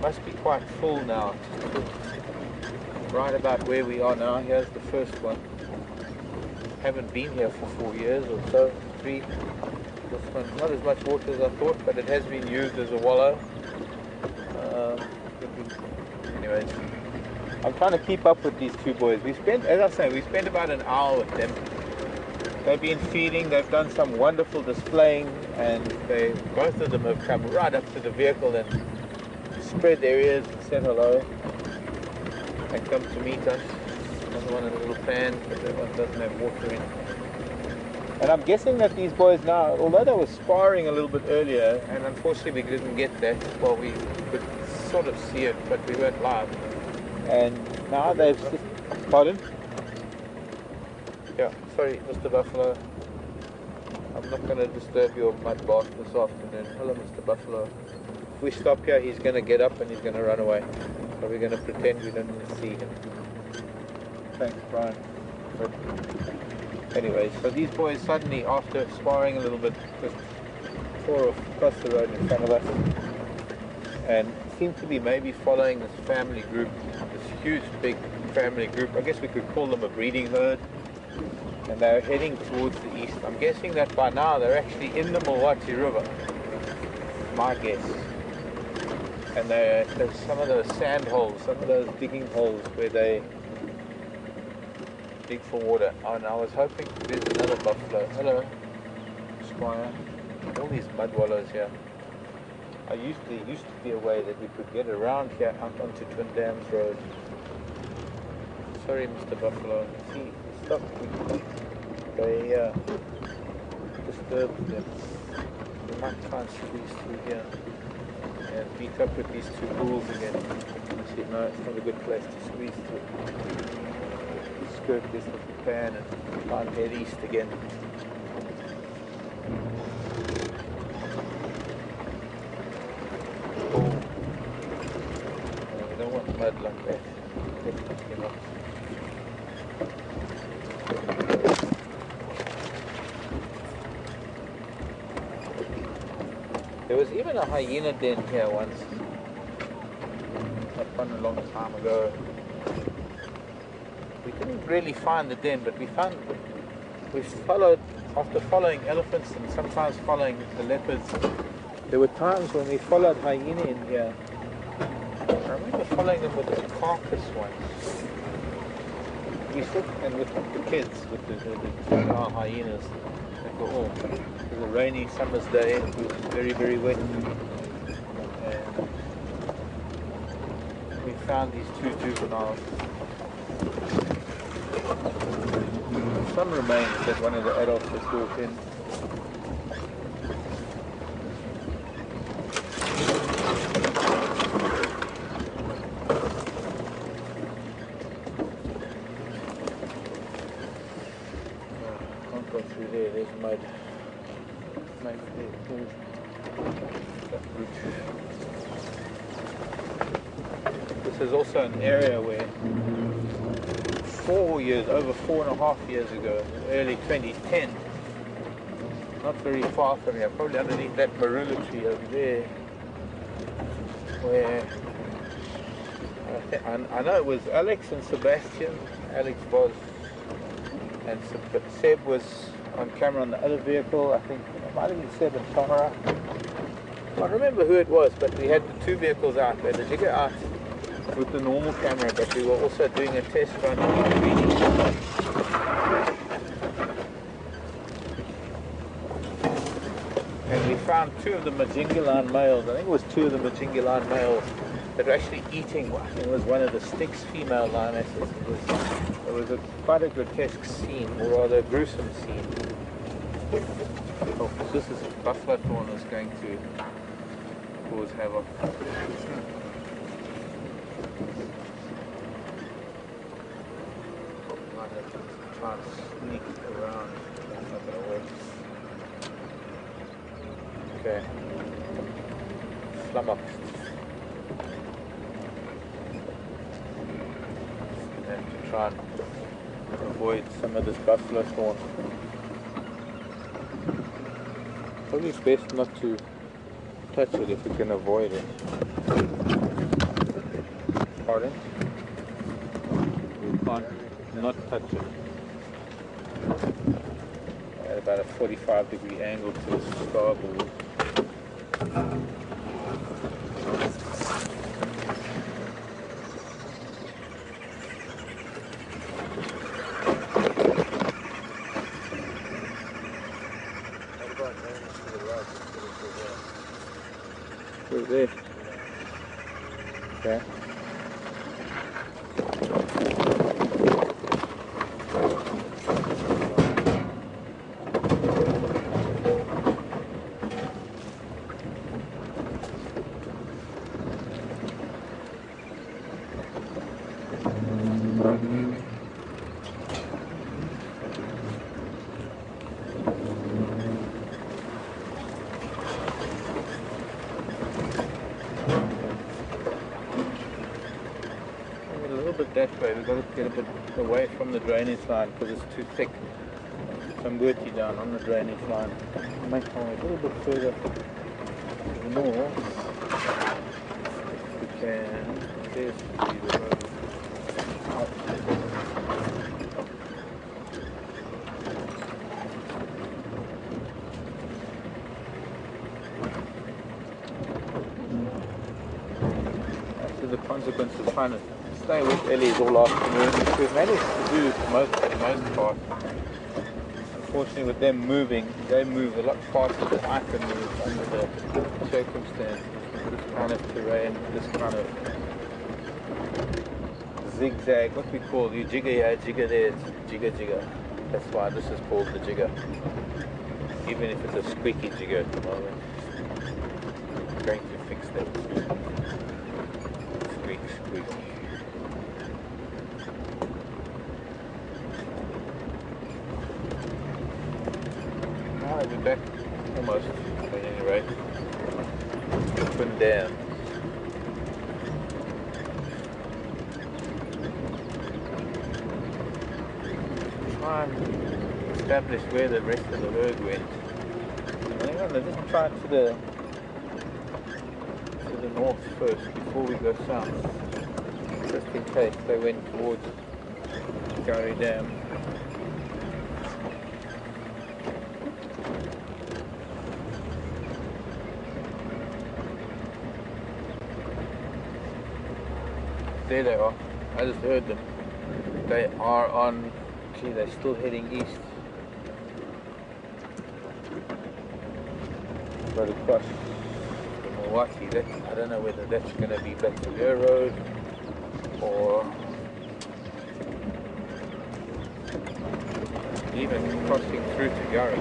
must be quite full now. Right about where we are now. Here's the first one. Haven't been here for 4 years or so, 3. This one's not as much water as I thought, but it has been used as a wallow. Anyways, I'm trying to keep up with these 2 boys. As I say, we spent about an hour with them. They've been feeding, they've done some wonderful displaying, and both of them have come right up to the vehicle and spread their ears and said hello and come to meet us. Another one in a little pan, but that one doesn't have water in. And I'm guessing that these boys now, although they were sparring a little bit earlier, and unfortunately we didn't get that, well, we could sort of see it, but we weren't live. And now they've... Pardon? Yeah, sorry, Mr. Buffalo. I'm not going to disturb your mud bath this afternoon. Hello, Mr. Buffalo. If we stop here, he's going to get up and he's going to run away. So we're going to pretend we didn't see him. Thanks, Brian. But anyway, so these boys suddenly, after sparring a little bit, just tore across the road in front of us and seem to be maybe following this family group, this huge, big family group. I guess we could call them a breeding herd. And they're heading towards the east. I'm guessing that by now they're actually in the Milwaukee River. My guess. And there's some of those sand holes, some of those digging holes where they dig for water. Oh, and I was hoping there's another buffalo. Hello, Squire. All these mud wallows here. There used to be a way that we could get around here out onto Twin Dams Road. Sorry, Mr. Buffalo. See, stop. They disturbed them. We might try and squeeze through here and meet up with these two bulls again. I said, no, it's not a good place to squeeze through. Skirt this little pan and try and head east again. We don't want mud like that. Definitely not. There was even a hyena den here once, not one a long time ago. We didn't really find the den, but we followed, after following elephants and sometimes following the leopards, there were times when we followed hyena in here. I remember following them with a carcass once. We sit and with the kids, with the hyenas. That were all. It was a rainy summer's day. It was very, very wet. And we found these two juveniles. Some remains that one of the adults was brought in. Can't go through there, there's mud. Maybe there's that root. This is also an area where over 4.5 years ago, early 2010, not very far from here, probably underneath that marula tree over there, where I know it was Alex and Sebastian. Alex was, and Seb was on camera on the other vehicle. I think it might have been Seb and Tamara. I don't remember who it was, but we had the two vehicles out. We had the Jigger out with the normal camera, but we were also doing a test run on the 3D. And we found two of the Majingalan males. I think it was two of the Majingalan males that were actually eating. I think it was one of the Styx female lionesses. It was quite a grotesque scene, or rather a gruesome scene. Oh, this is buffalo fauna is going to cause havoc. Might have to try and sneak around. That's not going to work. Okay. Flummoxed. I have to try and avoid some of this buffalo thorn. Probably best not to touch it if we can avoid it. Pardon? We can't not touch it. At about a 45-degree angle to the starboard. Through there. Okay. That way, we've got to get a bit away from the drainage line because it's too thick. Some dirty down on the drainage line. Make my way a little bit further to the north. If we can. There's the road. consequence of trying to stay with Ellie's all afternoon. We've managed to do most for the most part. Unfortunately, with them moving, they move a lot faster than I can move under the circumstances. This kind of terrain, this kind of zigzag, what we call you jigger here, jigger there, it's jigger jigger. That's why this is called the jigger. Even if it's a squeaky jigger at the moment. I'm going to fix that. Squeak, squeak. Now we're back almost, at any rate. Up and down. Try and establish where the rest of the herd went. Hang on, let's just try to the north first before we go south. Just in case they went towards Gary Dam. There they are. I just heard them. They are on. Gee, they're still heading east. But across the Milwaukee, I don't know whether that's going to be Battalier Road or even crossing through to Gary.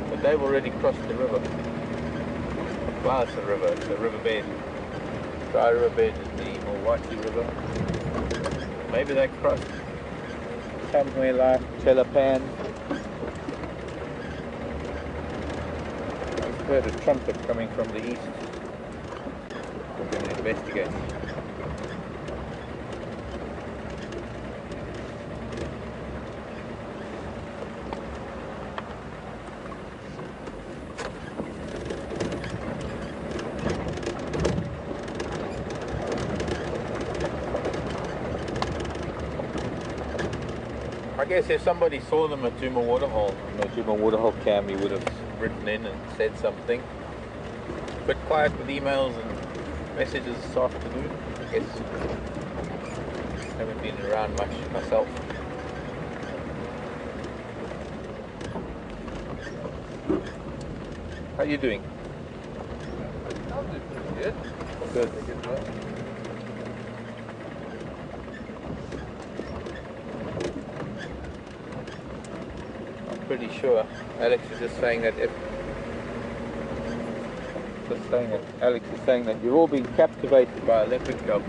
But they've already crossed the river. Well, it's a river, it's a riverbed. Dry riverbed is the Milwaukee River. Maybe they crossed somewhere like Chelapan. I've heard a trumpet coming from the east. We're going to investigate. I guess if somebody saw them at Djuma Waterhole, on the Djuma Waterhole cam, he would have written in and said something. But quiet with emails and messages this afternoon. I guess haven't been around much myself. How you doing? I'm doing pretty good. Good. Pretty sure Alex is just saying that Alex is saying that you've all been captivated by a leopard cub.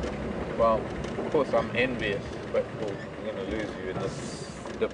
Well, of course I'm envious, but we're going to lose you in this dip.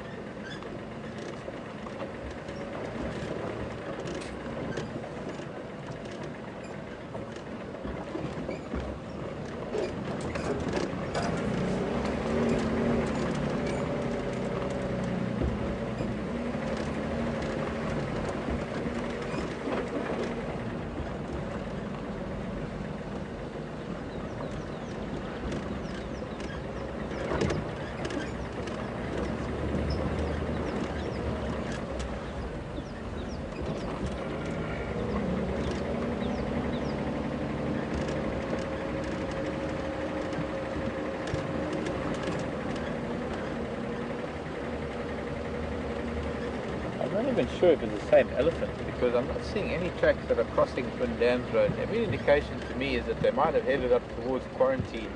I'm not even sure if it's the same elephant because I'm not seeing any tracks that are crossing Twin Dams Road. Every indication to me is that they might have headed up towards Quarantine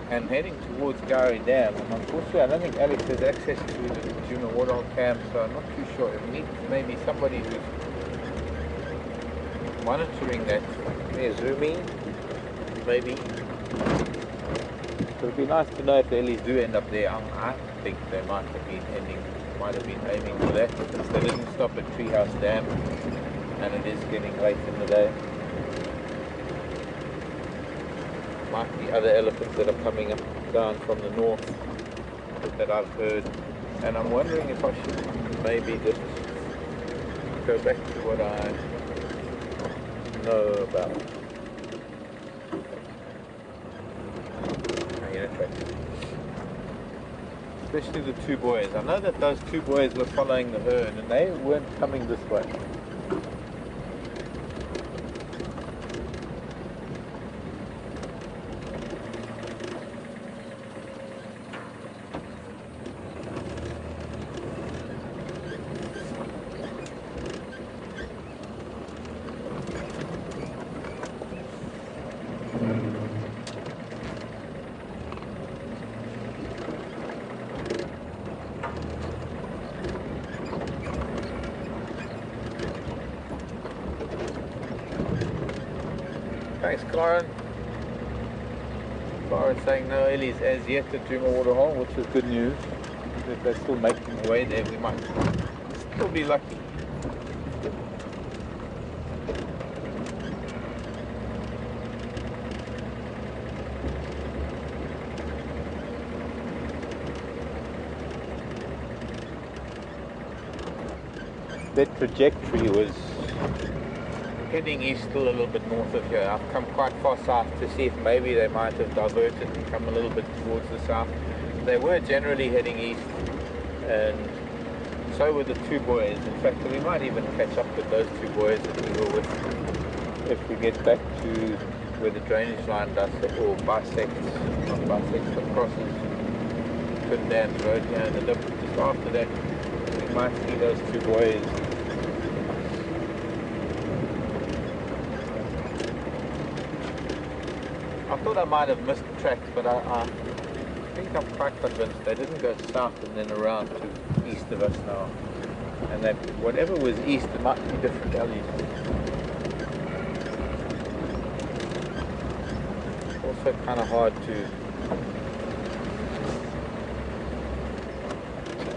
and heading towards Gary Dam. And unfortunately, I don't think Alex has access to the Djuma Waterhole cam, so I'm not too sure. It needs maybe somebody who's monitoring that. There's zooming, maybe. It would be nice to know if the Ellies do end up there. I think they might have been aiming for that, since they didn't stop at Treehouse Dam, and it is getting late in the day. Might be other elephants that are coming up down from the north that I've heard, and I'm wondering if I should maybe just go back to what I know about. Especially the two boys. I know that those two boys were following the herd and they weren't coming this way. Thanks, Claren. Claren's saying no Ellies as yet at Djuma Waterhole, which is good news. If they're still making their way there, we might still be lucky. That trajectory was heading east, still a little bit north of here. I've come quite far south to see if maybe they might have diverted and come a little bit towards the south. They were generally heading east, and so were the two buoys. In fact, we might even catch up with those two buoys that we were with if we get back to where the drainage line does, or bisects, not bisects, but crosses Quindan's road here in the lip. Just after that, we might see those two buoys. I thought I might have missed the tracks, but I think I'm quite convinced they didn't go south and then around to east of us now. And that whatever was east, it might be different alleys. It's also kind of hard to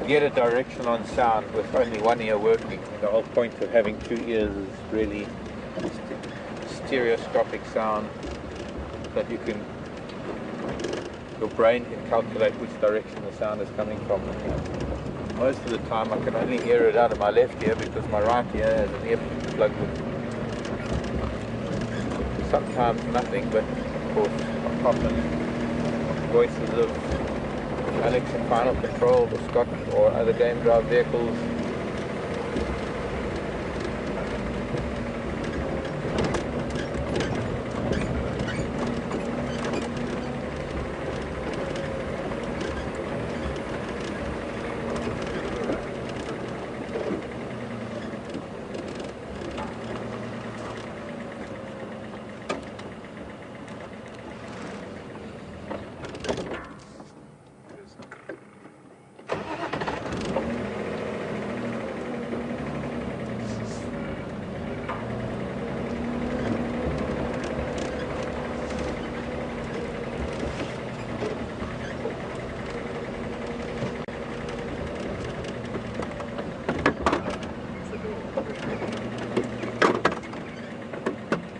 get a direction on sound with only one ear working. The whole point of having two ears is really stereoscopic sound, that you can, your brain can calculate which direction the sound is coming from. Most of the time I can only hear it out of my left ear because my right ear has an earpiece plugged in. Sometimes nothing, but of course often voices of Alex in Final Control or Scott or other game drive vehicles.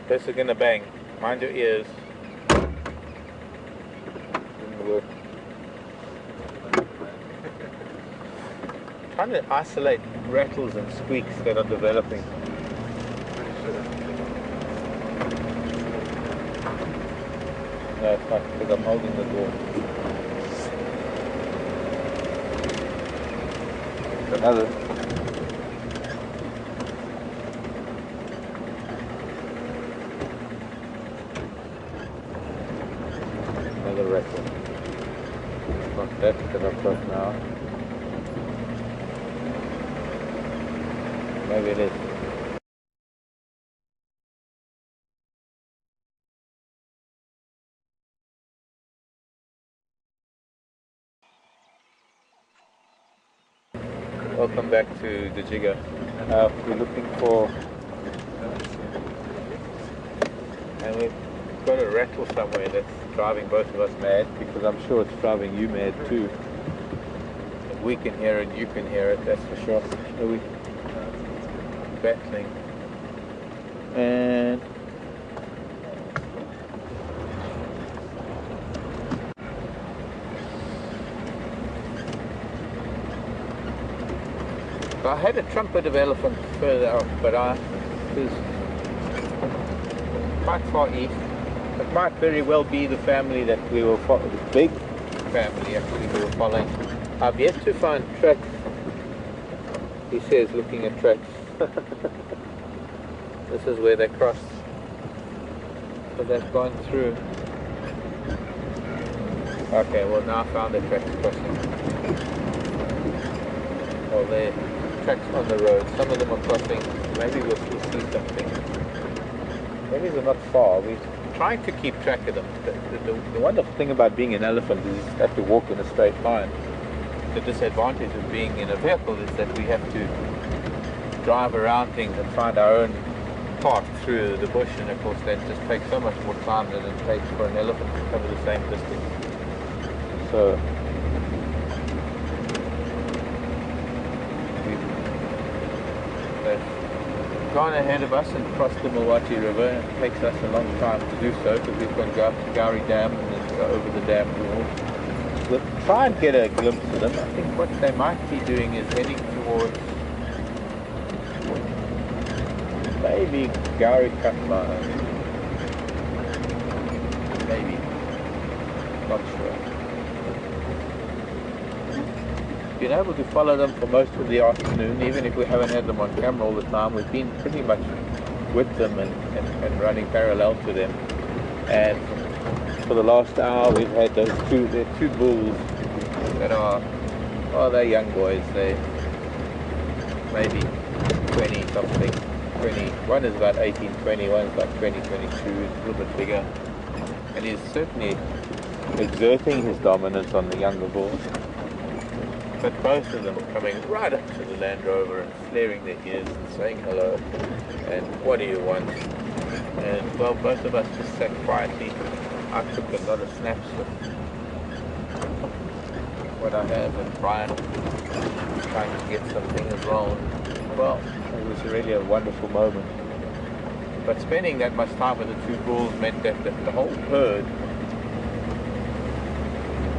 This is gonna bang. Mind your ears. Didn't work. Trying to isolate rattles and squeaks that are developing. No, it's not, because I'm holding the door. Another. Rattle. Not that I've got now. Maybe it is. Welcome back to the Jigger. We're looking for, and we've got a rattle somewhere that's driving both of us mad, because I'm sure it's driving you mad too. If we can hear it, you can hear it, that's for sure. So we're battling. And I had a trumpet of elephant further up, but I was quite far east. It might very well be the family that we were following, the big family actually we were following. I've yet to find tracks, he says, looking at tracks. This is where they crossed. So they've gone through. Okay, well now I found the tracks crossing. Well, they're tracks on the road. Some of them are crossing. Maybe we'll still see something. Maybe they're not far. We're trying to keep track of them. The wonderful thing about being an elephant is you have to walk in a straight line. The disadvantage of being in a vehicle is that we have to drive around things and find our own path through the bush, and of course that just takes so much more time than it takes for an elephant to cover the same distance. So they've gone ahead of us and crossed the Mawati River. It takes us a long time to do so because we've got to go up to Gowrie Dam and then go over the dam wall. We'll try and get a glimpse of them. I think what they might be doing is heading towards maybe Gowrie Katma. Maybe. Not sure. Been able to follow them for most of the afternoon, even if we haven't had them on camera all the time. We've been pretty much with them and running parallel to them. And for the last hour we've had those two bulls that are, oh, they're young boys. They maybe 20 something. 20. One is about 18, 20, one is about 20, 22, it's a little bit bigger. And he's certainly exerting his dominance on the younger bulls. But both of them are coming right up to the Land Rover and flaring their ears and saying hello and what do you want? And well, both of us just sat quietly. I took a lot of snaps with what I have, and Brian trying to get something as well. Well, it was really a wonderful moment. But spending that much time with the two bulls meant that the whole herd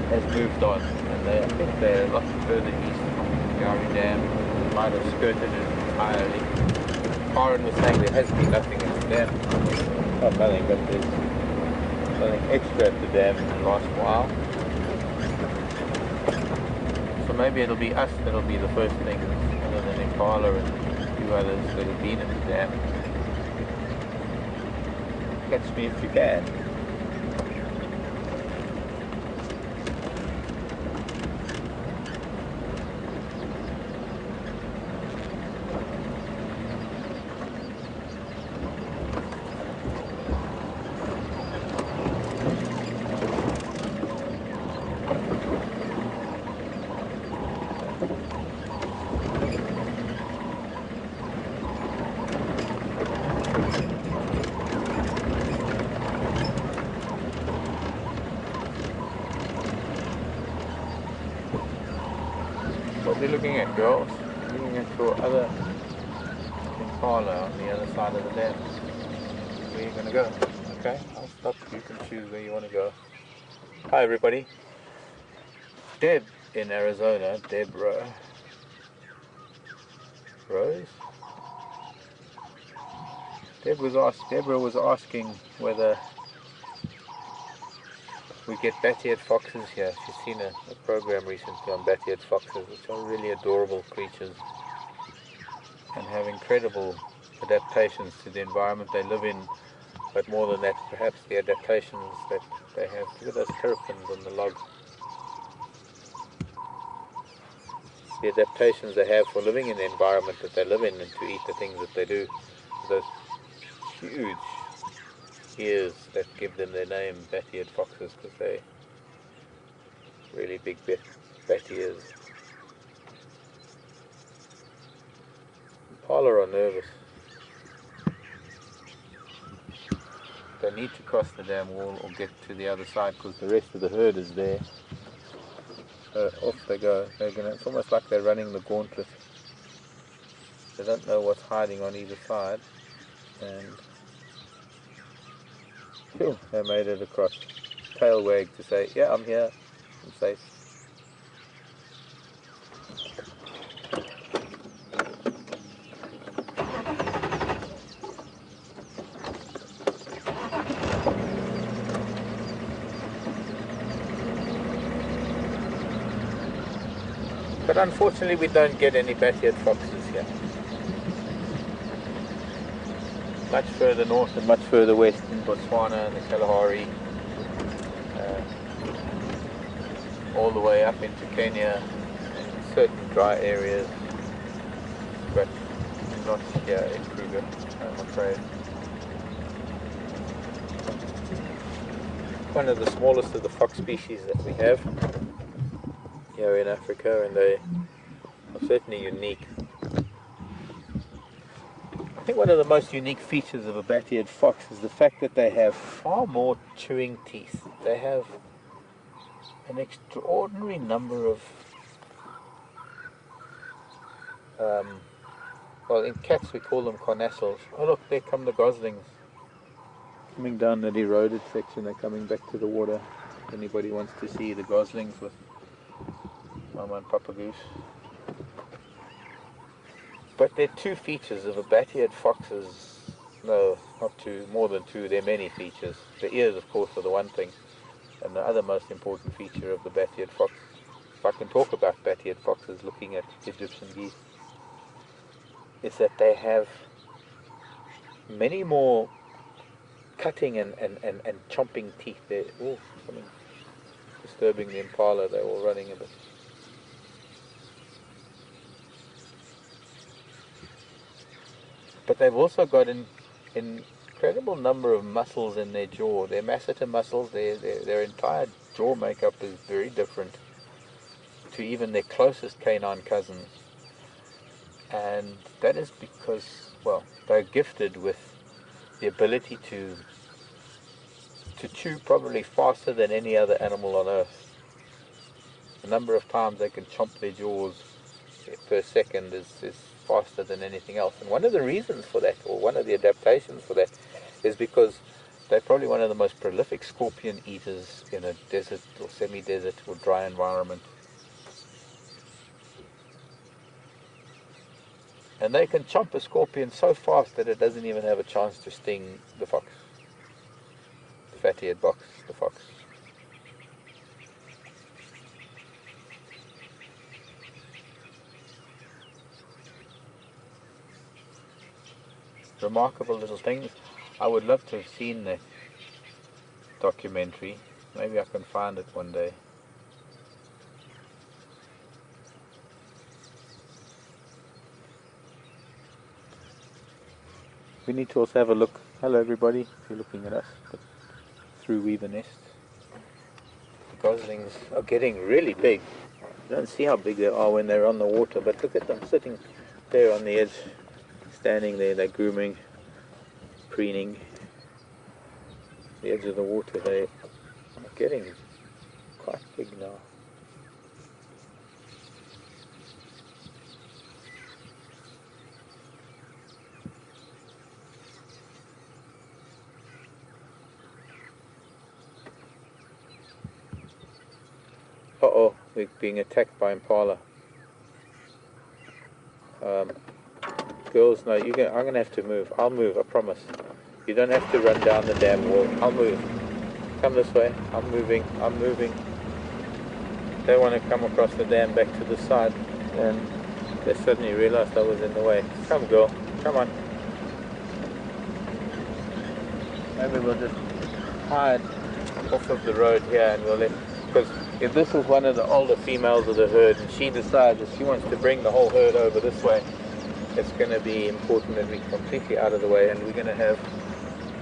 has moved on. And I think they're a lot further east from Gowrie Dam. They might have skirted it entirely. Karen was saying there has been nothing at the dam. Not nothing, but there's nothing extra at the dam in the last while. So maybe it'll be us that'll be the first things, other than Impala and a few others that have been at the dam. Catch me if you can. What are you looking at, girls? Looking at your other Impala on the other side of the dam. Where are you going to go? Okay, I'll stop. You can choose where you want to go. Hi everybody. Deb in Arizona, Deborah Rose. Deborah was asking whether we get bat-eared foxes here. She's seen a program recently on bat-eared foxes, which are really adorable creatures and have incredible adaptations to the environment they live in. But more than that, perhaps the adaptations that they have. Look at those terrapins on the log. The adaptations they have for living in the environment that they live in and to eat the things that they do. Those huge ears that give them their name, bat-eared foxes, because they really big bat ears. Impala are nervous. They need to cross the dam wall or get to the other side because the rest of the herd is there. So off they go. It's almost like they're running the gauntlet. They don't know what's hiding on either side. And phew, they made it across. Tail wag to say, yeah, I'm here. I'm safe. But unfortunately we don't get any bat-eared foxes here. Much further north and much further west in Botswana and the Kalahari, all the way up into Kenya and certain dry areas, but not here in Kruger, I'm afraid. One of the smallest of the fox species that we have here in Africa, and they are certainly unique. think one of the most unique features of a bat-eared fox is the fact that they have far more chewing teeth. They have an extraordinary number of, well, in cats we call them carnassials. Oh look, there come the goslings. Coming down that eroded section, they're coming back to the water. If anybody wants to see the goslings with Mama and Papa Goose. But there are two features of a bat-eared fox's, no, not two, more than two, there are many features. The ears, of course, are the one thing. And the other most important feature of the bat-eared fox, if I can talk about bat-eared foxes looking at Egyptian geese, is that they have many more cutting and chomping teeth. They're, oh, something disturbing the impala, they're all running a bit. But they've also got an incredible number of muscles in their jaw. Their masseter muscles, their entire jaw makeup is very different to even their closest canine cousins. And that is because, well, they're gifted with the ability to chew probably faster than any other animal on earth. The number of times they can chomp their jaws per second is faster than anything else. And one of the reasons for that, or one of the adaptations for that, is because they're probably one of the most prolific scorpion eaters in a desert or semi-desert or dry environment. And they can chomp a scorpion so fast that it doesn't even have a chance to sting the fox. The fat-eared fox, the fox. Remarkable little things. I would love to have seen that documentary. Maybe I can find it one day. We need to also have a look. Hello everybody, if you're looking at us, but through Weaver Nest. The goslings are getting really big. You don't see how big they are when they're on the water, but look at them sitting there on the edge. Standing there, they're grooming, preening the edge of the water. They are getting quite big now. Uh-oh, we're being attacked by impala. Girls, no, I'm going to have to move. I'll move, I promise. You don't have to run down the damn wall. I'll move. Come this way. I'm moving. I'm moving. They want to come across the dam back to the side, and they suddenly realized I was in the way. Come, girl. Come on. Maybe we'll just hide off of the road here and we'll let... Because if this is one of the older females of the herd and she decides that she wants to bring the whole herd over this way, it's going to be important that we're completely out of the way, and we're going to have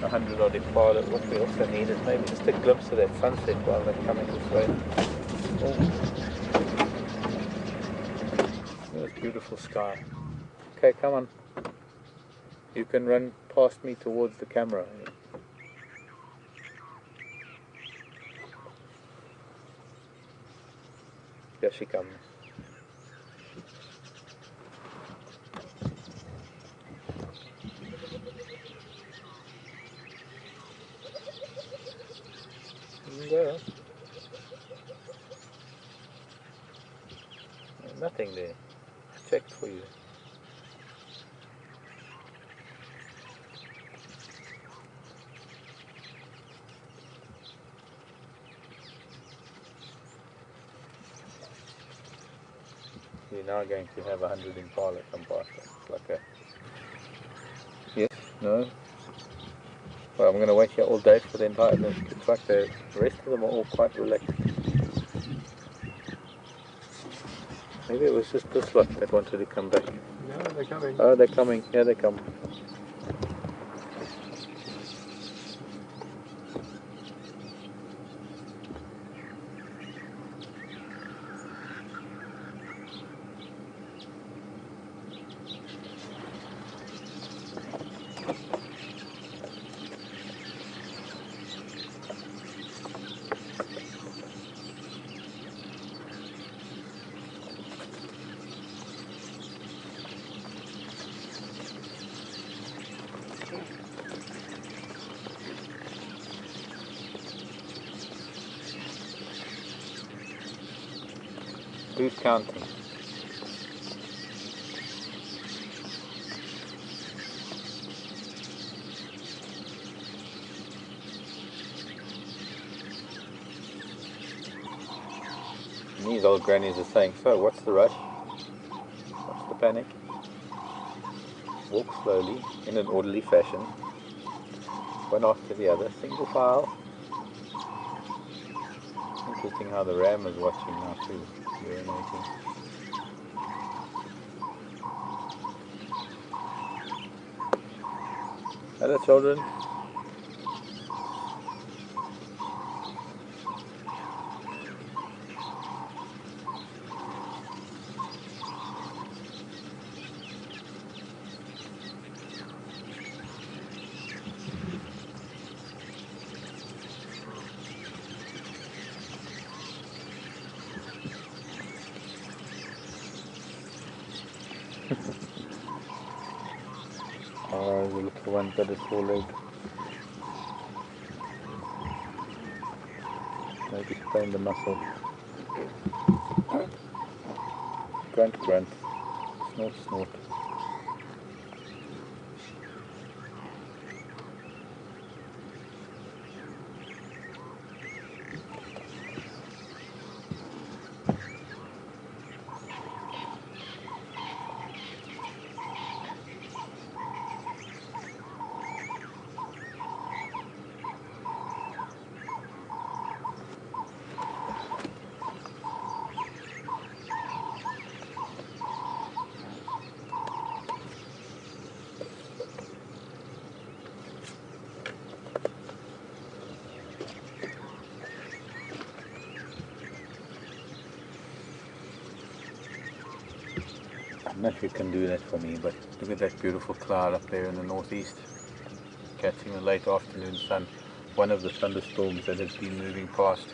100 odd impala. What we also need is maybe just a glimpse of that sunset while they're coming this way. Oh, this beautiful sky. Okay, come on. You can run past me towards the camera. Here she comes. There. Nothing there. I checked for you. You're now going to have 100 impala come past us. Like a... Yes? No? Well, I'm going to wait here all day for the entire... It's like the rest of them are all quite relaxed. Maybe it was just this lot that wanted to come back. No, they're coming. Oh, they're coming. Here they come. Who's counting? And these old grannies are saying, so what's the rush? What's the panic? Walk slowly in an orderly fashion, one after the other, single file. Interesting how the ram is watching now too, urinating. Hello children. Oh, the little one got his foreleg. Maybe sprained the muscle. Grunt, grunt. Snort, snort. I'm not sure you can do that for me, but look at that beautiful cloud up there in the northeast. Catching the late afternoon sun. One of the thunderstorms that has been moving past.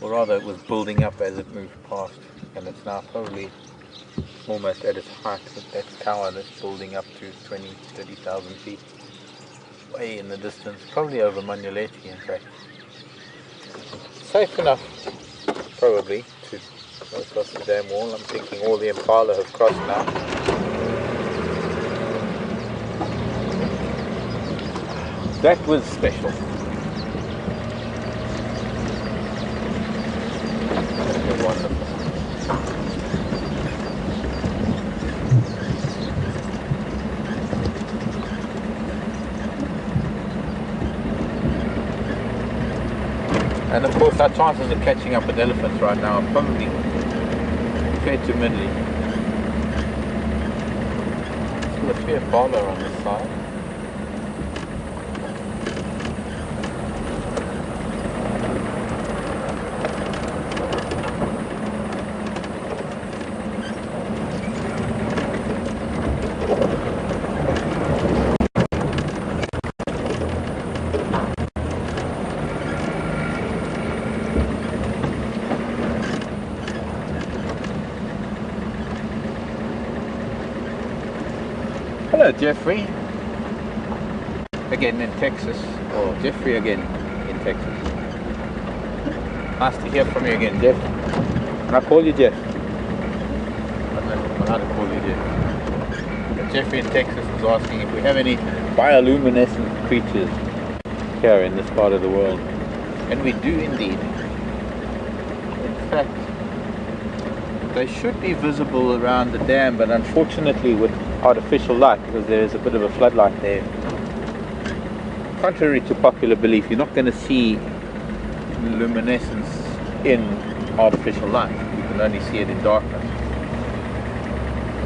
Or rather, it was building up as it moved past. And it's now probably almost at its height. That tower that's building up to 20, 30,000 feet. Way in the distance. Probably over Manuleti, in fact. Safe enough, probably, to go across the dam wall. I'm thinking all the impala have crossed now. That was special. That was wonderful. And of course our chances of catching up with elephants right now are probably fair to middling. Still a fair follower on this side. Hello Jeffrey, again in Texas, or Jeffrey again in Texas. Nice to hear from you again, Jeff. Can I call you Jeff? I don't know how to call you Jeff. But Jeffrey in Texas was asking if we have any bioluminescent creatures here in this part of the world. And we do indeed. In fact, they should be visible around the dam, but unfortunately with artificial light, because there is a bit of a floodlight there. Contrary to popular belief, you're not going to see luminescence in artificial light. You can only see it in darkness.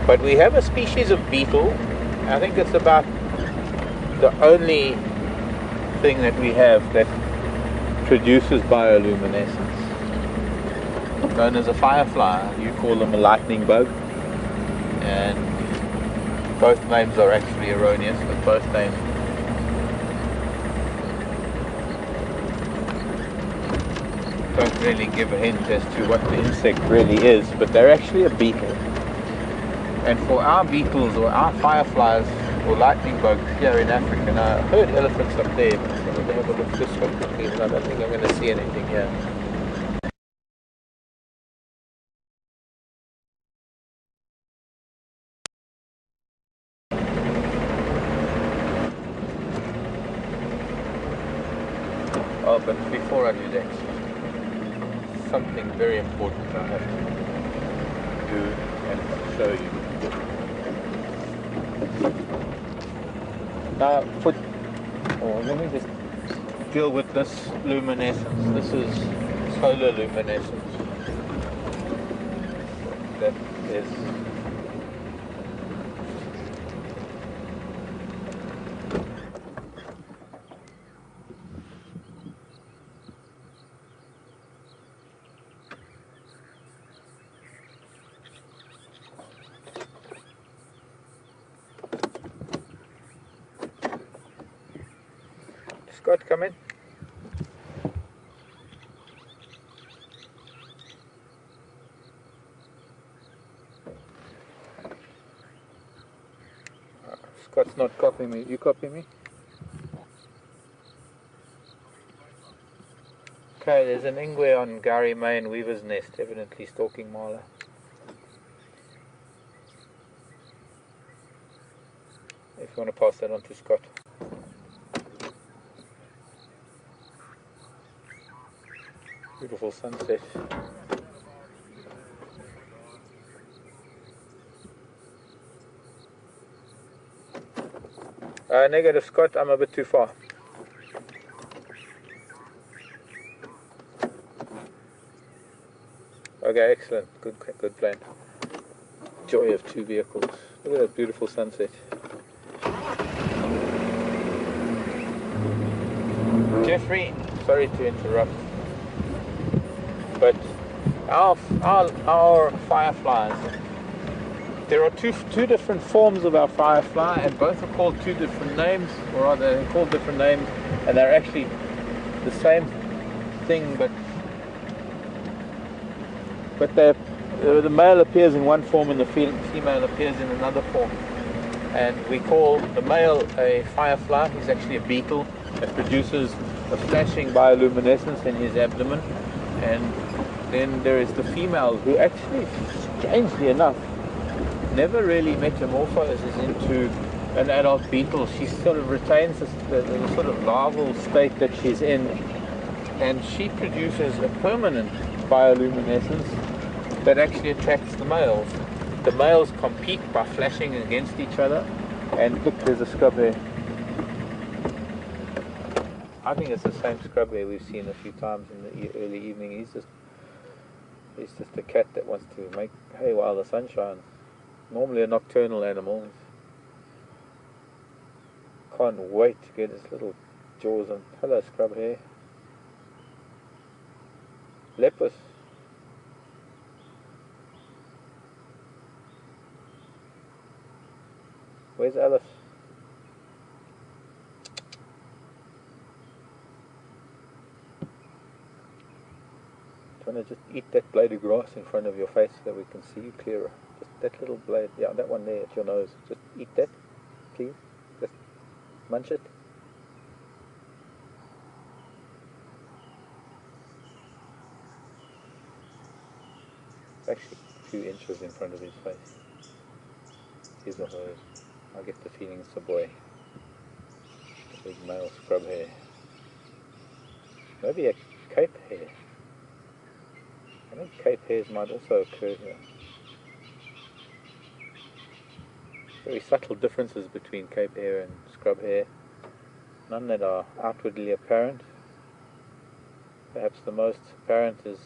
But we have a species of beetle. I think it's about the only thing that we have that produces bioluminescence. Known as a firefly. You call them a lightning bug. And both names are actually erroneous, but both names don't really give a hint as to what the insect really is, but they're actually a beetle. And for our beetles or our fireflies or lightning bugs here in Africa, now I heard elephants up there, but I'm going to have a look this way quickly, and I don't think I'm going to see anything here. Oh, but before I do that, something very important I have to do and show you. Now, let me just deal with this luminescence. This is solar luminescence. That is Scott, come in. Scott's not copying me. You copy me? Okay, there's an ingwe on Gary Main Weaver's Nest, evidently stalking Marla. If you want to pass that on to Scott. Beautiful sunset. Negative, Scott, I'm a bit too far. Okay, excellent. Good plan. Joy of two vehicles. Look at that beautiful sunset. Jeffrey, sorry to interrupt, but our fireflies, there are two different forms of our firefly, and both are called two different names, or rather they're called different names, and they're actually the same thing, but the male appears in one form and the female appears in another form. And we call the male a firefly. He's actually a beetle that produces a flashing bioluminescence in his abdomen. And then there is the female, who actually, strangely enough, never really metamorphoses into an adult beetle. She sort of retains the sort of larval state that she's in, and she produces a permanent bioluminescence that actually attracts the males. The males compete by flashing against each other, and look, there's a scrub here. I think it's the same scrub here we've seen a few times in the early evening. He's just a cat that wants to make hay while the sun shines. Normally a nocturnal animal. Can't wait to get his little jaws on. Hello, scrub here. Lepus. Where's Alice? Trying to just eat that blade of grass in front of your face so that we can see you clearer. Just that little blade, yeah, that one there at your nose. Just eat that, please. Just munch it. It's actually a few inches in front of his face. His or hers. I get the feeling it's a boy. The big male scrub hair. Maybe a cape hair. I think cape hairs might also occur here. Very subtle differences between cape hair and scrub hair. None that are outwardly apparent. Perhaps the most apparent is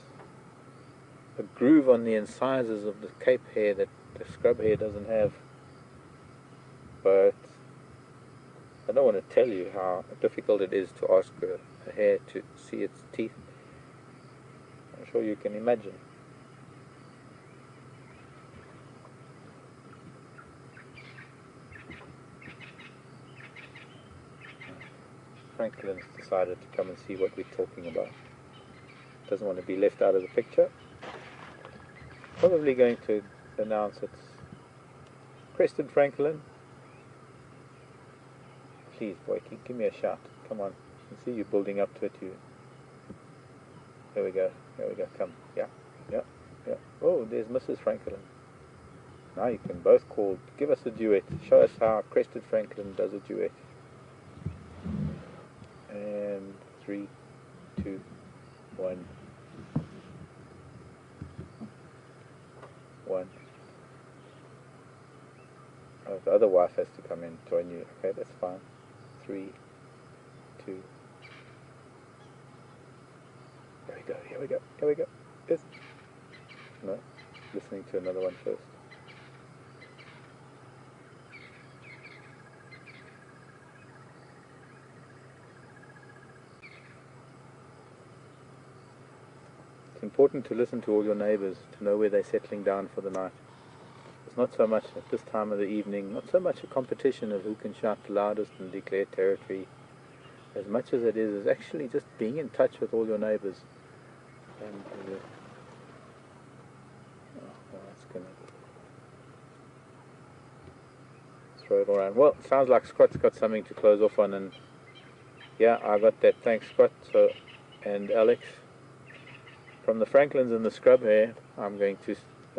a groove on the incisors of the cape hair that the scrub hair doesn't have. But I don't want to tell you how difficult it is to ask a hair to see its teeth. I'm sure you can imagine. Franklin's decided to come and see what we're talking about. Doesn't want to be left out of the picture. Probably going to announce it's Crested Franklin. Please, boy, give me a shout. Come on. I can see you building up to it. There we go. Come. Yeah. Oh, there's Mrs. Franklin. Now you can both call. Give us a duet. Show us how Crested Franklin does a duet. And 3, 2, 1. 1. Oh, the other wife has to come in and join you. Okay, that's fine. 3, 2. Here we go, here we go, here we go. Yes. No, listening to another one first. It's important to listen to all your neighbors, to know where they're settling down for the night. It's not so much at this time of the evening, not so much a competition of who can shout the loudest and declare territory, as much as it is actually just being in touch with all your neighbors. And that's gonna throw it all around. Well, it sounds like Scott's got something to close off on, and yeah, I got that. Thanks, Scott. So, and Alex. From the Franklins and the scrub here, I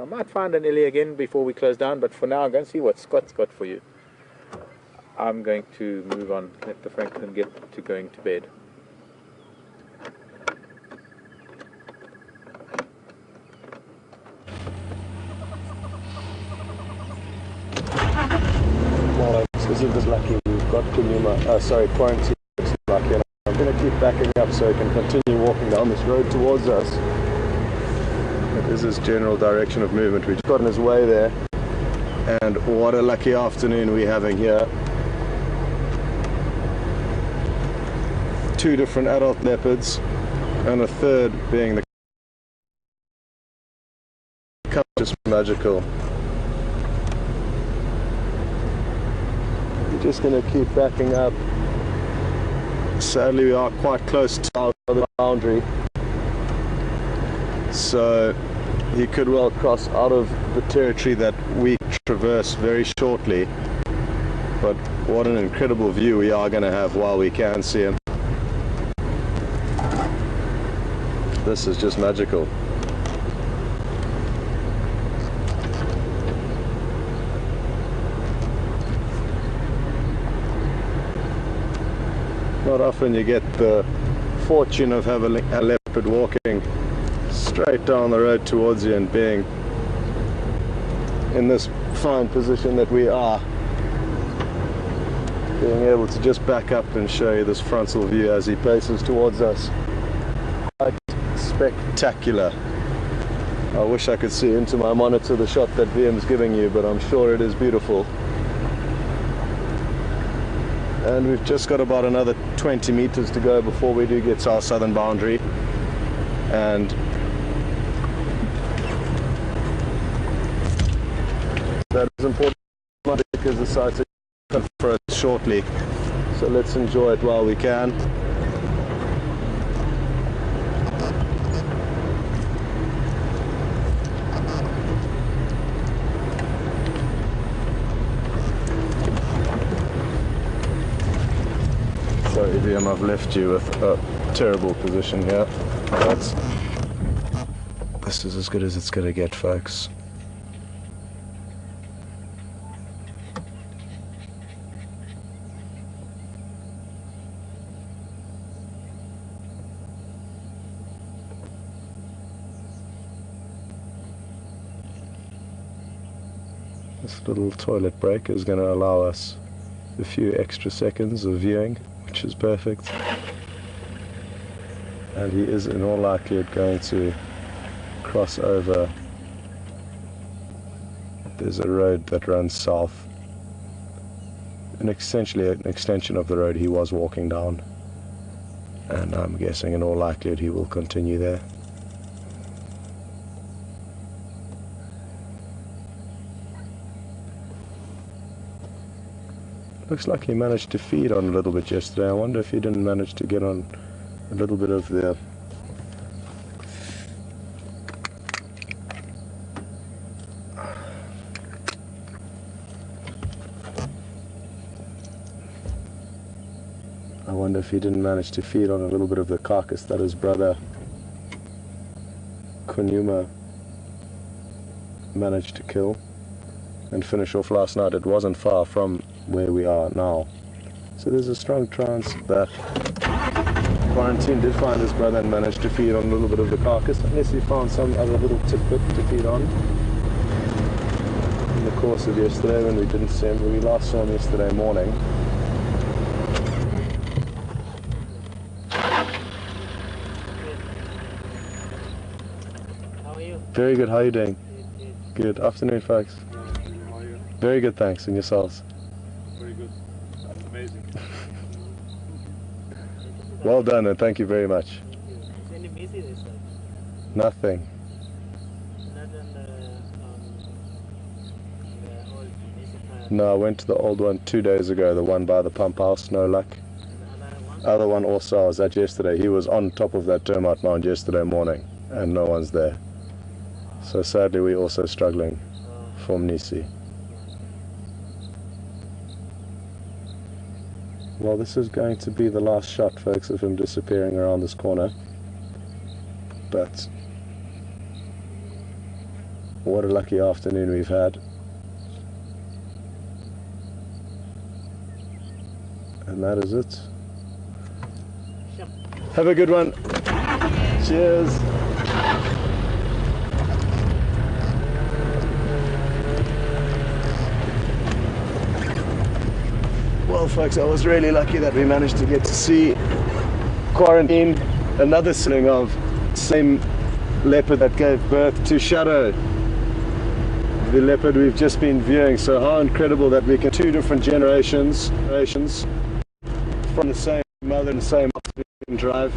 might find an illy again before we close down, but for now I'm going to see what Scott's got for you. I'm going to move on, let the Franklin get to going to bed. Well, isn't this lucky? We've got quarantine. It's lucky, and I'm going to keep backing up so I can continue walking down this road towards us. This is general direction of movement. We've got in his way there, and what a lucky afternoon we're having here. 2 different adult leopards, and a third being the cub. Just magical. We're just going to keep backing up. Sadly, we are quite close to our boundary, so he could well cross out of the territory that we traverse very shortly. But what an incredible view we are going to have while we can see him. This is just magical. Not often you get the fortune of having a leopard walking straight down the road towards you and being in this fine position that we are. Being able to just back up and show you this frontal view as he paces towards us. Quite spectacular. I wish I could see into my monitor the shot that VM's giving you, but I'm sure it is beautiful. And we've just got about another 20 meters to go before we do get to our southern boundary. And that is important because the sites are coming for us shortly. So let's enjoy it while we can. Sorry, VM, I've left you with a terrible position here, but this is as good as it's going to get, folks. This little toilet break is going to allow us a few extra seconds of viewing, which is perfect. And he is in all likelihood going to cross over. There's a road that runs south, and essentially an extension of the road he was walking down, and I'm guessing in all likelihood he will continue there. Looks like he managed to feed on a little bit yesterday. I wonder if he didn't manage to get on a little bit of the carcass that his brother Djuma managed to kill and finish off last night. It wasn't far from where we are now, so there's a strong chance that quarantine did find his brother and managed to feed on a little bit of the carcass, unless he found some other little tidbit to feed on. In the course of yesterday when we didn't see him, we last saw him yesterday morning. How are you? Very good, how are you doing? Good. Good afternoon, folks. How are you? Very good, thanks, and yourselves? Very good. That's amazing. Well done, and thank you very much. Is any busy this side? Nothing. Not on the old music. No, I went to the old one 2 days ago, the one by the pump house, no luck. Other one also, I was at yesterday. He was on top of that termite mound yesterday morning, and no one's there. So sadly, we're also struggling for Mnisi. Well, this is going to be the last shot, folks, of him disappearing around this corner. But what a lucky afternoon we've had. And that is it. Have a good one. Cheers. Well, folks, I was really lucky that we managed to get to see quarantine, another sling of same leopard that gave birth to Shadow, the leopard we've just been viewing. So how incredible that we can two different generations from the same mother and the same drive,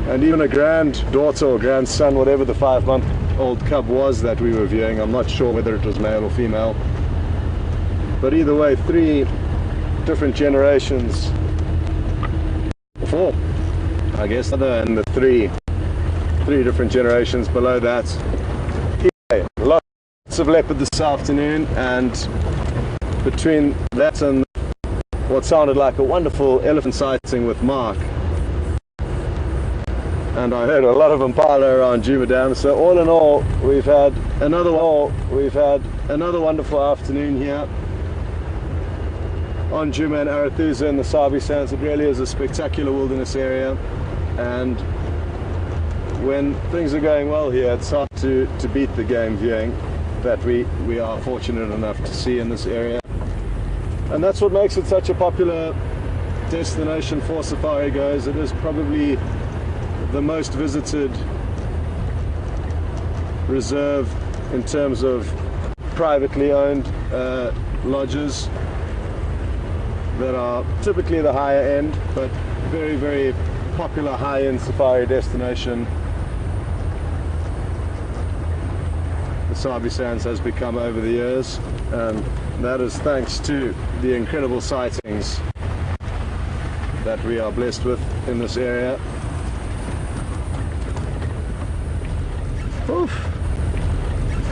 and even a granddaughter or grandson, whatever the 5-month-old cub was that we were viewing. I'm not sure whether it was male or female. But either way, 3 different generations, 4, I guess, and the three different generations below that. Anyway, lots of leopard this afternoon, and between that and what sounded like a wonderful elephant sighting with Mark, and I heard a lot of impala around Djuma Dam. So all in all, we've had another wonderful afternoon here on Djuma and Arathusa in the Sabi Sands. It really is a spectacular wilderness area, and when things are going well here, it's hard to beat the game viewing that we are fortunate enough to see in this area. And that's what makes it such a popular destination for safari goers. It is probably the most visited reserve in terms of privately owned lodges that are typically the higher end, but very, very popular high-end safari destination. The Sabi Sands has become over the years, and that is thanks to the incredible sightings that we are blessed with in this area. Oof.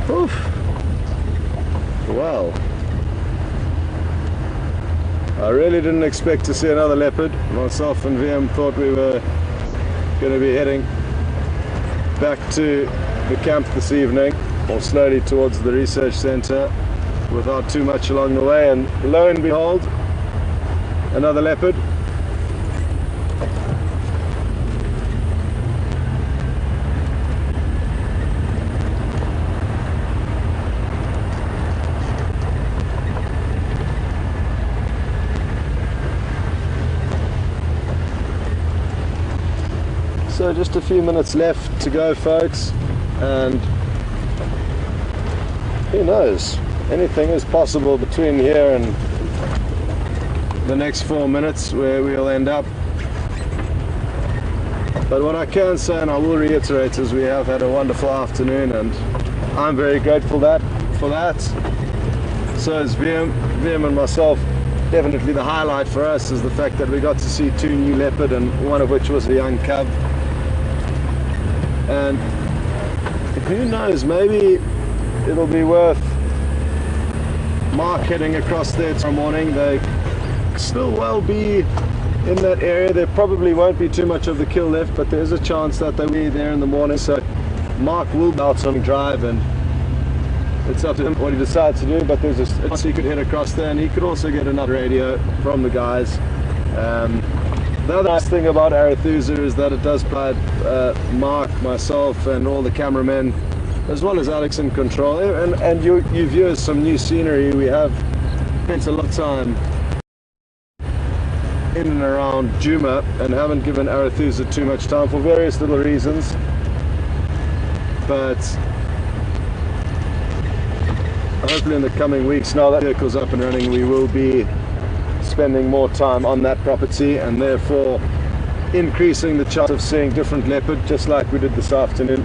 Oof. Wow. I really didn't expect to see another leopard. Myself and VM thought we were going to be heading back to the camp this evening, or slowly towards the research center, without too much along the way, and lo and behold, another leopard. So just a few minutes left to go, folks, and who knows, anything is possible between here and the next 4 minutes where we'll end up. But what I can say, and I will reiterate, is we have had a wonderful afternoon, and I'm very grateful for that. So is VM and myself. Definitely the highlight for us is the fact that we got to see 2 new leopard, and one of which was a young cub. And who knows, maybe it'll be worth Mark heading across there tomorrow morning. They still well be in that area. There probably won't be too much of the kill left, but there's a chance that they'll be there in the morning. So Mark will be out on drive, and it's up to him what he decides to do. But there's a chance he could head across there, and he could also get another radio from the guys. The other nice thing about Arathusa is that it does provide Mark, myself, and all the cameramen, as well as Alex in control, and you viewers some new scenery. We have spent a lot of time in and around Djuma and haven't given Arathusa too much time for various little reasons, but hopefully in the coming weeks, now that vehicle's up and running, we will be spending more time on that property and therefore increasing the chance of seeing different leopard, just like we did this afternoon.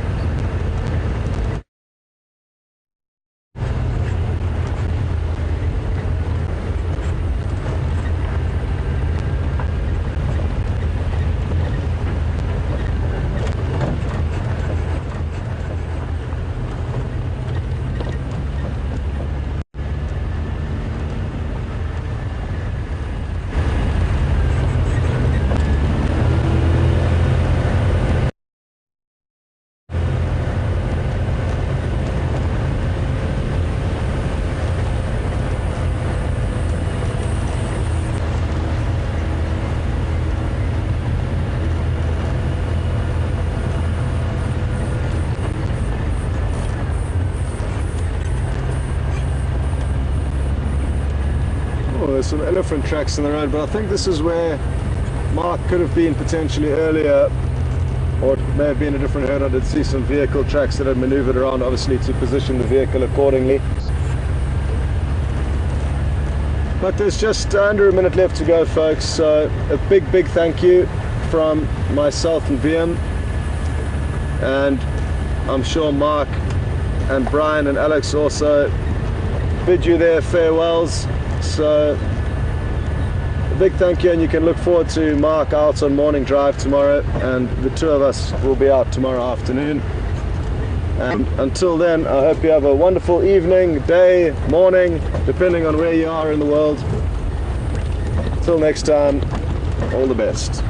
There's some elephant tracks in the road, but I think this is where Mark could have been potentially earlier, or it may have been a different herd. I did see some vehicle tracks that had maneuvered around, obviously to position the vehicle accordingly. But there's just under a minute left to go, folks, so a big thank you from myself and VM, and I'm sure Mark and Brian and Alex also bid you their farewells. So a big thank you, and you can look forward to Mark out on morning drive tomorrow, and the two of us will be out tomorrow afternoon. And until then, I hope you have a wonderful evening, day, morning, depending on where you are in the world. Till next time, all the best.